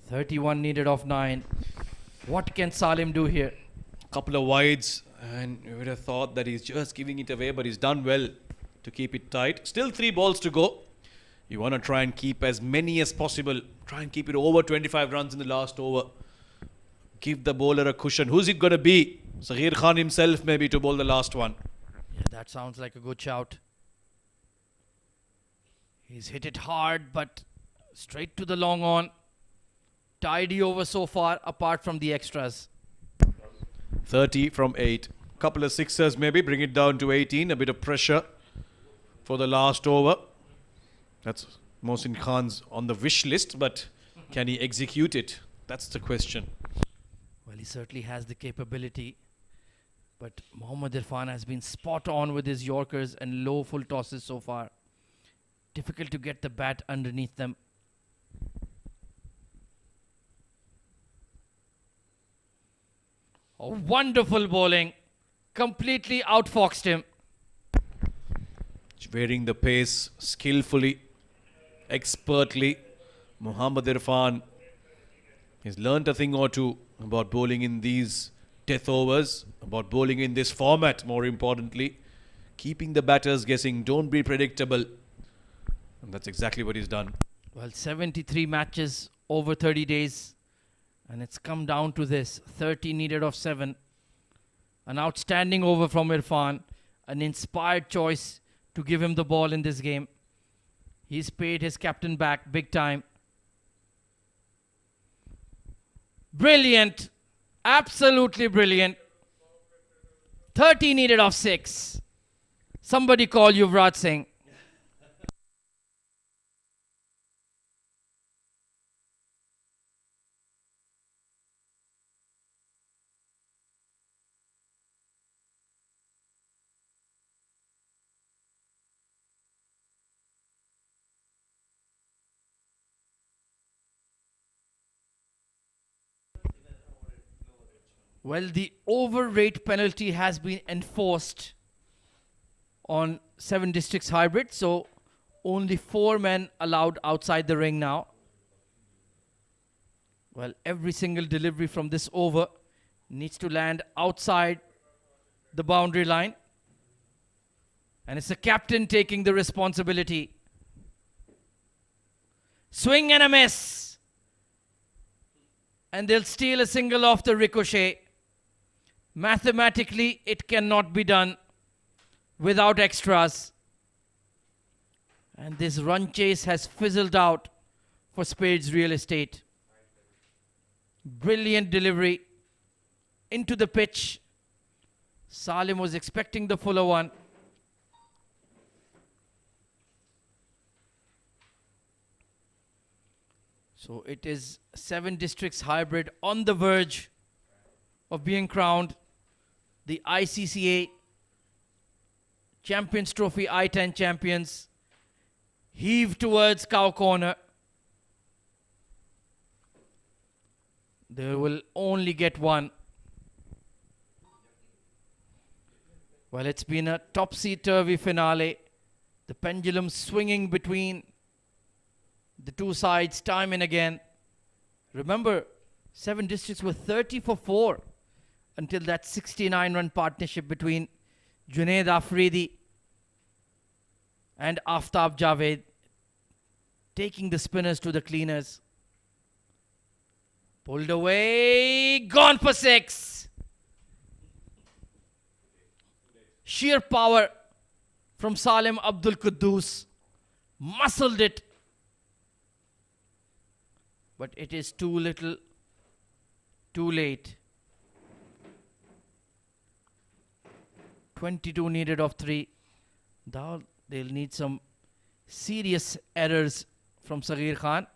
31 needed of 9. What can Salim do here? Couple of wides and you would have thought that he's just giving it away, but he's done well to keep it tight. Still 3 balls to go. You want to try and keep as many as possible. Try and keep it over 25 runs in the last over. Give the bowler a cushion. Who's it going to be? Saghir Khan himself maybe to bowl the last one. Yeah, that sounds like a good shout. He's hit it hard, but straight to the long on. Tidy over so far, apart from the extras. 30 from 8. Couple of sixers maybe, bring it down to 18. A bit of pressure for the last over. That's Mohsin Khan's on the wish list, but can he execute it? That's the question. Well, he certainly has the capability. But Mohammad Irfan has been spot on with his Yorkers and low full tosses so far. Difficult to get the bat underneath them. Oh, wonderful bowling. Completely outfoxed him. Varying the pace skillfully, expertly. Mohammad Irfan has learnt a thing or two about bowling in these death overs, about bowling in this format, more importantly. Keeping the batters guessing, don't be predictable. And that's exactly what he's done. Well, 73 matches over 30 days. And it's come down to this. 30 needed of 7. An outstanding over from Irfan. An inspired choice to give him the ball in this game. He's paid his captain back big time. Brilliant. Absolutely brilliant. 30 needed of 6. Somebody call Yuvraj Singh. Well, the over rate penalty has been enforced on 7 districts hybrid, so only 4 men allowed outside the ring now. Well, every single delivery from this over needs to land outside the boundary line. And it's the captain taking the responsibility. Swing and a miss. And they'll steal a single off the ricochet. Mathematically, it cannot be done without extras. And this run chase has fizzled out for Spades Real Estate. Brilliant delivery into the pitch. Salim was expecting the fuller one. So it is 7 districts hybrid on the verge of being crowned the ICCA Champions Trophy I10 champions. Heave towards cow corner. They will only get one. Well, it's been a topsy-turvy finale. The pendulum swinging between the two sides time and again. Remember, 7 districts were 30 for 4 until that 69-run partnership between Junaid Afridi and Aftab Javed, taking the spinners to the cleaners. Pulled away, gone for 6. Sheer power from Salim Abdul Quddus. Muscled it. But it is too little, too late. 22 needed of 3. Now they'll need some serious errors from Saghir Khan.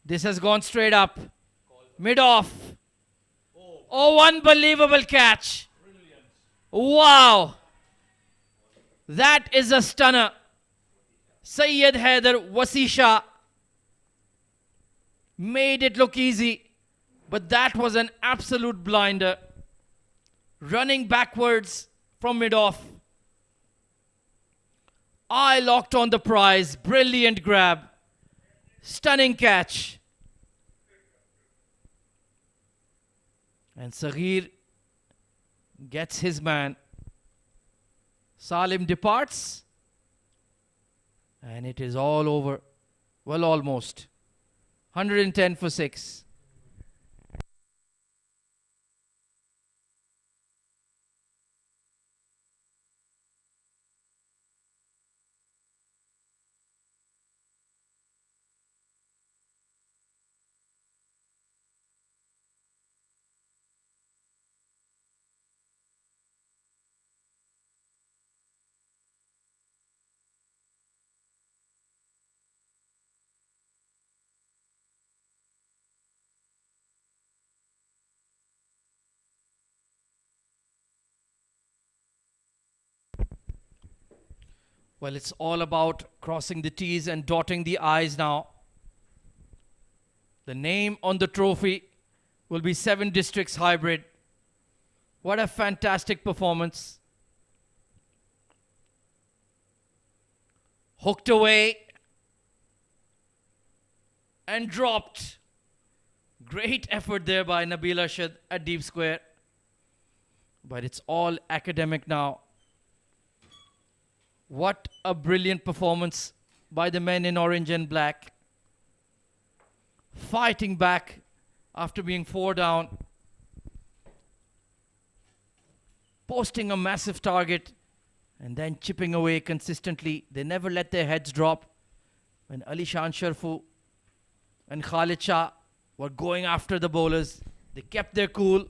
This has gone straight up. Mid-off. Oh, unbelievable catch. Wow. That is a stunner. Syed Haider Wasisha made it look easy, but that was an absolute blinder. Running backwards from mid-off. Eye locked on the prize. Brilliant grab. Stunning catch. And Saghir gets his man. Salim departs. And it is all over. Well, almost. 110 for 6. Well, it's all about crossing the T's and dotting the I's now. The name on the trophy will be 7 districts hybrid. What a fantastic performance. Hooked away and dropped. Great effort there by Nabil Arshad at deep square. But it's all academic now. What a brilliant performance by the men in orange and black. Fighting back after being 4 down. Posting a massive target and then chipping away consistently. They never let their heads drop. When Ali Shan Sharfu and Khalid Shah were going after the bowlers. They kept their cool.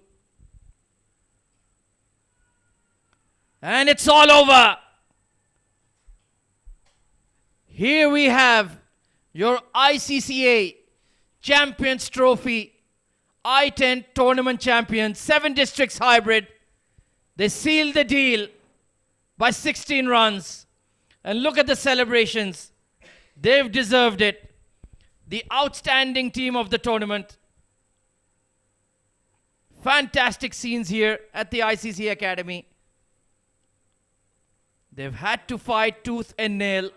And it's all over. Here we have your ICCA Champions Trophy I10 tournament champion, 7 districts hybrid. They sealed the deal by 16 runs. And look at the celebrations. They've deserved it. The outstanding team of the tournament. Fantastic scenes here at the ICCA Academy. They've had to fight tooth and nail,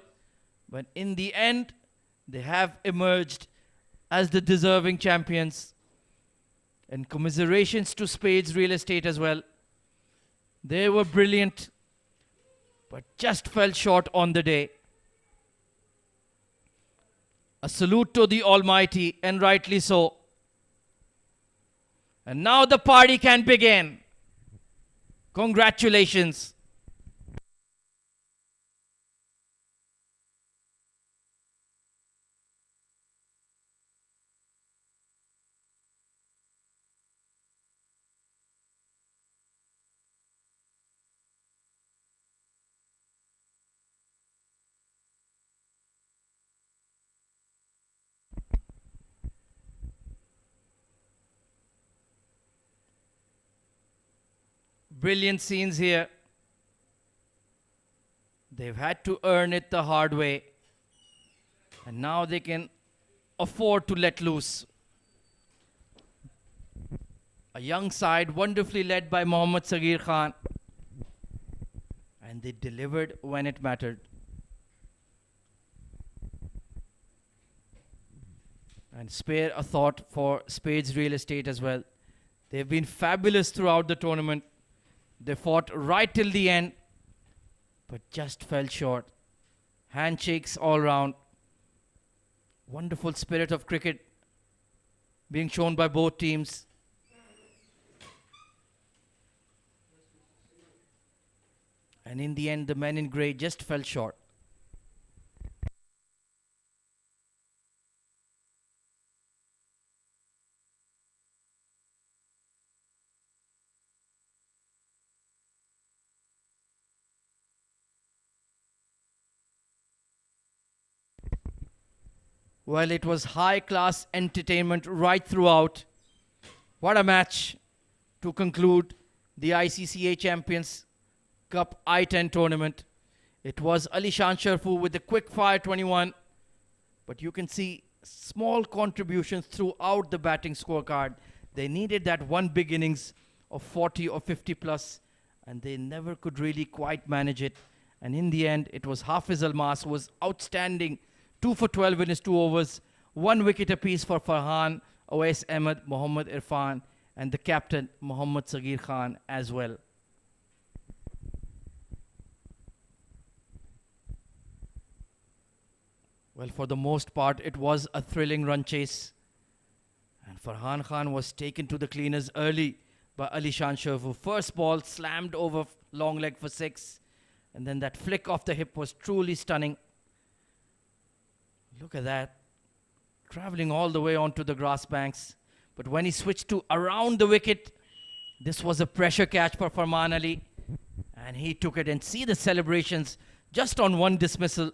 but in the end, they have emerged as the deserving champions. And commiserations to Spades Real Estate as well. They were brilliant, but just fell short on the day. A salute to the Almighty, and rightly so. And now the party can begin. Congratulations. Brilliant scenes here. They've had to earn it the hard way. And now they can afford to let loose. A young side wonderfully led by Mohammad Sagir Khan. And they delivered when it mattered. And spare a thought for Spades Real Estate as well. They've been fabulous throughout the tournament. They fought right till the end, but just fell short. Handshakes all round. Wonderful spirit of cricket being shown by both teams. And in the end, the men in grey just fell short. Well, it was high-class entertainment right throughout. What a match to conclude the ICCA Champions Cup I10 tournament. It was Ali Shan Sharfu with the quick fire 21. But you can see small contributions throughout the batting scorecard. They needed that one big innings of 40 or 50 plus, and they never could really quite manage it. And in the end, it was Hafiz Almas who was outstanding. 2 for 12 in his 2 overs. 1 wicket apiece for Farhan, Awais Ahmed, Mohammad Irfan, and the captain, Mohammad Sagir Khan, as well. Well, for the most part, it was a thrilling run chase. And Farhan Khan was taken to the cleaners early by Ali Shan Sharfu. First ball slammed over long leg for 6. And then that flick off the hip was truly stunning. Look at that. Traveling all the way onto the grass banks. But when he switched to around the wicket, this was a pressure catch for Farman Ali. And he took it. And see the celebrations just on one dismissal.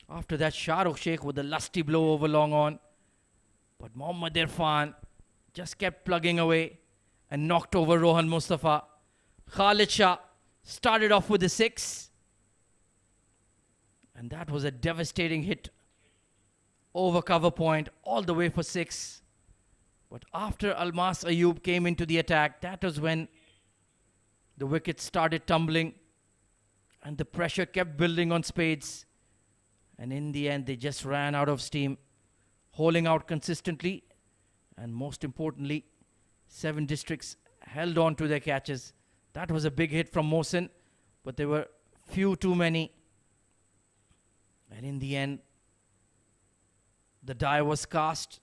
After that, Shahrukh Sheikh with a lusty blow over long on. But Mohammad Irfan just kept plugging away and knocked over Rohan Mustafa. Khalid Shah started off with a 6. And that was a devastating hit over cover point all the way for 6. But after Almas Ayub came into the attack, that was when the wickets started tumbling and the pressure kept building on Spades. And in the end, they just ran out of steam, holding out consistently. And most importantly, 7 districts held on to their catches. That was a big hit from Mohsin, but there were few too many. And in the end, the die was cast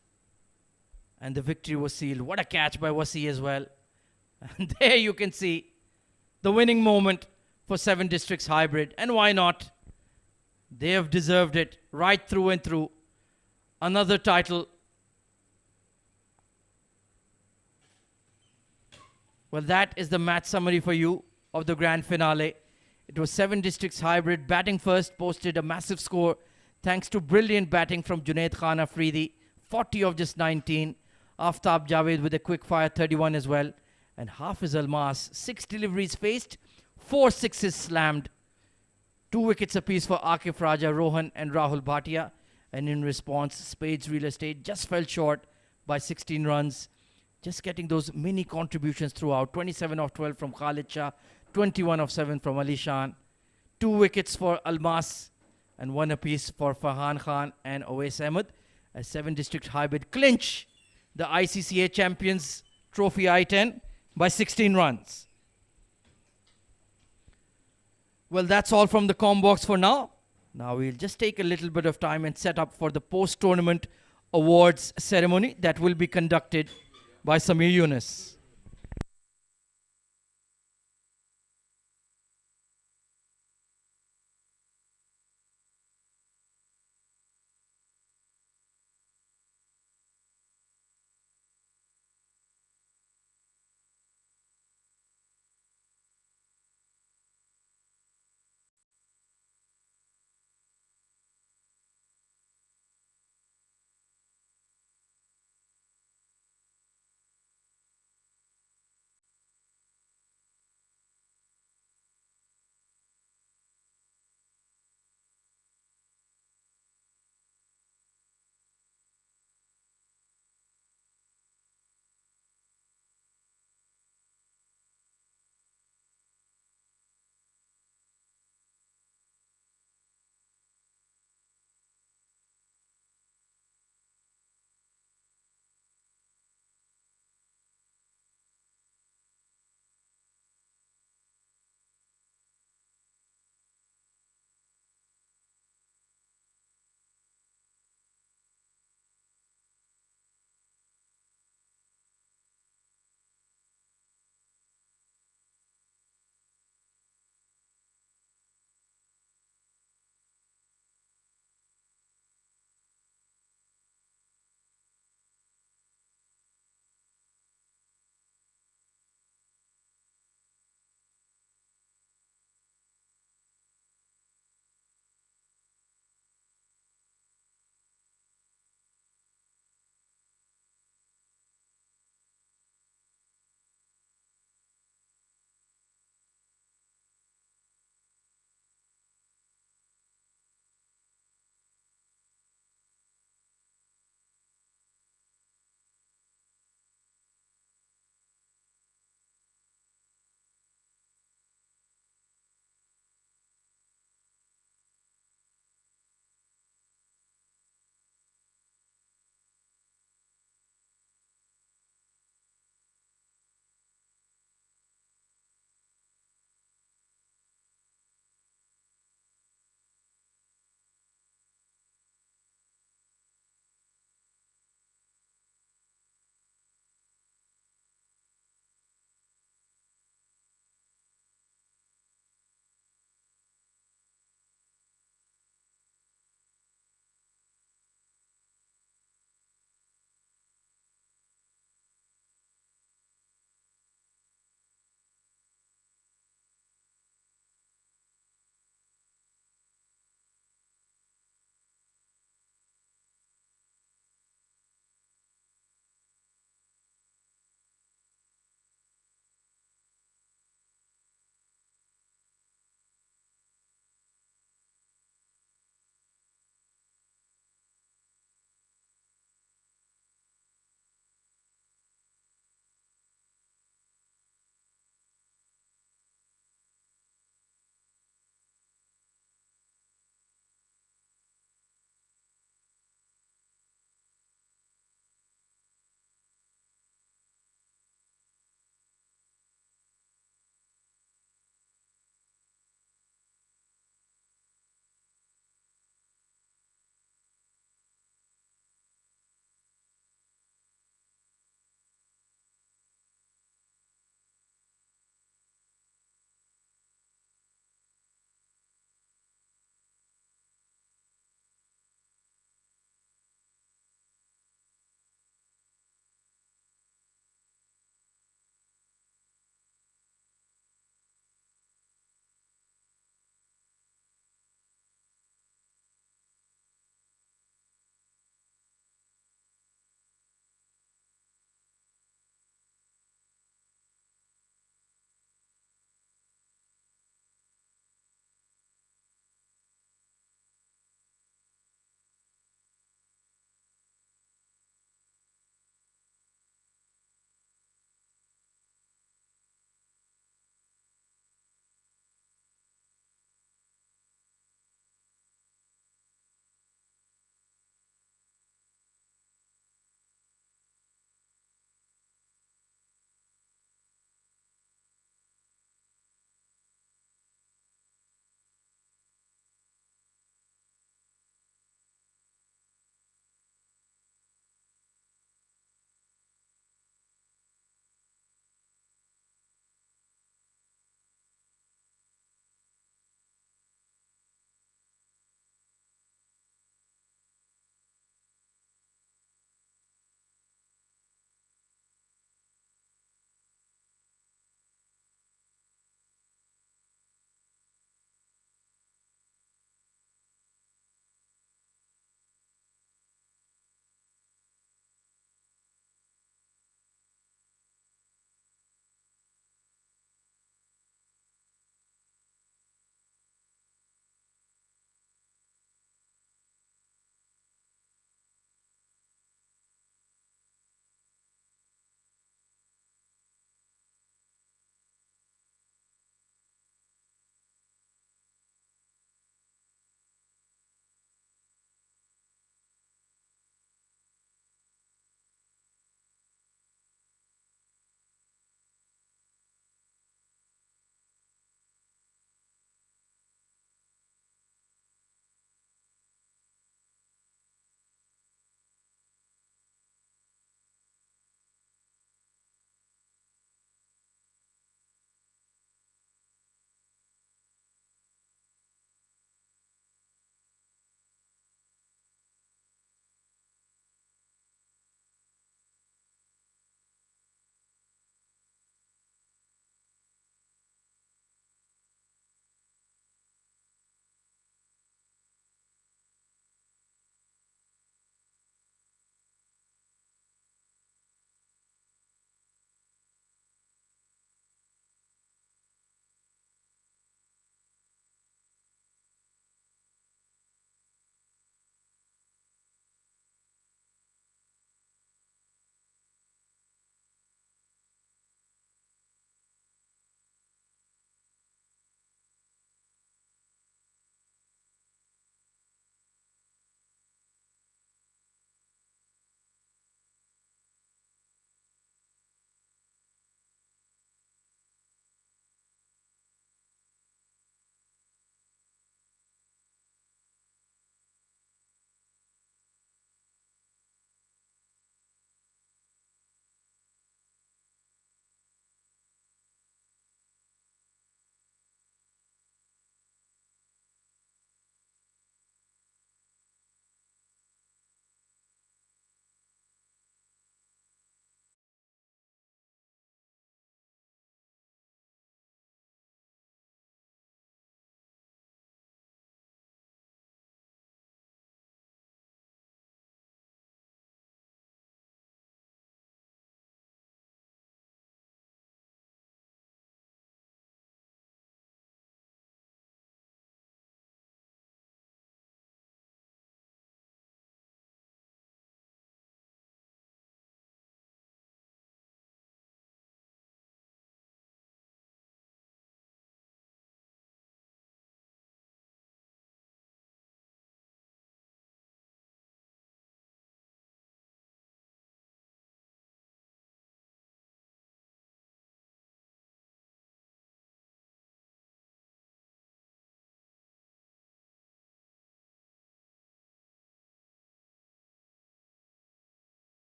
and the victory was sealed. What a catch by Wasi as well. And there you can see the winning moment for 7 districts hybrid. And why not? They have deserved it right through and through. Another title Well, that is the match summary for you of the grand finale. It was 7 districts hybrid. Batting first posted a massive score thanks to brilliant batting from Junaid Khan Afridi, 40 of just 19. Aftab Javed with a quick fire 31 as well. And Hafiz Almas, 6 deliveries faced, 4 sixes slammed. 2 wickets apiece for Akif Raja, Rohan and Rahul Bhatia. And in response, Spades Real Estate just fell short by 16 runs. Just getting those mini contributions throughout. 27 of 12 from Khalid Shah, 21 of 7 from Ali Shan. 2 wickets for Almas and 1 apiece for Farhan Khan and Owais Ahmed. As 7 district hybrid clinch the ICCA Champions Trophy I10 by 16 runs. Well, that's all from the Combox for now. Now we'll just take a little bit of time and set up for the post-tournament awards ceremony that will be conducted by Samir Yunus.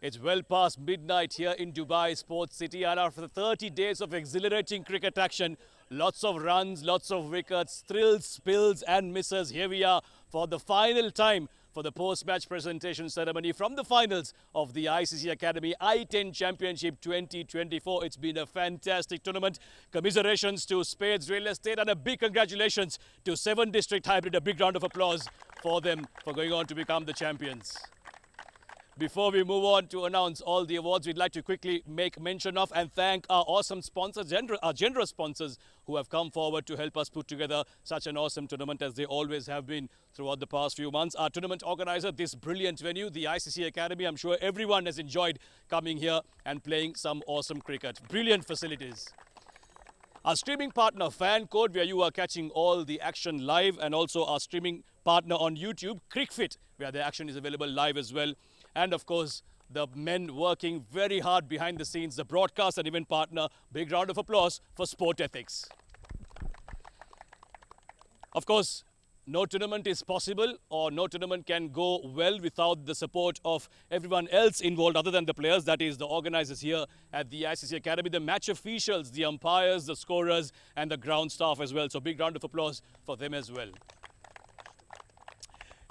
It's well past midnight here in Dubai Sports City, and after 30 days of exhilarating cricket action, lots of runs, lots of wickets, thrills, spills and misses, here we are for the final time for the post-match presentation ceremony from the finals of the ICC Academy I10 Championship 2024. It's been a fantastic tournament. Commiserations to Spades Real Estate and a big congratulations to 7 District Hybrid. A big round of applause for them for going on to become the champions. Before we move on to announce all the awards, we'd like to quickly make mention of and thank our awesome sponsors, our generous sponsors who have come forward to help us put together such an awesome tournament as they always have been throughout the past few months. Our tournament organizer, this brilliant venue, the ICC Academy. I'm sure everyone has enjoyed coming here and playing some awesome cricket. Brilliant facilities. Our streaming partner, Fan Code, where you are catching all the action live, and also our streaming partner on YouTube, Cricfit, where the action is available live as well. And of course, the men working very hard behind the scenes, the broadcast and event partner. Big round of applause for Sport Ethics. Of course, no tournament is possible, or no tournament can go well without the support of everyone else involved other than the players. That is the organizers here at the ICC Academy, the match officials, the umpires, the scorers and the ground staff as well. So big round of applause for them as well.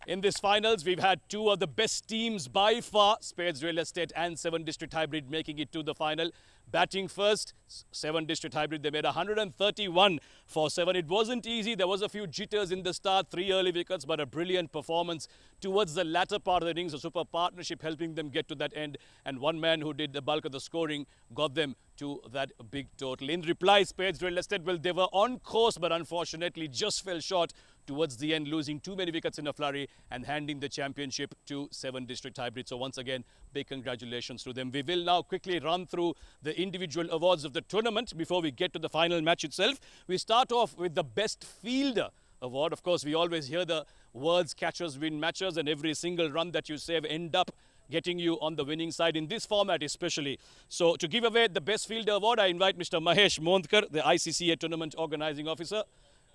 In this finals, we've had 2 of the best teams by far, Spades Real Estate and 7 District Hybrid, making it to the final. Batting first, 7 District Hybrid, they made 131 for 7. It wasn't easy. There was a few jitters in the start, 3 early wickets, but a brilliant performance towards the latter part of the innings. A super partnership helping them get to that end. And one man who did the bulk of the scoring got them to that big total. In reply, Spades Real Estate, well, they were on course, but unfortunately just fell short towards the end, losing too many wickets in a flurry and handing the championship to 7 District Hybrid. So once again, big congratulations to them. We will now quickly run through the individual awards of the tournament before we get to the final match itself. We start off with the Best Fielder award. Of course, we always hear the words catchers win matches, and every single run that you save end up getting you on the winning side in this format especially. So to give away the Best Fielder award, I invite Mr. Mahesh Mondkar, the ICCA Tournament Organizing Officer.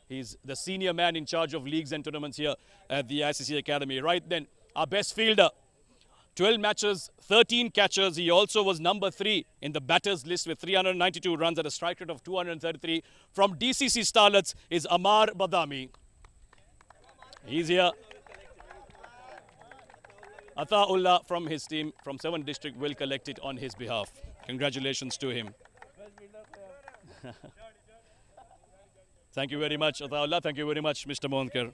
He's the senior man in charge of leagues and tournaments here at the ICC Academy. Right then, our best fielder, 12 matches, 13 catches. He also was number 3 in the batters list with 392 runs at a strike rate of 233. From DCC Starlets is Amar Badami. He's here. Ataullah from his team from 7 District will collect it on his behalf. Congratulations to him. Thank you very much, Ataullah. Thank you very much, Mr. Mondkar.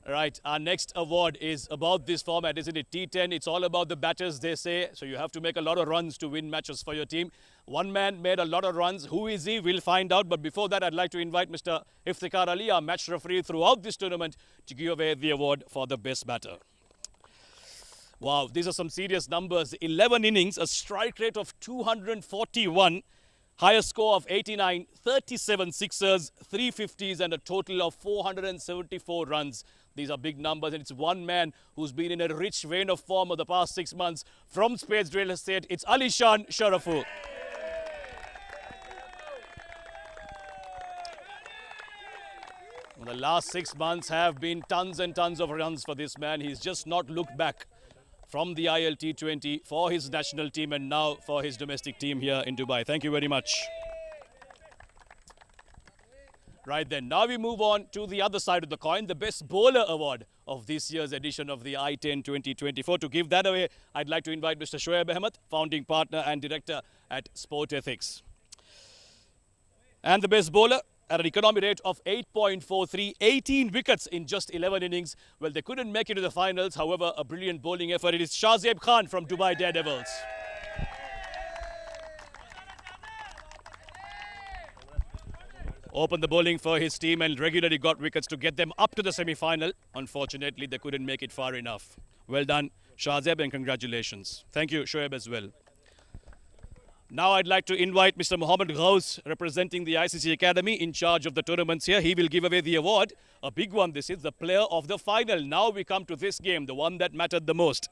Right, our next award is about this format, isn't it? T10, it's all about the batters, they say. So you have to make a lot of runs to win matches for your team. One man made a lot of runs. Who is he? We'll find out. But before that, I'd like to invite Mr. Iftikhar Ali, our match referee throughout this tournament, to give away the award for the best batter. Wow, these are some serious numbers. 11 innings, a strike rate of 241. Highest score of 89, 37 sixers, 350s and a total of 474 runs. These are big numbers, and it's one man who's been in a rich vein of form over the past 6 months. From Spades Real Estate, it's Alishan Sharafu. The last 6 months have been tons and tons of runs for this man. He's just not looked back from the ILT20 for his national team and now for his domestic team here in Dubai. Thank you very much. Right then, now we move on to the other side of the coin, the Best Bowler Award of this year's edition of the I10 2024. To give that away, I'd like to invite Mr. Shoaib Ahmed, founding partner and director at Sport Ethics. And the Best Bowler, at an economy rate of 8.43, 18 wickets in just 11 innings. Well, they couldn't make it to the finals. However, a brilliant bowling effort. It is Shahzeb Khan from Dubai Daredevils. Opened the bowling for his team and regularly got wickets to get them up to the semi-final. Unfortunately, they couldn't make it far enough. Well done, Shahzeb, and congratulations. Thank you, Shoaib, as well. Now I'd like to invite Mr. Mohammed Ghaus, representing the ICC Academy, in charge of the tournaments here. He will give away the award. A big one this is, the player of the final. Now we come to this game, the one that mattered the most.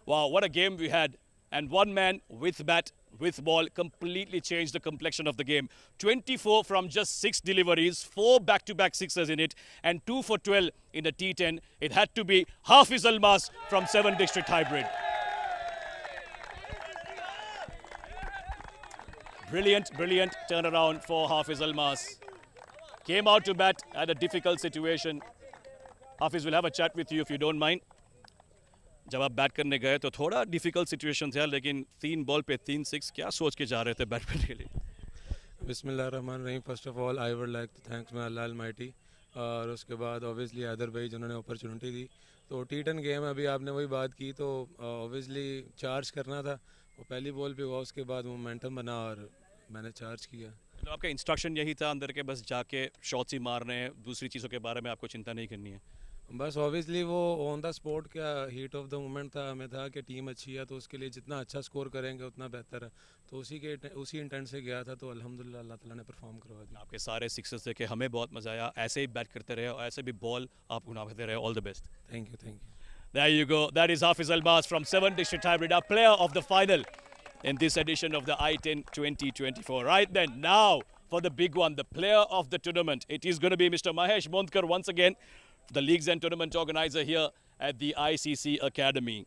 Wow, what a game we had. And one man with bat, with ball, completely changed the complexion of the game. 24 from just 6 deliveries, 4 back-to-back sixers in it, and 2 for 12 in the T10. It had to be Hafiz Almas from 7 District Hybrid. Brilliant, brilliant turnaround for Hafiz Almas. Came out to bat at a difficult situation. Hafiz will have a chat with you if you don't mind. जब आप bat करने गए तो थोड़ा difficult situation था, लेकिन 3 ball पे 3 6 क्या सोच के जा रहे थे बैट करने के लिए? बिस्मिल्लाहिर्रहमानिर्रहीम. First of all I would like to thanks my Allah almighty, और उसके बाद ऑब्वियसली अदर भाई जिन्होंने अपॉर्चुनिटी दी. तो T10 गेम अभी आपने वही बात की, तो ऑब्वियसली चार्ज करना था. वो पहली बॉल पे हुआ, उसके बाद मोमेंटम बना और मैंने चार्ज किया. तो आपका इंस्ट्रक्शन यही था अंदर के, बस जाके शॉट्स ही मारने हैं, दूसरी चीज़ों के बारे में आपको चिंता नहीं करनी है? बस ऑब्वियसली वो ऑन द स्पॉट का हीट ऑफ द मोमेंट था, हमें था कि टीम अच्छी है तो उसके लिए जितना अच्छा स्कोर करेंगे उतना बेहतर है. तो उसी इंटेंट से गया था. तो अल्हम्दुलिल्लाह अल्लाह ताला ने परफॉर्म करवा दिया. आपके सारे सिक्सेस देखे हमें बहुत मजा आया. ऐसे ही बैट करते रहे और ऐसे भी बॉल आप उड़ाते रहे. All the best. Thank you. There you go. That is Hafiz Almas from 7 District Hybrid, our player of the final in this edition of the I10 2024. Right then, now for the big one, the player of the tournament. It is going to be Mr. Mahesh Mondkar once again, the leagues and tournament organizer here at the ICC Academy.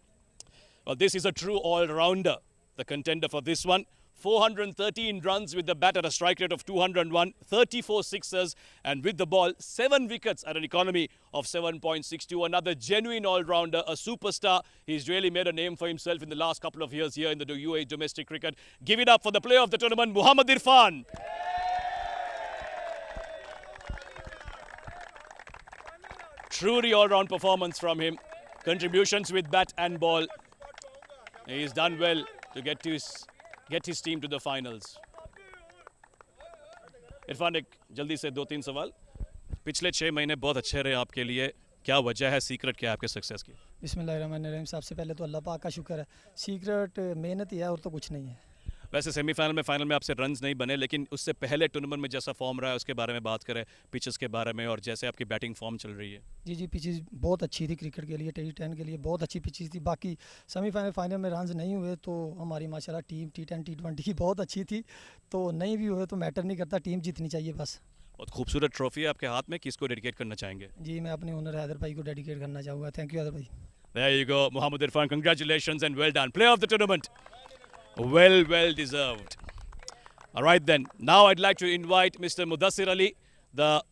Well, this is a true all-rounder, the contender for this one. 413 runs with the bat at a strike rate of 201, 34 sixers, and with the ball, 7 wickets at an economy of 7.62. Another genuine all-rounder, a superstar. He's really made a name for himself in the last couple of years here in the UAE domestic cricket. Give it up for the player of the tournament, Muhammad Irfan. Truly all-round performance from him. Contributions with bat and ball. He's done well to get his team to the finals. Irfan, एक जल्दी से 2-3 सवाल. पिछले 6 महीने बहुत अच्छे रहे आपके लिए. क्या वजह है, सीक्रेट क्या है आपके सक्सेस की? बिस्मिल्लाहिर्रहमानिर्रहीम. सबसे पहले तो अल्लाह पाक का शुक्र है. सीक्रेट मेहनत ही है और तो कुछ नहीं है. वैसे सेमीफाइनल में, फाइनल में आपसे रन्स नहीं बने, लेकिन उससे पहले टूर्नामेंट में जैसा फॉर्म रहा है उसके बारे में बात करें, पिचेस के बारे में और जैसे आपकी बैटिंग फॉर्म चल रही है. जी पिचेस बहुत अच्छी थी क्रिकेट के लिए. T10 के लिए बहुत अच्छी पिचेस थी. बाकी सेमीफाइनल फाइनल में रन्स नहीं हुए तो हमारी माशाल्लाह टीम T10 T20 की बहुत अच्छी थी. तो नहीं भी हुए तो मैटर नहीं करता, टीम जीतनी चाहिए बस. बहुत खूबसूरत ट्रॉफी है आपके हाथ में. किसको डेडिकेट करना चाहेंगे? जी मैं अपने ओनर हैदर भाई को डेडिकेट करना चाहूँगा. थैंक यू हैदर भाई. There you go, Muhammad Irfan. Congratulations and well done. Player of the tournament. Well deserved. All right then. Now I'd like to invite Mr. Mudassir Ali, the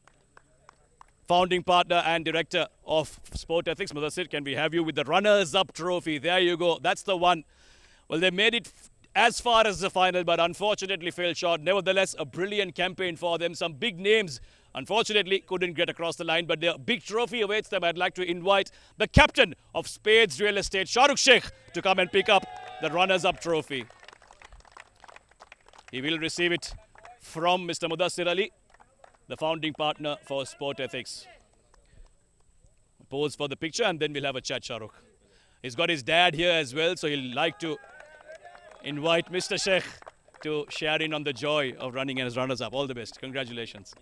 founding partner and director of Sport Ethics. Mudassir, can we have you with the runners-up trophy? There you go. That's the one. Well, they made it as far as the final, but unfortunately fell short. Nevertheless, a brilliant campaign for them. Some big names, unfortunately, couldn't get across the line, but their big trophy awaits them. I'd like to invite the captain of Spades Real Estate, Shahrukh Sheikh, to come and pick up the runners-up trophy. He will receive it from Mr. Mudassir Ali, the founding partner for Sport Ethics. Pose for the picture and then we'll have a chat, Shahrukh. He's got his dad here as well, so he'll like to invite Mr. Sheikh to share in on the joy of running as runners-up. All the best. Congratulations.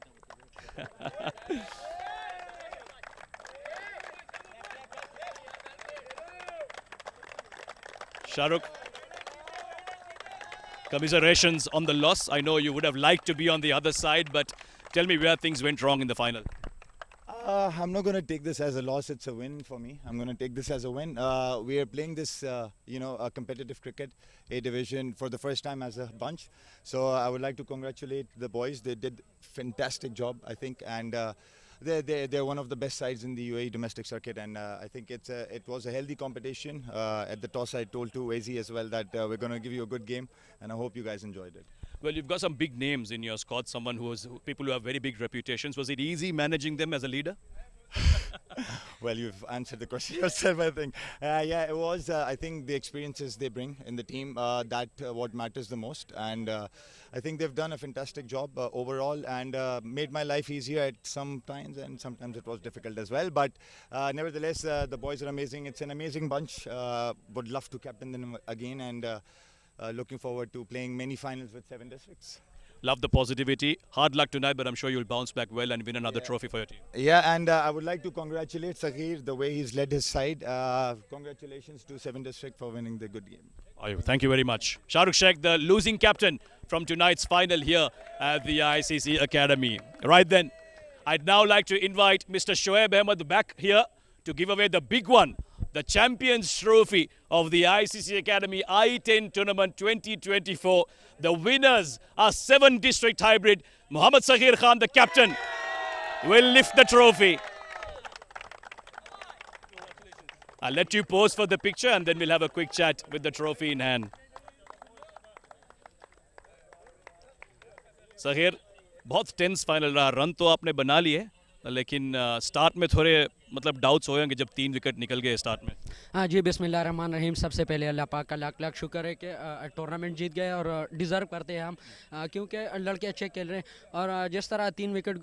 Shahrukh, commiserations on the loss. I know you would have liked to be on the other side, but tell me where things went wrong in the final. I'm not going to take this as a loss. It's a win for me. I'm going to take this as a win. We are playing this, a competitive cricket, A division, for the first time as a bunch. So I would like to congratulate the boys. They did fantastic job, I think, and they're one of the best sides in the UAE domestic circuit, and I think it was a healthy competition. At the toss, I told to Wazy as well that we're going to give you a good game, and I hope you guys enjoyed it. Well, you've got some big names in your squad, people who have very big reputations. Was it easy managing them as a leader? Well, you've answered the question yourself, I think. Yeah, it was. I think the experiences they bring in the team, what matters the most. And I think they've done a fantastic job overall and made my life easier at some times, and sometimes it was difficult as well. But nevertheless, the boys are amazing. It's an amazing bunch. Would love to captain them again, and looking forward to playing many finals with 7 districts. Love the positivity. Hard luck tonight, but I'm sure you'll bounce back well and win another trophy for your team. Yeah, and I would like to congratulate Saghir, the way he's led his side. Congratulations to 7 District for winning the good game. Thank you very much. Shahrukh Sheikh, the losing captain from tonight's final here at the ICC Academy. Right then, I'd now like to invite Mr. Shoaib Ahmed back here to give away the big one, the Champions Trophy of the ICC Academy I10 Tournament 2024. The winners are 7 district hybrid. Mohammad Saghir Khan, the captain, will lift the trophy. I'll let you pose for the picture and then we'll have a quick chat with the trophy in hand. Saghir, बहुत tense final रहा. Run तो आपने बना लिए लेकिन start में थोड़े मतलब डाउट्स होंगे जब 3 विकेट निकल गए स्टार्ट में. हाँ जी, बिस्मिल्लाह रहमान रहीम. सबसे पहले अल्लाह पाक का लाख लाख शुक्र है कि टूर्नामेंट जीत गए और डिज़र्व करते हैं हम, क्योंकि लड़के अच्छे खेल रहे हैं. और जिस तरह 3 विकेट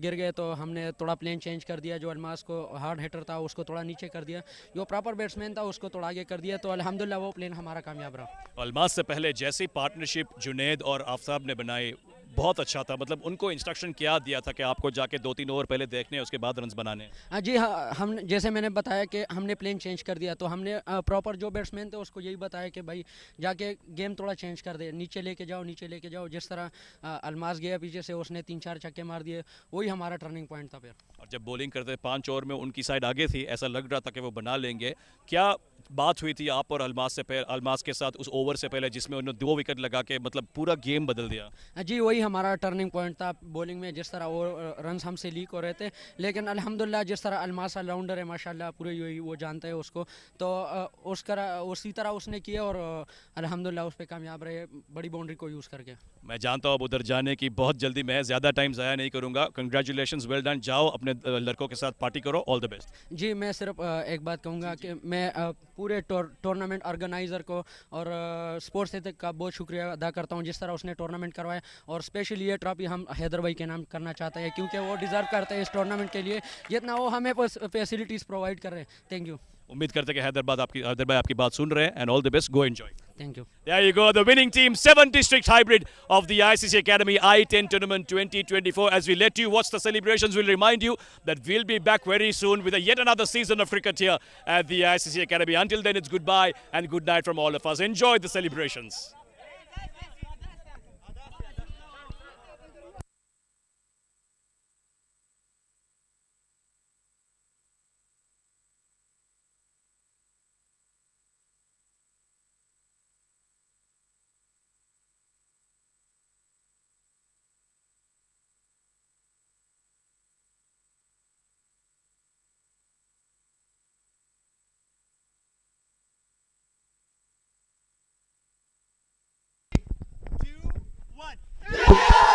गिर गए तो हमने थोड़ा प्लेन चेंज कर दिया. जो अलमास को हार्ड हिटर था उसको थोड़ा नीचे कर दिया, जो प्रॉपर बैट्समैन था उसको थोड़ा आगे कर दिया. तो अल्हम्दुलिल्लाह वो प्लेन हमारा कामयाब रहा. अलमास से पहले जैसी पार्टनरशिप जुनैद और आफ्ताब ने बनाई बहुत अच्छा था. मतलब उनको इंस्ट्रक्शन क्या दिया था कि आपको जाके 2-3 ओवर पहले देखने हैं उसके बाद रन्स बनाने हैं? हाँ जी, हाँ, हम जैसे मैंने बताया कि हमने प्लेन चेंज कर दिया. तो हमने प्रॉपर जो बैट्समैन थे उसको यही बताया कि भाई जाके गेम थोड़ा चेंज कर दे, नीचे लेके जाओ, नीचे लेके जाओ. जिस तरह अलमास गया पीछे से, उसने 3-4 छक्के मार दिए. वही हमारा टर्निंग पॉइंट था फिर. और जब बॉलिंग करते 5 ओवर में उनकी साइड आगे थी, ऐसा लग रहा था कि वो बना लेंगे. क्या बात हुई थी आप और अलमास के साथ उस ओवर से पहले जिसमें उन्होंने 2 विकेट लगा के मतलब पूरा गेम बदल दिया? जी, वही हमारा टर्निंग पॉइंट था बॉलिंग में. जिस तरह वो रन्स हमसे लीक हो रहे थे, लेकिन अल्हम्दुलिल्लाह जिस तरह अलमास ऑलराउंडर है माशाल्लाह, पूरे यूएई वो जानते हैं उसको. तो उसी तरह उसने किया और अल्हम्दुलिल्लाह उस पर कामयाब रहे बड़ी बाउंड्री को यूज़ करके. मैं जानता हूँ अब उधर जाने की बहुत जल्दी, मैं ज़्यादा टाइम ज़ाया नहीं करूँगा. Congratulations, well done. जाओ अपने लड़कों के साथ पार्टी करो. All the best. जी, मैं सिर्फ एक बात कहूँगा कि मैं पूरे टूर्नामेंट ऑर्गेनाइज़र को और स्पोर्ट्स एथिक का बहुत शुक्रिया अदा करता हूँ जिस तरह उसने टूर्नामेंट करवाया. और स्पेशली ये ट्रॉफी हम हैदर भाई के नाम करना चाहते हैं, क्योंकि वो डिज़र्व करते हैं इस टूर्नामेंट के लिए जितना वो हमें फैसिलिटीज़ प्रोवाइड कर रहे हैं. Thank you. उम्मीद करते हैं कि हैदर भाई आपकी बात सुन रहे हैं. And all the best. Go enjoy. Thank you. There you go, the winning team, 7 district hybrid of the ICC Academy I10 Tournament 2024. As we let you watch the celebrations, we'll remind you that we'll be back very soon with yet another season of cricket here at the ICC Academy. Until then, it's goodbye and good night from all of us. Enjoy the celebrations. Two, one.